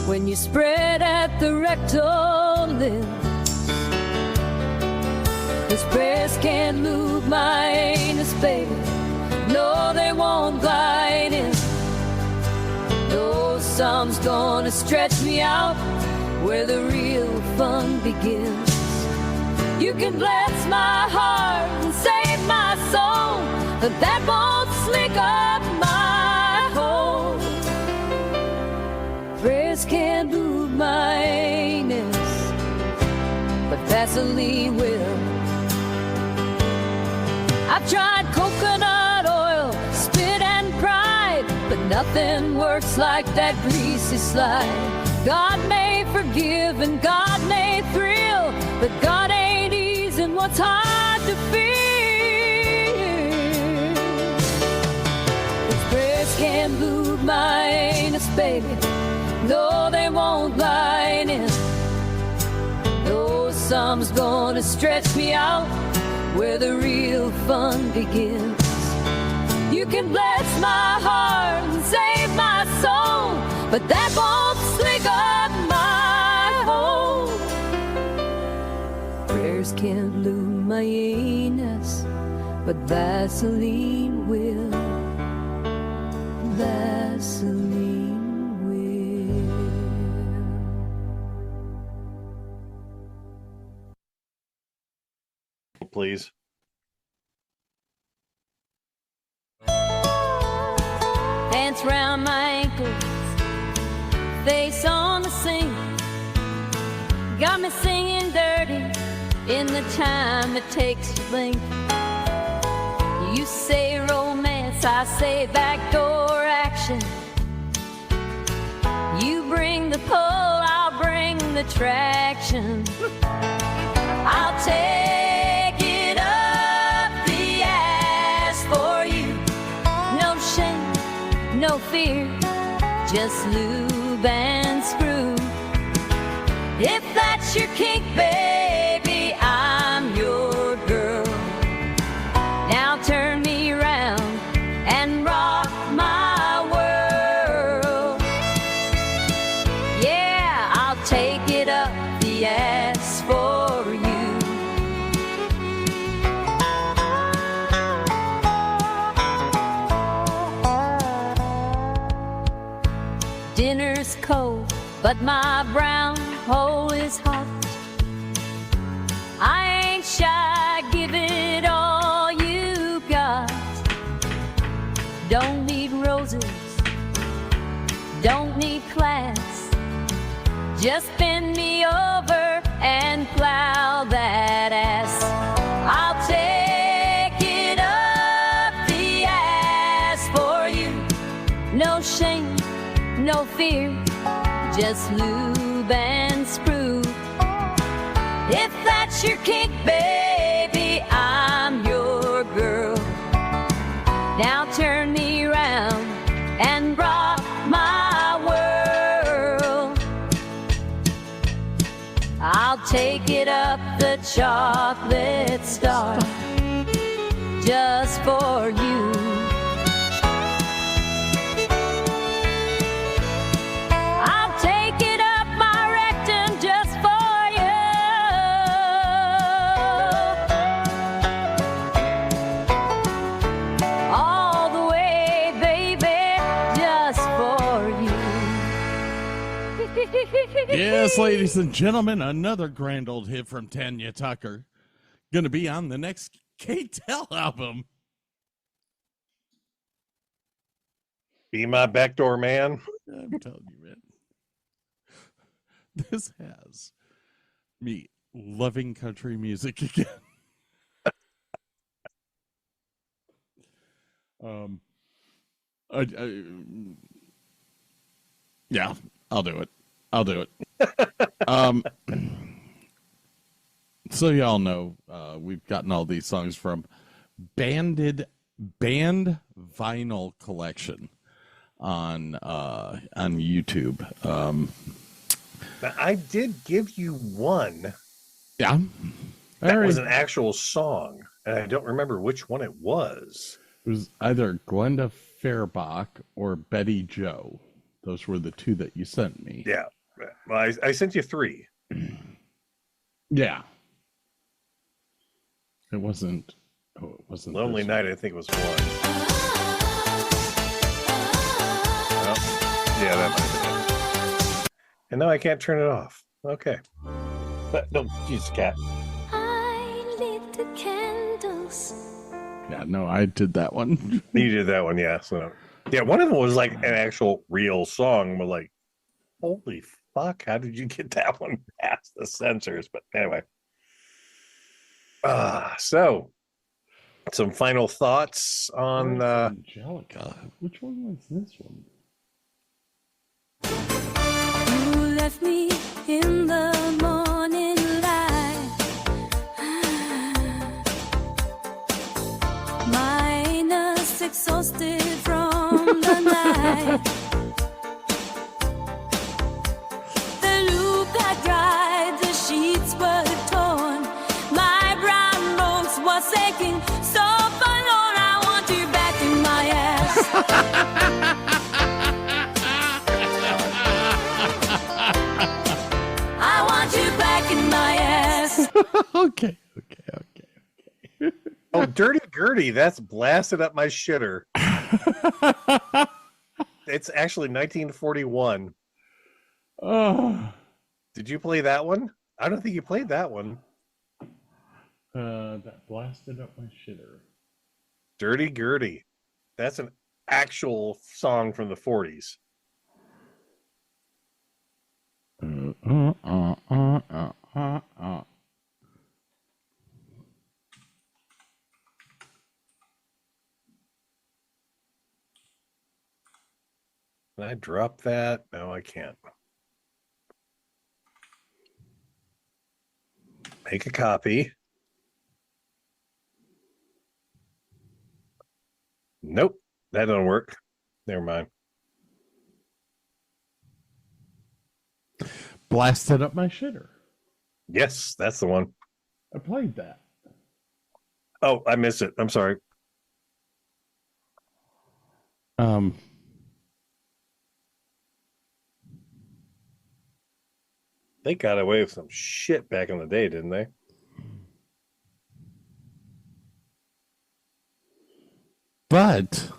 when you spread at the rectal lip. His prayers can't lube my anus, baby, no, they won't glide in. No, some's gonna stretch me out where the real fun begins. You can bless my heart and save my soul, but that won't slick up my hole. Prayers can't lube my anus, but Vaseline will. I've tried coconut oil, spit and pride, but nothing works like that greasy slide. God may forgive and God may thrill, but God ain't easing what's hard to feel. His prayers can't move my anus, baby, no, they won't glide in. No, some's gonna stretch me out where the real fun begins. You can bless my heart and save my soul, but that won't slick up my hole. Prayers can't lube my anus, but Vaseline will. Vaseline will. hold, please. Pants round my ankles, face on the sink. Got me singing dirty in the time it takes to blink. You say romance, I say backdoor action. You bring the pull, I'll bring the traction. I'll take it up the ass for you. No shame, no fear, just lube and screw. If that's your kink, baby, I'm your girl. Now turn me around and rock my world. Yeah, I'll take it up the ass for you. Dinner's cold, but my brown hole is hot. I ain't shy, give it all you got. Don't need roses, don't need class. Just bend me over and plow that ass. I'll take it up the ass for you. No shame, no fear, just lube and sprue. If that's your kink, baby, I'm your girl. Now turn me around and rock my world. I'll take it up the chocolate star just for you. I'll take it up my rectum just for you. All the way, baby, just for you. Yes, ladies and gentlemen, another grand old hit from Tanya Tucker. Going to be on the next K-Tel album. Be my backdoor man. I'm telling you, man. This has me loving country music again. Yeah, I'll do it. So y'all know we've gotten all these songs from Band Vinyl Collection on YouTube. Now, I did give you one. Yeah. That was an actual song, and I don't remember which one it was. It was either Glenda Fairbach or Betty Joe. Those were the two that you sent me. Yeah. Well, I sent you three. Yeah. It wasn't. Oh, it wasn't. Lonely Night, I think it was one. Oh, yeah, that might have been it. And now I can't turn it off. Okay. But no, Jesus, cat. I lit the candles. Yeah, no, I did that one. You did that one, yeah. So, yeah, one of them was like an actual real song. We're like, holy fuck, how did you get that one past the censors? But anyway. So some final thoughts on Angelica. Which one was this one? You left me in the morning light. My anus exhausted from the night. The loop had dried, the sheets were torn. My brown rose was aching, so forlorn. I want you back in my ass. I want you back in my ass. Okay. oh, Dirty Gertie, that's blasted up my shitter. It's actually 1941. Oh. Did you play that one? I don't think you played that one. That blasted up my shitter. Dirty Gertie. That's an actual song from the 40s. Can I drop that? No, I can't. Make a copy. Nope, that don't work. Never mind. Blasted up my shitter. Yes, that's the one. I played that. Oh, I missed it. I'm sorry. They got away with some shit back in the day, didn't they? But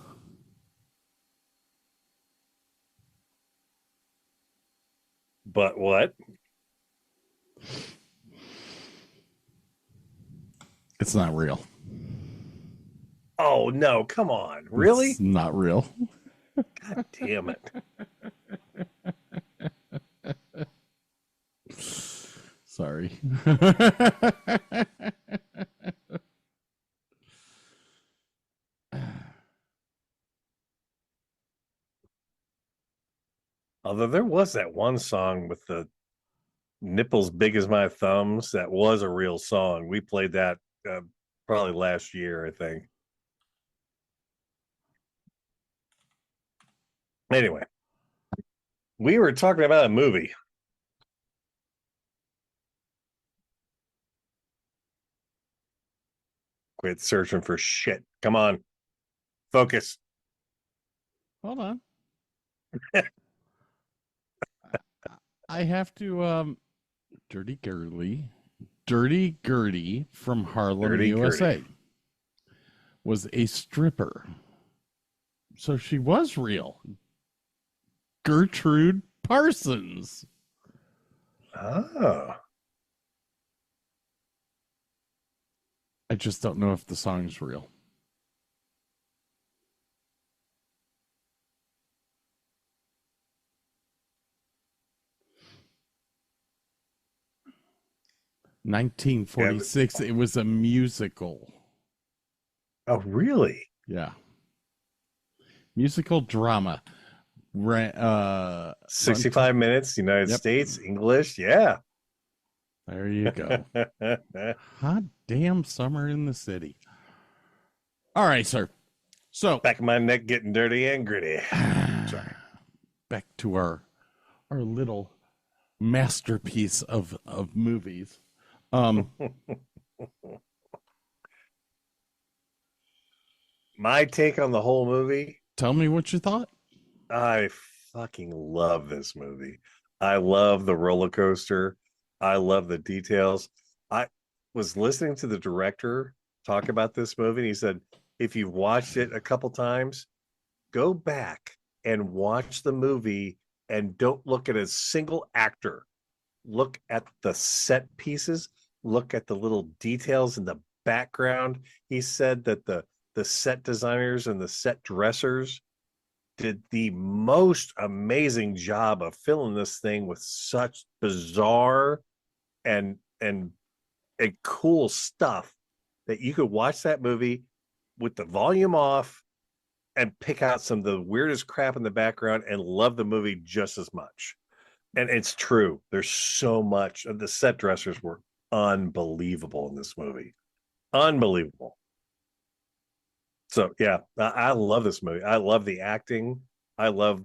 what? It's not real. Oh no, come on. Really? It's not real. God damn it. Sorry. Although there was that one song with the nipples big as my thumbs, that was a real song. We played that probably last year, I think. Anyway, we were talking about a movie. Quit searching for shit. Come on. Focus. Hold on. I have to Dirty Gertie from Harlem, Dirty USA Gertie. was a stripper. So she was real. Gertrude Parsons. Oh. I just don't know if the song's real. Yeah. 1946. It was a musical. Oh, really? Yeah. Musical drama. 65 minutes, United States, English. Yeah. There you go. Hot damn summer in the city. All right, sir. So back of my neck getting dirty and gritty. Sorry. Back to our little masterpiece of movies. My take on the whole movie. Tell me what you thought. I fucking love this movie. I love the roller coaster. I love the details. I was listening to the director talk about this movie, and he said, if you've watched it a couple times, go back and watch the movie and don't look at a single actor. Look at the set pieces. Look at the little details in the background. He said that the set designers and the set dressers did the most amazing job of filling this thing with such bizarre and cool stuff that you could watch that movie with the volume off and pick out some of the weirdest crap in the background and love the movie just as much. And it's true. There's so much. The set dressers were unbelievable in this movie. Unbelievable. So, yeah, I love this movie. I love the acting. I love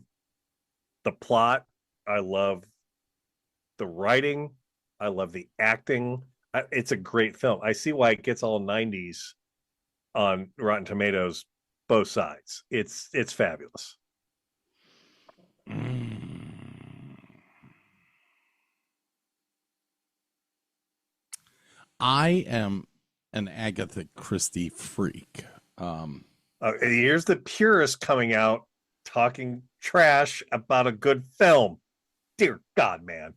the plot. I love the writing. I love the acting. It's a great film. I see why it gets all 90s on Rotten Tomatoes, both sides. It's fabulous. I am an Agatha Christie freak. Here's the purist coming out talking trash about a good film. Dear God, man.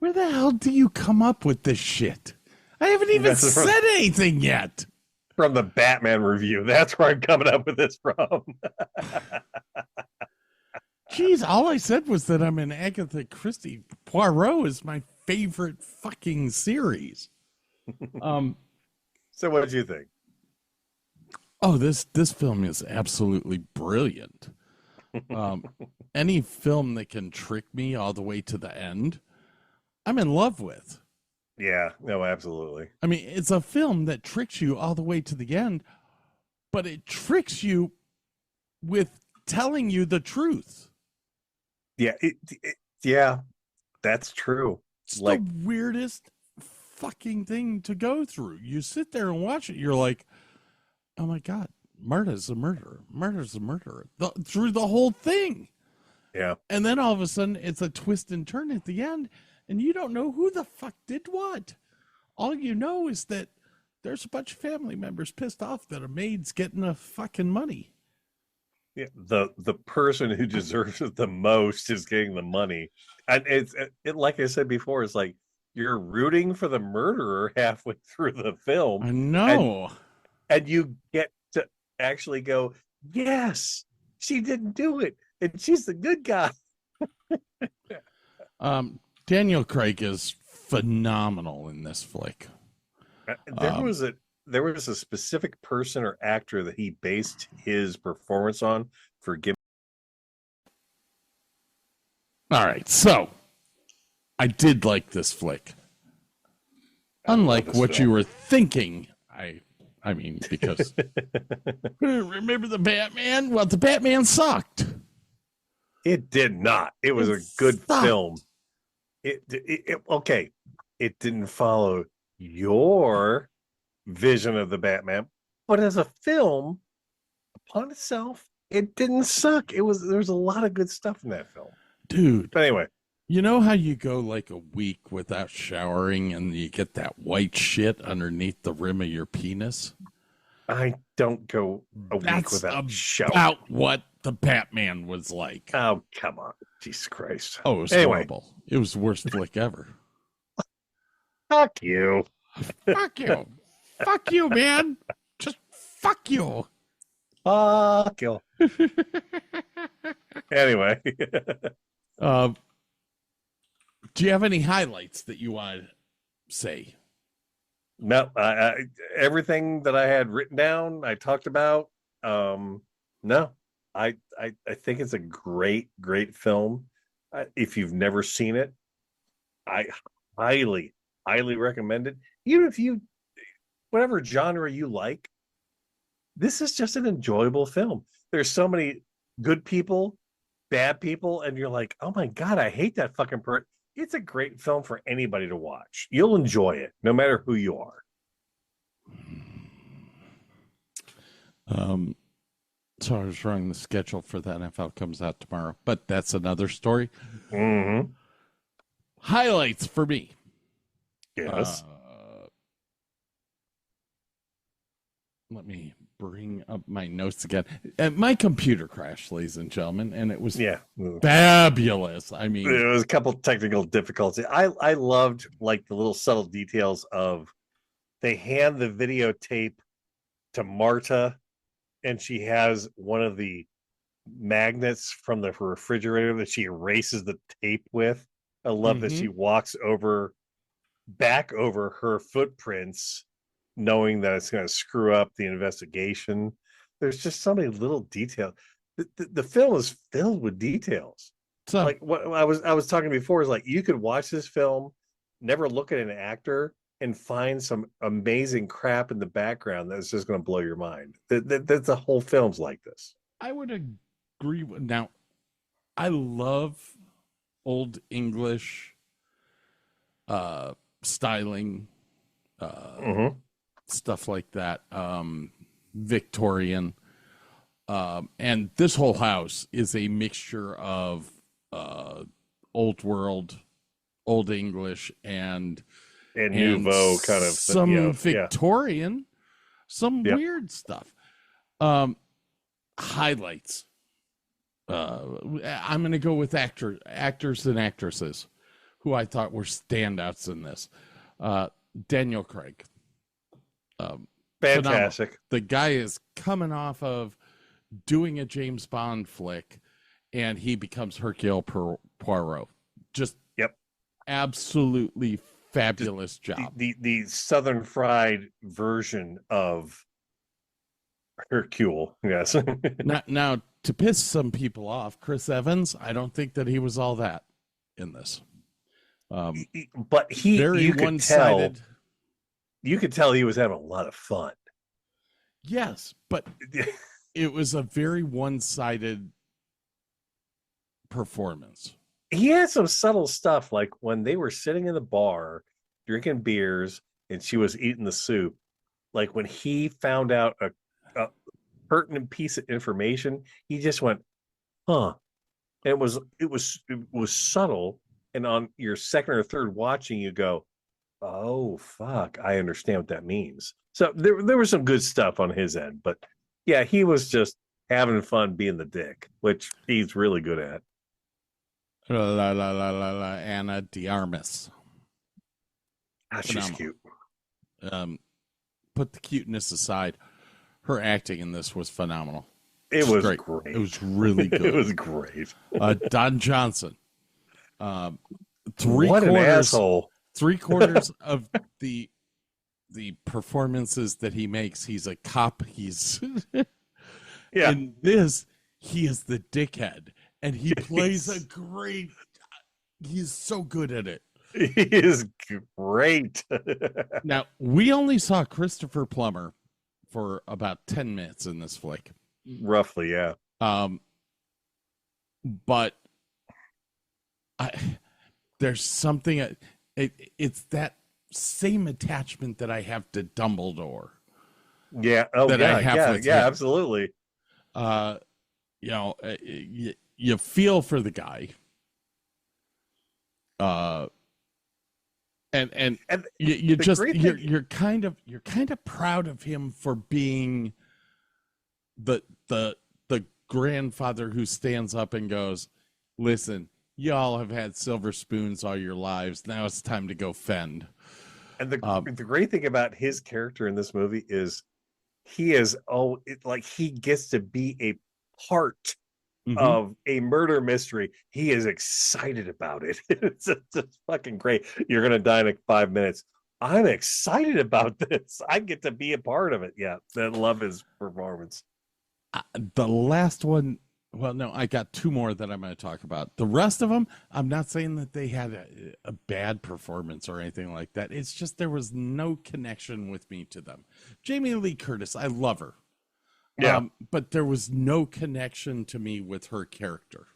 Where the hell do you come up with this shit? I haven't even said anything yet. From the Batman review. That's where I'm coming up with this from. Jeez, all I said was that I'm an Agatha Christie. Poirot is my favorite fucking series. So what did you think? Oh, this film is absolutely brilliant. Any film that can trick me all the way to the end, I'm in love with. Yeah, no, absolutely. I mean, it's a film that tricks you all the way to the end, but it tricks you with telling you the truth. Yeah, yeah, that's true. It's the weirdest fucking thing to go through. You sit there and watch it, you're like, oh my God, Marta's a murderer. Marta's a murderer. Through the whole thing. Yeah. And then all of a sudden, it's a twist and turn at the end, and you don't know who the fuck did what. All you know is that there's a bunch of family members pissed off that a maid's getting the fucking money. Yeah, the person who deserves it the most is getting the money. And it's like I said before, it's like you're rooting for the murderer halfway through the film. I know. And you get to actually go, yes, she didn't do it. And she's the good guy. Daniel Craig is phenomenal in this flick. There was a specific person or actor that he based his performance on for Give. All right, so I did like this flick. Unlike what you were thinking, I mean, because remember the Batman? Well, the Batman sucked. It did not. It was a good film. Okay. It didn't follow your vision of the Batman, but as a film upon itself, it didn't suck. There was a lot of good stuff in that film, dude. But anyway, you know how you go like a week without showering and you get that white shit underneath the rim of your penis? I don't go a week without showering. About what the Batman was like. Oh, come on. Jesus Christ. Oh, it was horrible. It was the worst flick ever. Fuck you. Fuck you. Fuck you, man. Just fuck you. Fuck you. Anyway. Do you have any highlights that you want to say? No, everything that I had written down, I talked about. No, I think it's a great film. If you've never seen it, I highly recommend it. Even if whatever genre you like, this is just an enjoyable film. There's so many good people, bad people, and you're like, oh my God, I hate that fucking person. It's a great film for anybody to watch. You'll enjoy it, no matter who you are. So I was wrong. The schedule for the NFL comes out tomorrow, but that's another story. Mm-hmm. Highlights for me. Yes. Let me bring up my notes again. My computer crashed, ladies and gentlemen, and it was fabulous. I mean, there was a couple technical difficulties. I loved like the little subtle details of they hand the videotape to Marta, and she has one of the magnets from the refrigerator that she erases the tape with. I love that she walks back over her footprints, knowing that it's going to screw up the investigation. There's just so many little details. The film is filled with details. So, like what I was talking before is like you could watch this film, never look at an actor, and find some amazing crap in the background that's just going to blow your mind. That the whole film's like this. I would agree with. Now, I love old English styling, stuff like that, Victorian, and this whole house is a mixture of old world, old English, and nouveau kind of some Victorian, some weird stuff. Highlights. I'm going to go with actors and actresses who I thought were standouts in this. Daniel Craig. Fantastic. Phenomenal. The guy is coming off of doing a James Bond flick, and he becomes Hercule Poirot. Just absolutely fabulous job. The Southern Fried version of Hercule, yes. now, to piss some people off, Chris Evans, I don't think that he was all that in this. But very you could one-sided. tell. You could tell he was having a lot of fun. Yes, but it was a very one-sided performance. He had some subtle stuff, like when they were sitting in the bar drinking beers and she was eating the soup. Like when he found out a pertinent piece of information, he just went, "Huh." And it was subtle. And on your second or third watching, you go, "Oh fuck, I understand what that means." So there was some good stuff on his end, but yeah, he was just having fun being the dick, which he's really good at. Anna de Armas. She's cute. Put the cuteness aside, her acting in this was phenomenal. It was great. great. It was really good. It was great. Don Johnson. What an asshole. 3/4 of the performances that he makes, he's a cop. He's in this, he is the dickhead, and he plays a great. He's so good at it. He is great. Now, we only saw Christopher Plummer for about 10 minutes in this flick. Roughly, yeah. But there's something, it's that same attachment that I have to Dumbledore. Yeah. Oh, that I have with him. Absolutely. You feel for the guy. And you're kind of proud of him for being the grandfather who stands up and goes, "Listen, y'all have had silver spoons all your lives. Now it's time to go fend." And the great thing about his character in this movie is he is he gets to be a part of a murder mystery. He is excited about it. It's just fucking great. You're gonna die in like 5 minutes. I'm excited about this. I get to be a part of it. Yeah, I love his performance. The last one, well, no, I got two more that I'm going to talk about. The rest of them, I'm not saying that they had a bad performance or anything like that. It's just there was no connection with me to them. Jamie Lee Curtis, I love her. Yeah. But there was no connection to me with her character.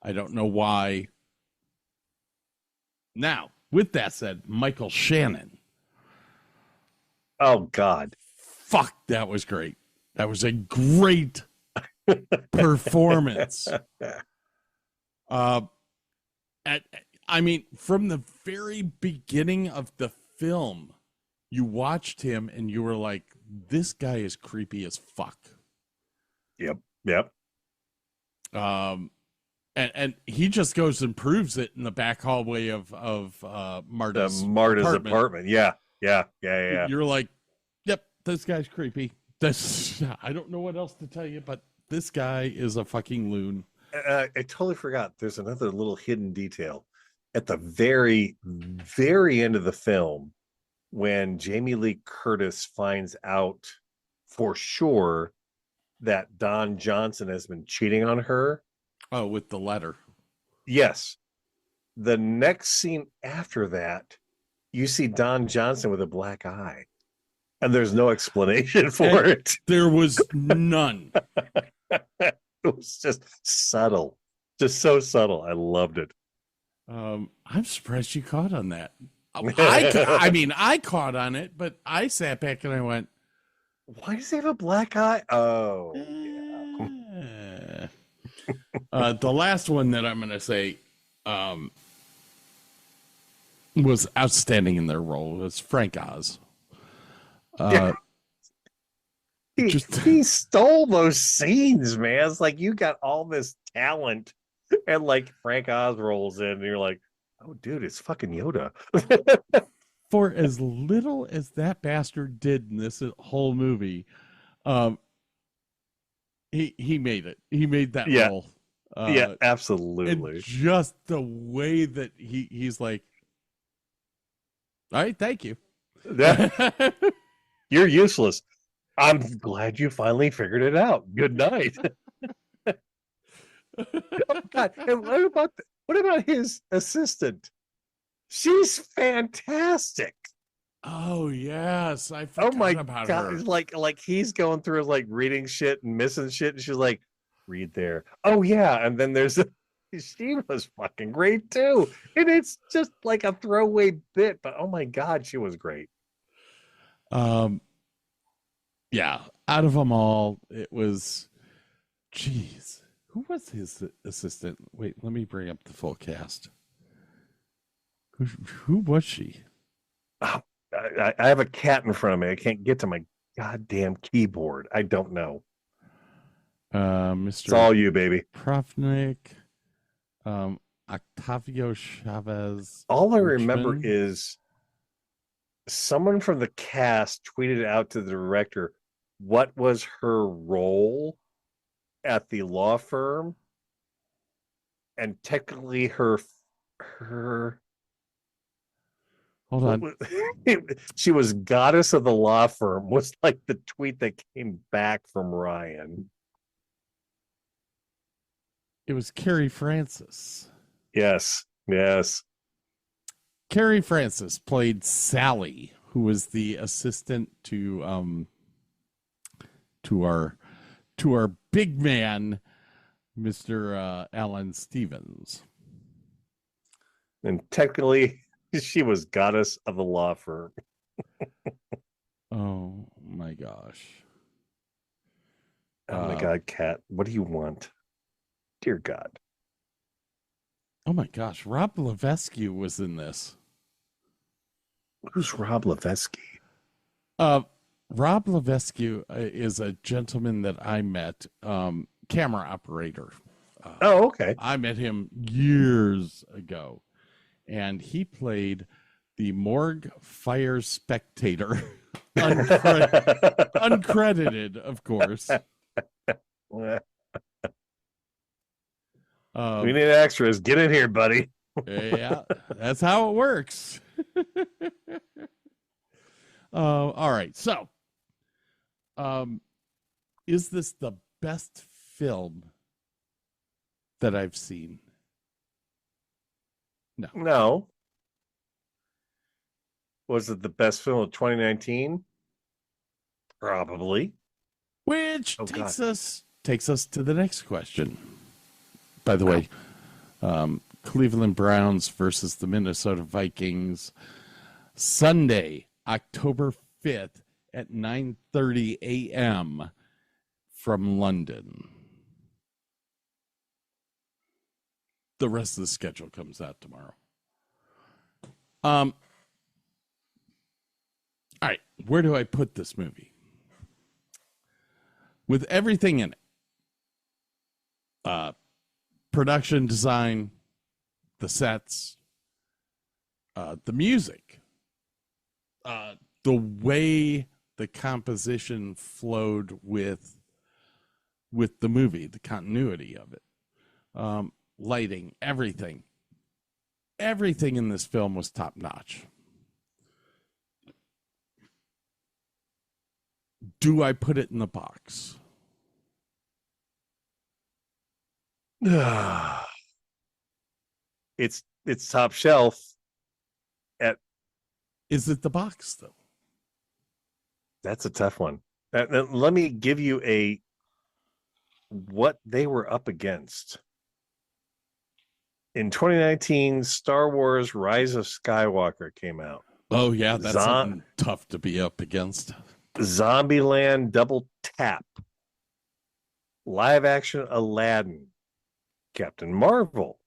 I don't know why. Now, with that said, Michael Shannon. Oh, God. Fuck, that was great. That was a great performance. I mean, from the very beginning of the film, you watched him and you were like, this guy is creepy as fuck. Yep. And he just goes and proves it in the back hallway of Marta's apartment. Yeah. You're like, yep, this guy's creepy. I don't know what else to tell you, but this guy is a fucking loon. I totally forgot. There's another little hidden detail at the very, very end of the film when Jamie Lee Curtis finds out for sure that Don Johnson has been cheating on her. Oh, with the letter. Yes. The next scene after that, you see Don Johnson with a black eye. And there's no explanation for it. There was none. It was just subtle. Just so subtle. I loved it. I'm surprised you caught on that. I caught on it, but I sat back and I went, why does he have a black eye? Oh. Yeah. The last one that I'm going to say was outstanding in their role was Frank Oz. He stole those scenes, man. It's like you got all this talent, and like Frank Oz rolls in, and you're like, Oh, dude, it's fucking Yoda. For as little as that bastard did in this whole movie, he made it. He made that Yeah. role. Yeah, absolutely. And just the way that he's like, all right, thank you. You're useless. I'm glad you finally figured it out. Good night. Oh God! And what about his assistant? She's fantastic. Oh yes, I forgot about her. Like he's going through like reading shit and missing shit, and she's like, "Read there." Oh yeah, and then there's she was fucking great too, and it's just like a throwaway bit, but oh my God, she was great. Yeah, out of them all, it was, geez, who was his assistant? Wait, let me bring up the full cast. Who was she? Oh, I have a cat in front of me. I can't get to my goddamn keyboard. I don't know. Mr. It's all you, baby. Profnik, Octavio Chavez. All I remember Richmond. is someone from the cast tweeted out to the director what was her role at the law firm, and technically her hold on, she was goddess of the law firm was like the tweet that came back from Ryan. It was Carrie Francis. Yes. Carrie Francis played Sally, who was the assistant to our big man, Mr. Alan Stevens. And technically, she was goddess of the law firm. Oh my gosh. Oh my God, Kat, what do you want? Dear God. Oh my gosh, Rob Levesque was in this. Who's Rob Levesque? Rob Levesque is a gentleman that I met, camera operator. Oh, okay. I met him years ago, and he played the morgue fire spectator, uncredited, of course. We need extras. Get in here, buddy. Yeah, that's how it works. All right. So, is this the best film that I've seen? No. Was it the best film of 2019? Probably. Which takes us to the next question. By the way, Cleveland Browns versus the Minnesota Vikings, Sunday, October 5th at 9:30 a.m. from London. The rest of the schedule comes out tomorrow. All right, where do I put this movie? With everything in it. Production design, the sets, the music, the way the composition flowed with the movie, the continuity of it, lighting, everything in this film was top notch. Do I put it in the box? It's top shelf. Is it the box though? That's a tough one. Let me give you what they were up against. In 2019, Star Wars Rise of Skywalker came out. Oh yeah, that's something tough to be up against. Zombieland Double Tap. Live action Aladdin. Captain Marvel,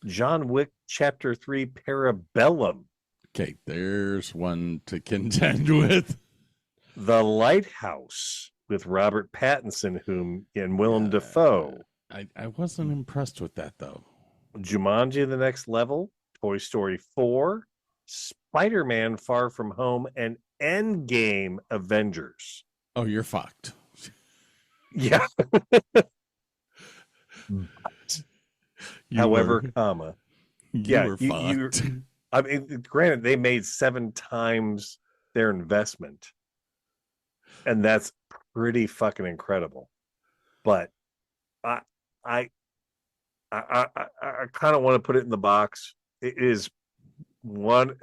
John Wick Chapter 3 Parabellum. Okay, there's one to contend with. The Lighthouse with Robert Pattinson and Willem Dafoe. I wasn't impressed with that though. Jumanji: The Next Level, Toy Story 4, Spider-Man Far From Home, and Endgame Avengers. Oh, you're fucked. Yeah. However, comma. You were fucked. I mean, granted, they made 7 times their investment, and that's pretty fucking incredible. But I kind of want to put it in the box. It is one.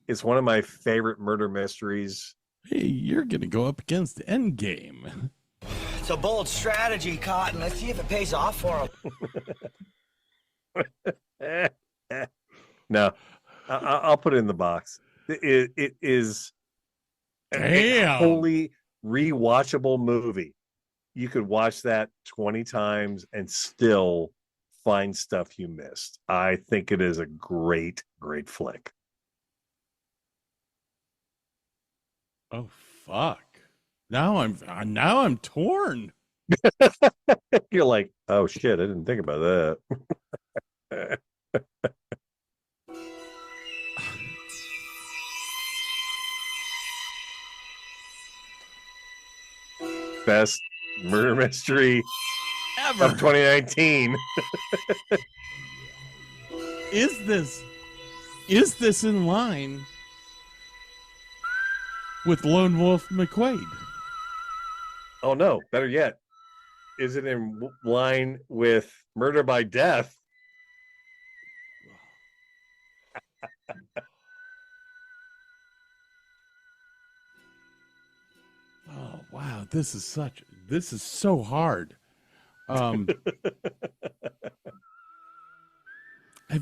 It's one of my favorite murder mysteries. Hey, you're gonna go up against Endgame. It's a bold strategy, Cotton. Let's see if it pays off for him. No, I'll put it in the box. It is a wholly rewatchable movie. You could watch that 20 times and still find stuff you missed. I think it is a great, great flick. Oh fuck! Now I'm torn. You're like, oh shit! I didn't think about that. Best murder mystery ever of 2019. Is this in line with Lone Wolf McQuade? Oh no, better yet. Is it in line with Murder by Death? Oh wow, this is so hard. Have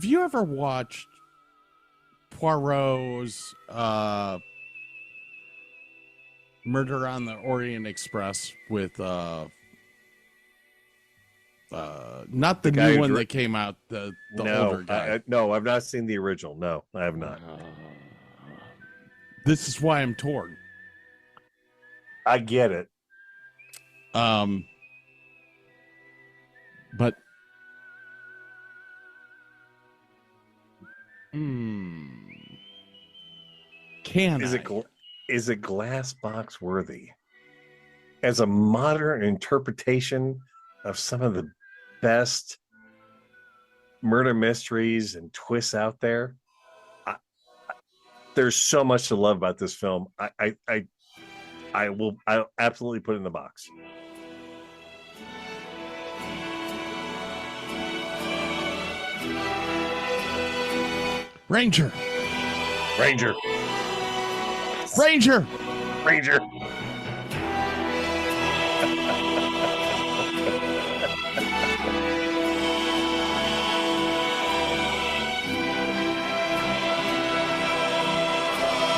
you ever watched Poirot's Murder on the Orient Express with not the new one that came out, the older guy? No, I've not seen the original. No, I have not. This is why I'm torn. I get it. But is it Glass Box worthy as a modern interpretation of some of the best murder mysteries and twists out there? There's so much to love about this film. I'll absolutely put it in the box. Ranger. Ranger. Ranger. Ranger.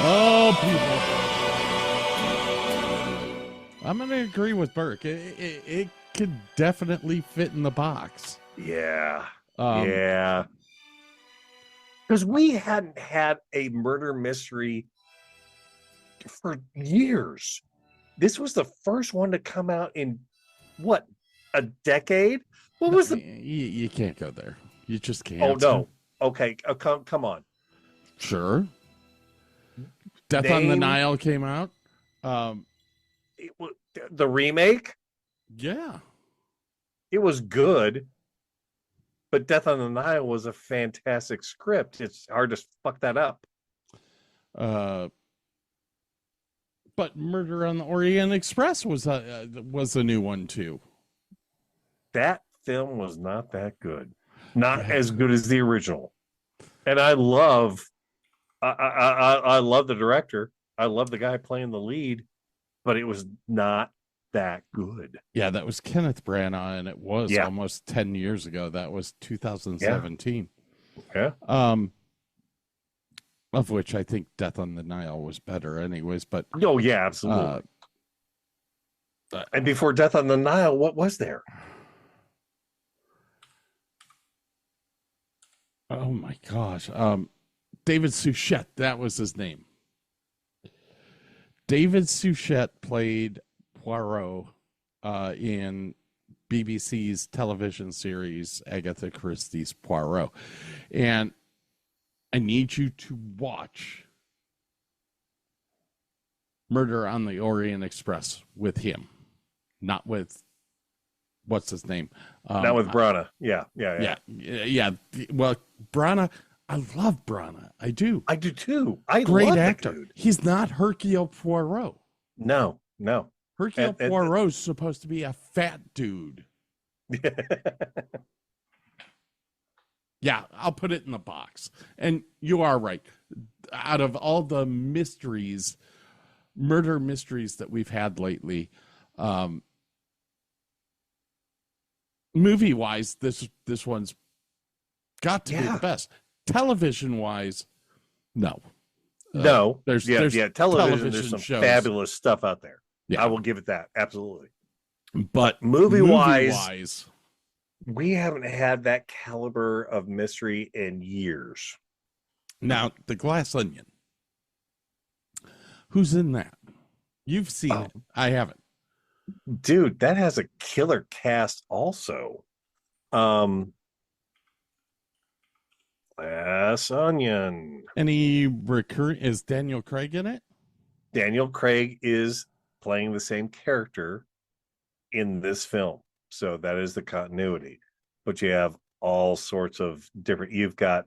Oh, people. I'm going to agree with Burke. It could definitely fit in the box. Yeah. Yeah. Because we hadn't had a murder mystery for years. This was the first one to come out in, what, a decade? What was the... You can't go there. You just can't. Oh, no. Okay, come on. Sure. Death on the Nile came out. The remake? Yeah. It was good. But Death on the Nile was a fantastic script. It's hard to fuck that up. But Murder on the Orient Express was a new one too. That film was not that good. Not as good as the original. And I love the director. I love the guy playing the lead, but it was not that good. Yeah, that was Kenneth Branagh, and it was almost 10 years ago. That was 2017. Yeah. Of which I think Death on the Nile was better anyways, but oh yeah, absolutely. And before Death on the Nile, what was there? Oh my gosh. David Suchet, that was his name. David Suchet played Poirot in BBC's television series Agatha Christie's Poirot. And I need you to watch Murder on the Orient Express with him, not with what's his name. Not with Brana. Yeah. Well, Brana, I love Brana. I do. I do too. Great love actor. the dude. He's not Hercule Poirot. No. Hercule Poirot's supposed to be a fat dude. Yeah, I'll put it in the box. And you are right. Out of all the mysteries, murder mysteries that we've had lately, movie-wise, this one's got to be the best. Television-wise, no. There's television. There's some shows. fabulous stuff out there. Yeah. I will give it that. Absolutely. But movie-wise, we haven't had that caliber of mystery in years. Now, The Glass Onion. Who's in that? You've seen it. I haven't. Dude, that has a killer cast also. Glass Onion. Any recurring? Is Daniel Craig in it? Daniel Craig is playing the same character in this film. So that is the continuity. But you have all sorts of different. You've got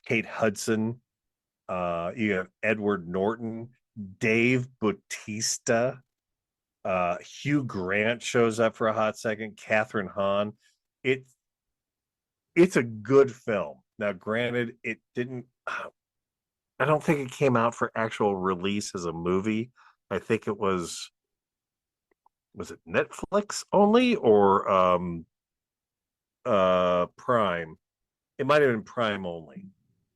Kate Hudson. You have Edward Norton, Dave Bautista. Hugh Grant shows up for a hot second. Catherine Hahn. It's a good film. Now, granted, it didn't. I don't think it came out for actual release as a movie. I think it was it Netflix only or Prime? It might have been Prime only.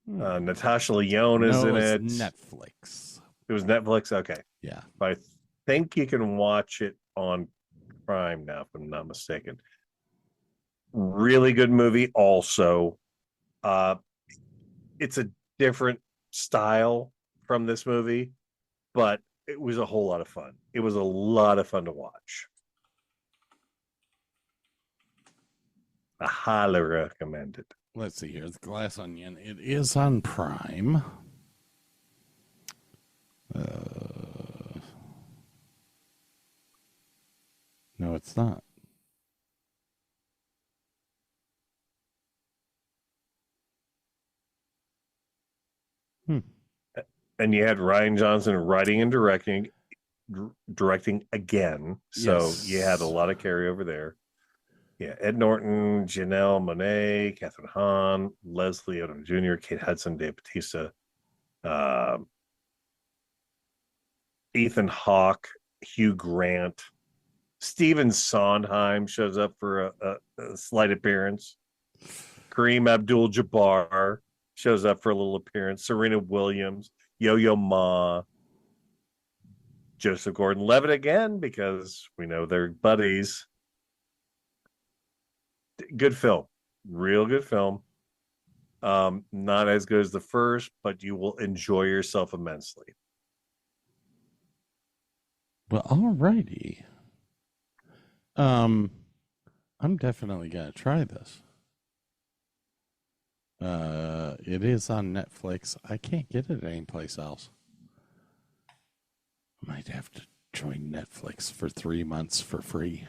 Natasha Lyonne is in it. Netflix. It was Netflix. Okay. Yeah. But I think you can watch it on Prime now, if I'm not mistaken. Really good movie. Also, it's a different style from this movie, but it was a whole lot of fun. It was a lot of fun to watch. I highly recommend it. Let's see here. The Glass Onion. It is on Prime. No, it's not. And you had Rian Johnson writing and directing again. So Yes. you had a lot of carryover there. Yeah, Ed Norton, Janelle Monáe, Catherine Hahn, Leslie Odom Jr., Kate Hudson, Dave Bautista, Ethan Hawke, Hugh Grant, Stephen Sondheim shows up for a slight appearance. Kareem Abdul-Jabbar shows up for a little appearance. Serena Williams, Yo-Yo Ma, Joseph Gordon-Levitt again, because we know they're buddies. Good film. Real good film. Not as good as the first, but you will enjoy yourself immensely. Well, alrighty. I'm definitely gonna try this. It is on Netflix. I can't get it anyplace else. I might have to join Netflix for 3 months for free.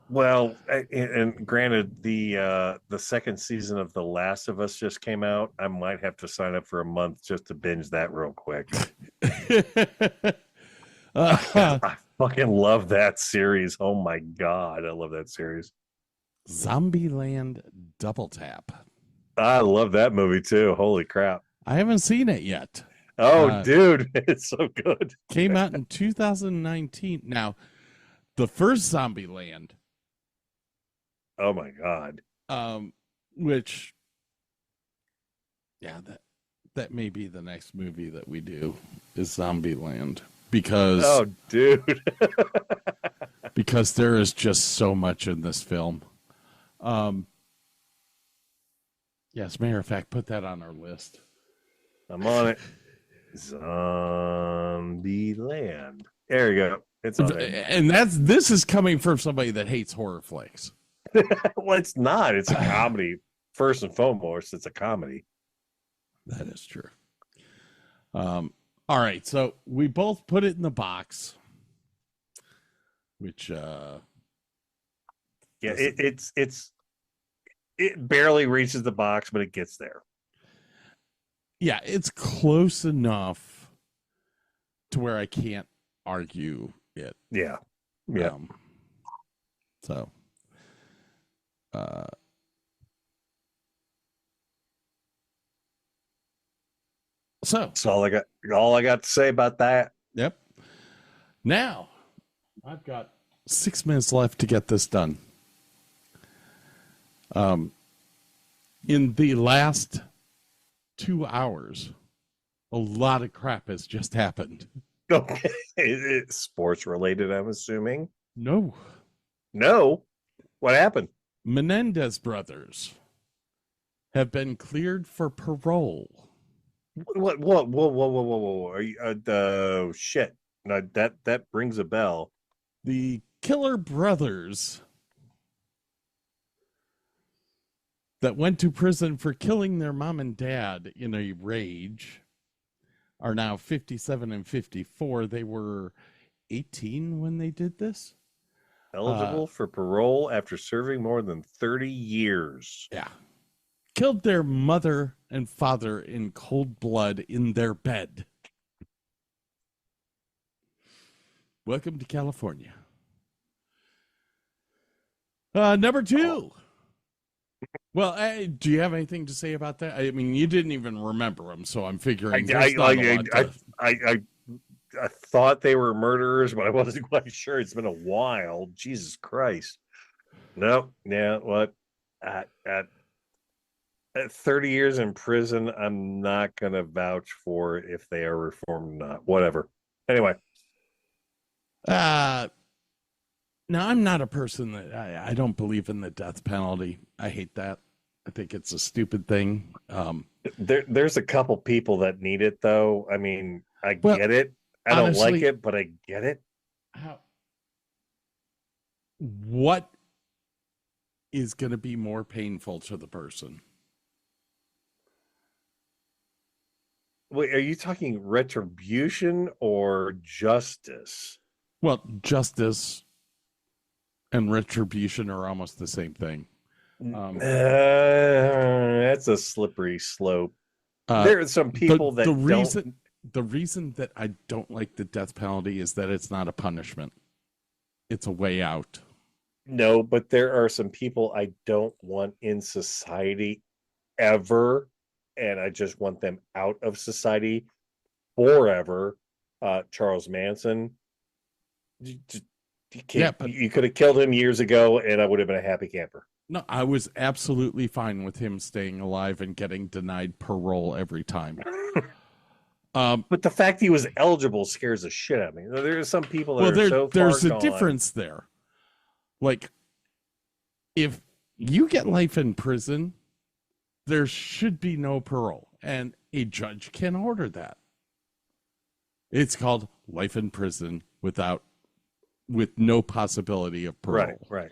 Well, and granted, the second season of The Last of Us just came out. I might have to sign up for a month just to binge that real quick. I fucking love that series. Oh my god, I love that series. Zombieland Double Tap. I love that movie too. Holy crap. I haven't seen it yet. Oh, dude, it's so good. Came out in 2019. Now, the first Zombieland. Oh my god. Which, yeah, that may be the next movie that we do is Zombieland, because oh, dude, because there is just so much in this film. Yes, matter of fact, put that on our list. I'm on it. Zombieland. There you go. It's on there. And this is coming from somebody that hates horror flicks. Well, it's not. It's a comedy. First and foremost, it's a comedy. That is true. All right, so we both put it in the box, which it barely reaches the box, but it gets there. Yeah, it's close enough to where I can't argue it. Yeah. So, that's all I got. All I got to say about that. Yep. Now, I've got 6 minutes left to get this done. In the last 2 hours, a lot of crap has just happened. Okay. It's sports related, I'm assuming. No. What happened? Menendez brothers have been cleared for parole. What? Whoa! Are you, shit. No, that rings a bell. The Killer brothers that went to prison for killing their mom and dad in a rage are now 57 and 54. They were 18 when they did this. Eligible for parole after serving more than 30 years. Yeah. Killed their mother and father in cold blood in their bed. Welcome to California. Number 2. Well, do you have anything to say about that? I mean, you didn't even remember them, so I'm figuring I thought they were murderers, but I wasn't quite sure. It's been a while. Jesus Christ. No, yeah, what? At 30 years in prison, I'm not going to vouch for if they are reformed or not. Whatever. Anyway. Now, I'm not a person that I don't believe in the death penalty. I hate that. I think it's a stupid thing. There's a couple people that need it, though. I mean, get it. I don't like it, but I get it. What is going to be more painful to the person? Wait, are you talking retribution or justice? Well, justice and retribution are almost the same thing. That's a slippery slope. There are some people the reason that I don't like the death penalty is that it's not a punishment. It's a way out. No, but there are some people I don't want in society ever, and I just want them out of society forever. Charles Manson. You could have killed him years ago, and I would have been a happy camper. No, I was absolutely fine with him staying alive and getting denied parole every time. But the fact he was eligible scares the shit out of me. There are some people that there's a difference there. Like, if you get life in prison, there should be no parole, and a judge can order that. It's called life in prison with no possibility of parole. Right.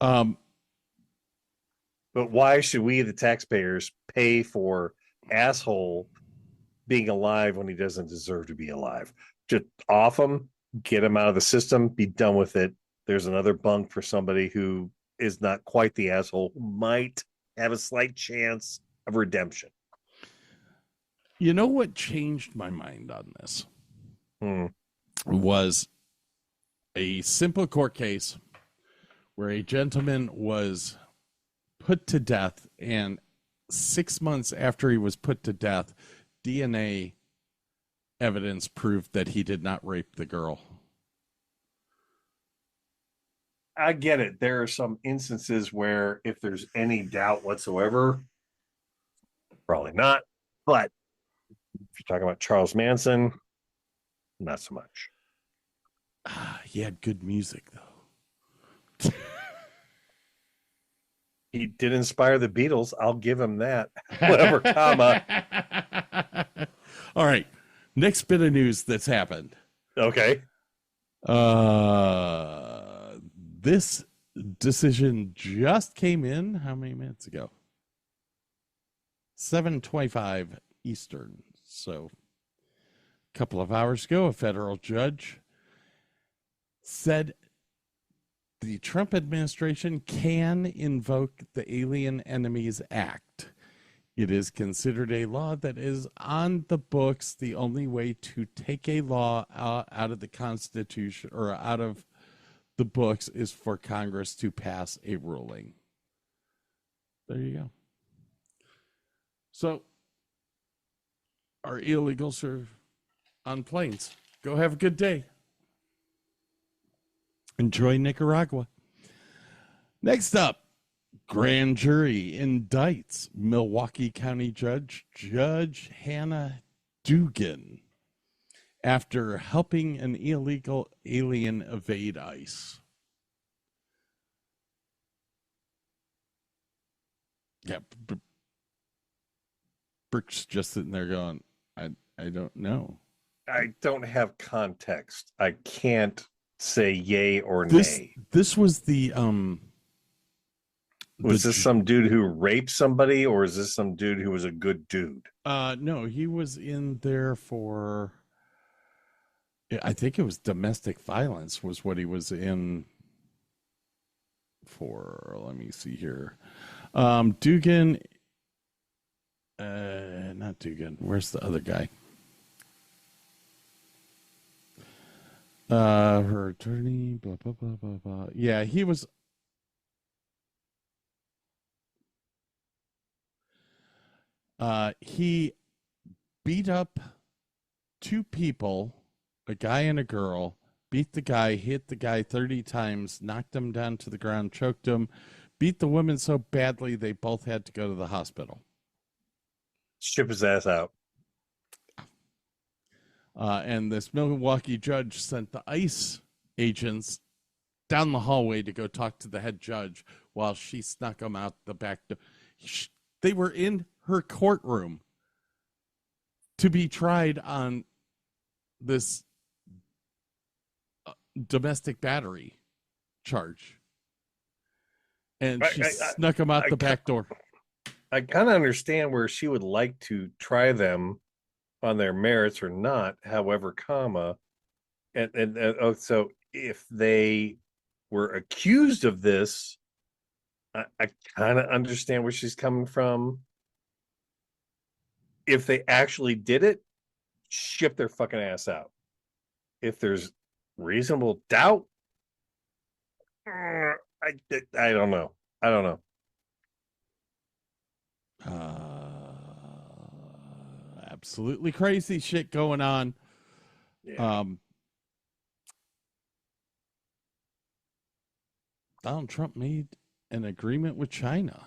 But why should we, the taxpayers, pay for asshole being alive when he doesn't deserve to be alive? Just off him, get him out of the system, be done with it. There's another bunk for somebody who is not quite the asshole, who might have a slight chance of redemption. You know what changed my mind on this? Was a simple court case where a gentleman was put to death, and 6 months after he was put to death, DNA evidence proved that he did not rape the girl. I get it. There are some instances where if there's any doubt whatsoever, probably not. But if you're talking about Charles Manson, not so much. He had good music, though. He did inspire the Beatles. I'll give him that. Whatever, comma. All right. Next bit of news that's happened. Okay. This decision just came in how many minutes ago? 7:25 Eastern. So a couple of hours ago, a federal judge said the Trump administration can invoke the Alien Enemies Act. It is considered a law that is on the books. The only way to take a law out of the Constitution or out of the books is for Congress to pass a ruling. There you go. So our illegals are on planes. Go have a good day. Enjoy Nicaragua. Next up, grand jury indicts Milwaukee County Judge Hannah Dugan after helping an illegal alien evade ICE. Yeah, Brick's just sitting there going, I don't know. I don't have context. I can't say yay or nay. This was the was this some dude who raped somebody, or is this some dude who was a good dude? No, he was in there for, I think it was domestic violence was what he was in for. Let me see here. Dugan, not Dugan. Where's the other guy? Her attorney, blah, blah, blah, blah, blah. Yeah, he was. He beat up two people, a guy and a girl, beat the guy, hit the guy 30 times, knocked him down to the ground, choked him, beat the woman so badly they both had to go to the hospital. Ship his ass out. And this Milwaukee judge sent the ICE agents down the hallway to go talk to the head judge while she snuck them out the back door. They were in her courtroom to be tried on this domestic battery charge. And she snuck them out the back door. I kind of understand where she would like to try them on their merits or not, however, so if they were accused of this, I kind of understand where she's coming from. If they actually did it, ship their fucking ass out. If there's reasonable doubt, I don't know. I don't know. Absolutely crazy shit going on. Yeah. Donald Trump made an agreement with China.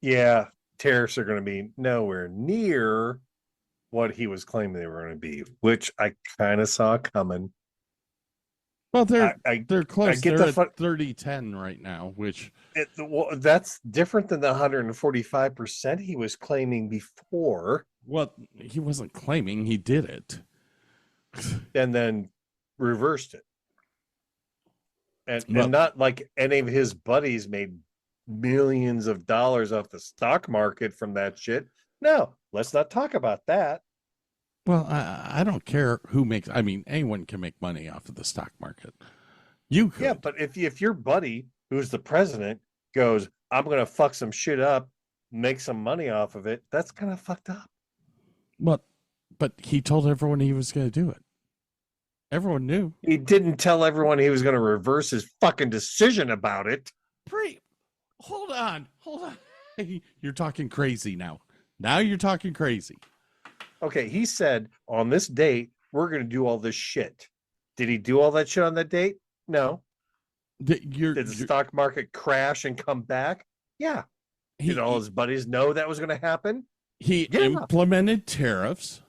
Yeah, tariffs are going to be nowhere near what he was claiming they were going to be, which I kind of saw coming. Well, they're close. I get They're the at 30-10 right now, which that's different than the 145% he was claiming before. Well, he wasn't claiming, he did it. And then reversed it. And not like any of his buddies made millions of dollars off the stock market from that shit. No, let's not talk about that. Well, I don't care who makes. I mean, anyone can make money off of the stock market. You could. Yeah, but if your buddy, who's the president, goes, "I'm going to fuck some shit up, make some money off of it," that's kind of fucked up. But he told everyone he was going to do it. Everyone knew. He didn't tell everyone he was going to reverse his fucking decision about it. Hold on. You're talking crazy now. Now you're talking crazy. Okay, he said on this date, we're going to do all this shit. Did he do all that shit on that date? No. Did the stock market crash and come back? Yeah. Did all his buddies know that was going to happen? He implemented tariffs.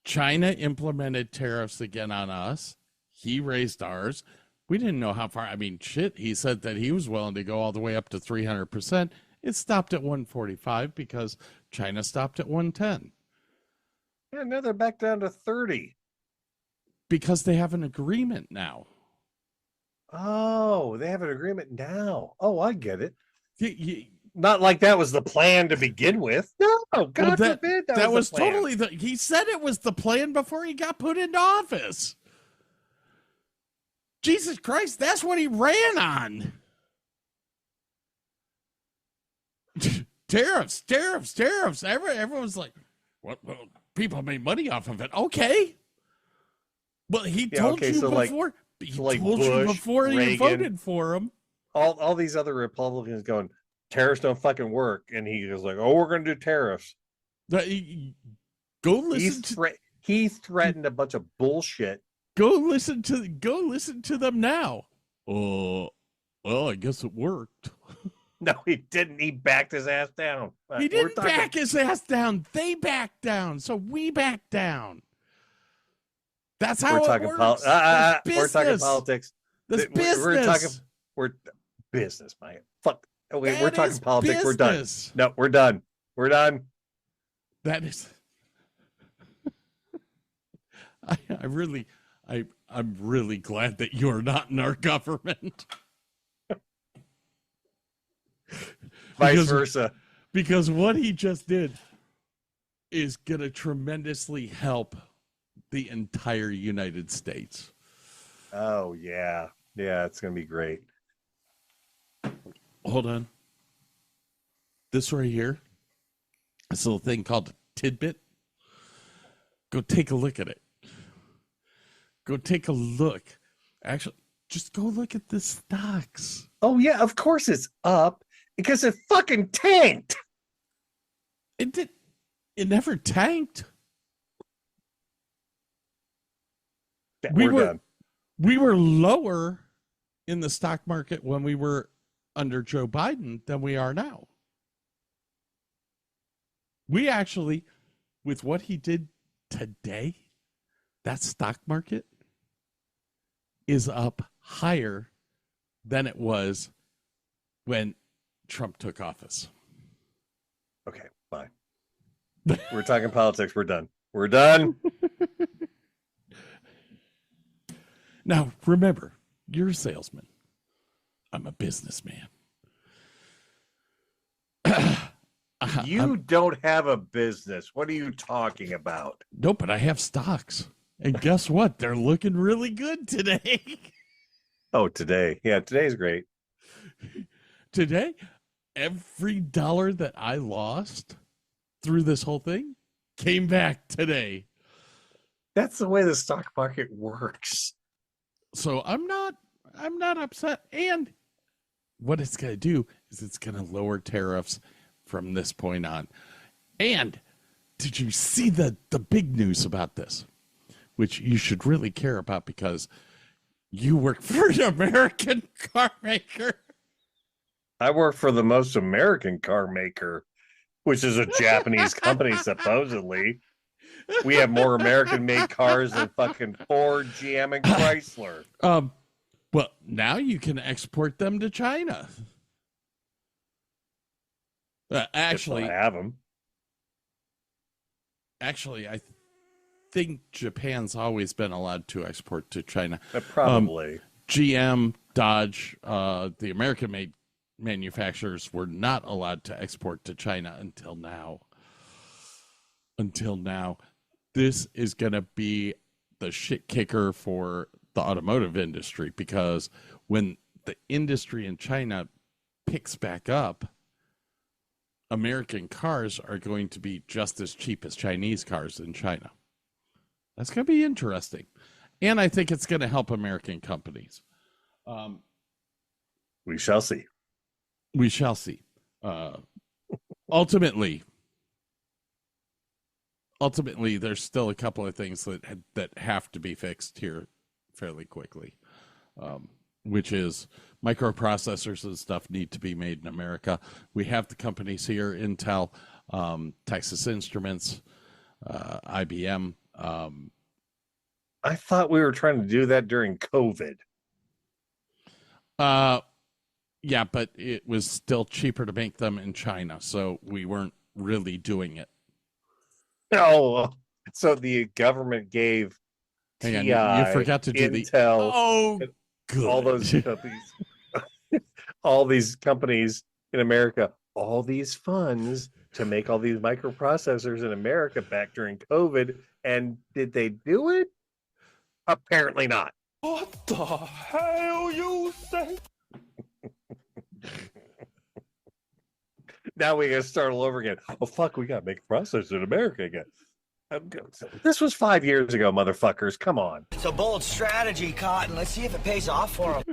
China implemented tariffs again on us. He raised ours. We didn't know how far. I mean, shit, he said that he was willing to go all the way up to 300%. It stopped at 145 because China stopped at 110. Yeah, now they're back down to 30. Because they have an agreement now. Oh, they have an agreement now. Oh, I get it. Not like that was the plan to begin with. No, God forbid that was the plan. totally he said it was the plan before he got put into office. Jesus Christ, that's what he ran on. Tariffs. Everyone's like, what? Well, people made money off of it. Okay. Well, he told you before. He told you before you voted for him. All these other Republicans going, tariffs don't fucking work, and he was like, "Oh, we're going to do tariffs." Go listen. He threatened a bunch of bullshit. Go listen to them now. Oh, well, I guess it worked. No, he didn't. He backed his ass down. He didn't back his ass down. They backed down, so we backed down. That's how it works. We're talking politics. That's business. We're business, man. Fuck. We're talking politics. We're done. No, we're done. We're done. That is. I'm really glad that you're not in our government. Vice versa. Because what he just did is going to tremendously help the entire United States. Oh, yeah. Yeah, it's going to be great. Hold on. This right here, this little thing called a tidbit. Go take a look at it. Go take a look. Actually, just go look at the stocks. Oh, yeah, of course it's up because it fucking tanked. It did. It never tanked. Yeah, we done. were lower in the stock market when we were under Joe Biden than we are now. We actually, with what he did today, that stock market is up higher than it was when Trump took office. Okay, fine. We're talking politics. We're done. We're done. Now, remember, you're a salesman. I'm a businessman. You don't have a business. What are you talking about? No, but I have stocks. And guess what? They're looking really good today. Oh, today. Yeah, today's great. Today, every dollar that I lost through this whole thing came back today. That's the way the stock market works. So I'm not upset. And what it's going to do is it's going to lower tariffs from this point on. And did you see the big news about this? Which you should really care about because you work for an American car maker. I work for the most American car maker, which is a Japanese company, supposedly. We have more American-made cars than fucking Ford, GM, and Chrysler. Well, now you can export them to China. Actually, I have them. Actually, I think Japan's always been allowed to export to China. Probably. GM, Dodge, the American-made manufacturers were not allowed to export to China until now. This is going to be the shit kicker for the automotive industry because when the industry in China picks back up, American cars are going to be just as cheap as Chinese cars in China. That's going to be interesting. And I think it's going to help American companies. We shall see. We shall see. Ultimately, there's still a couple of things that have to be fixed here fairly quickly, which is microprocessors and stuff need to be made in America. We have the companies here, Intel, Texas Instruments, IBM. I thought we were trying to do that during COVID. Yeah, but it was still cheaper to make them in China, so we weren't really doing it. No, so the government gave Hang on, TI, you forgot to do Intel, good. all those companies, all these companies in America all these funds to make all these microprocessors in America back during COVID. And did they do it? Apparently not. What the hell you say? Now we gotta start all over again. Oh fuck, we gotta make a processor in America again. This was 5 years ago, motherfuckers. Come on. It's a bold strategy, Cotton. Let's see if it pays off for him.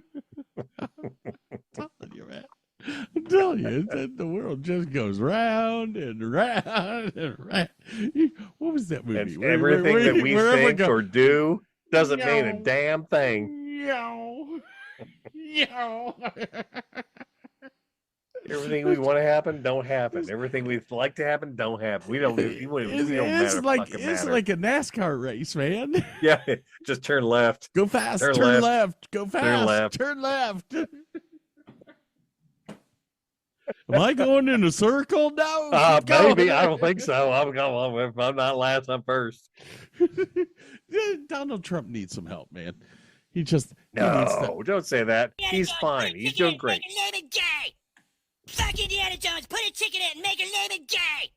I'm telling you, the world just goes round and round and round. What was that movie? And everything that we think or do doesn't mean a damn thing. Yo. Yo. Everything we want to happen don't happen. Everything we'd like to happen don't happen. We don't. We don't matter. It's like a NASCAR race, man. Yeah, just turn left. Go fast. Turn left. Go fast. Turn left. Am I going in a circle now? Maybe. I don't think so. If I'm not last, I'm first. Donald Trump needs some help, man. He just no. Don't say that. He's fine. He's doing great. Fuck Indiana Jones, put a chicken in and make her name it gay.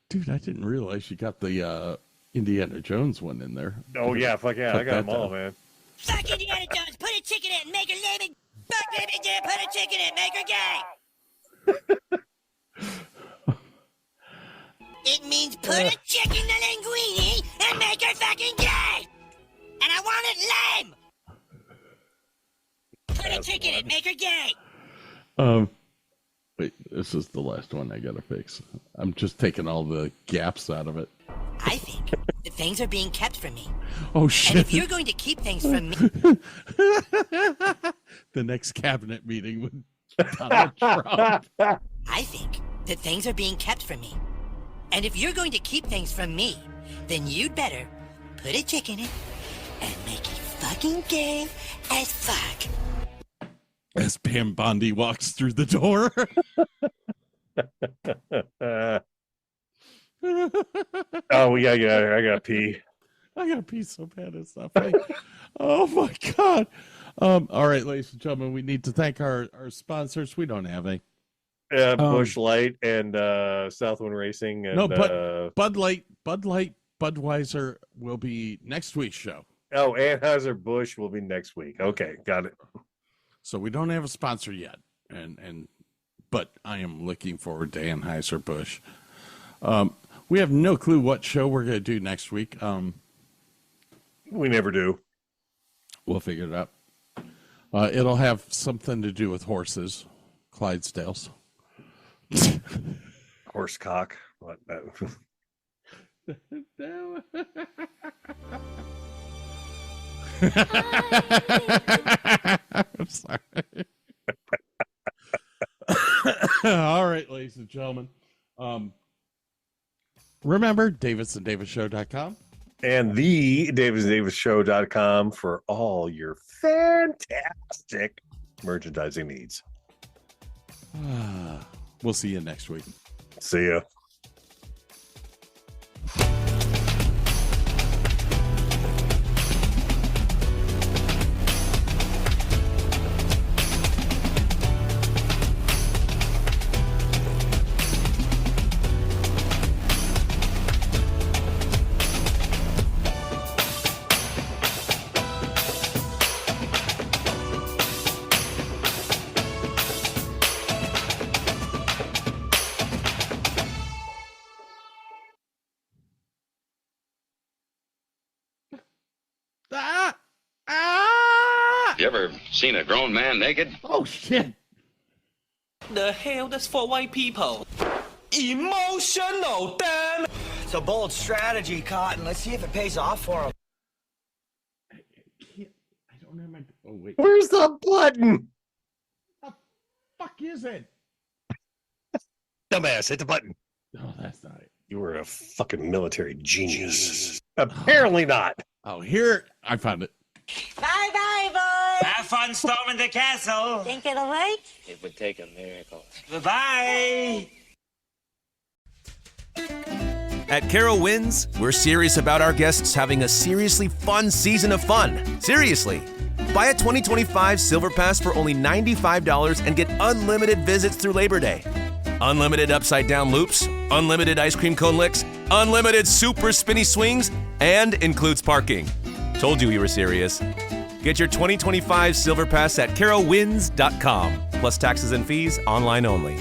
Dude, I didn't realize you got the Indiana Jones one in there. Oh yeah, fuck yeah, I got them all, man. Fuck Indiana Jones, put a chicken in and make her name it. Fuck baby Jim, put a chicken in, make her gay. It means put a chicken in the linguine and make her fucking gay. And I want it lame. Put a chicken in, make her gay. Wait, this is the last one I gotta fix. I'm just taking all the gaps out of it. I think that things are being kept from me. Oh shit! And if you're going to keep things from me, the next cabinet meeting with Donald Trump. I think that things are being kept from me. And if you're going to keep things from me, then you'd better put a chick in it and make it fucking gay as fuck. As Pam Bondi walks through the door. Oh yeah, I gotta pee. I gotta pee so bad it's not funny. Oh my god. All right, ladies and gentlemen, we need to thank our sponsors. We don't have any. Busch Light and Southwind Racing. And, no, Bud Light, Budweiser will be next week's show. Oh, Anheuser-Busch will be next week. Okay, got it. So we don't have a sponsor yet, but I am looking forward to Anheuser-Busch. We have no clue what show we're going to do next week. We never do. We'll figure it out. It'll have something to do with horses, Clydesdales. Horse cock. What? I'm sorry. All right, ladies and gentlemen. Remember, DavisandDavisShow.com. And the DavisandDavisShow.com for all your fantastic merchandising needs. We'll see you next week. See ya. You ever seen a grown man naked? Oh, shit. The hell? That's for white people. Emotional, damn. It's a bold strategy, Cotton. Let's see if it pays off for him. I don't have my... Oh, wait. Where's the button? What the fuck is it? Dumbass, hit the button. No, that's not it. You were a fucking military genius. Apparently not. Oh, here. I found it. Bye-bye, boys. Have fun storming the castle. Think it'll work? It would take a miracle. Bye-bye. At Carol Wins, we're serious about our guests having a seriously fun season of fun. Seriously. Buy Buy a 2025 Silver Pass for only $95 and get unlimited visits through Labor Day. Unlimited upside-down loops, unlimited ice cream cone licks, unlimited super spinny swings, and includes parking. Told you we were serious. Get your 2025 Silver Pass at carowinds.com. Plus taxes and fees, online only.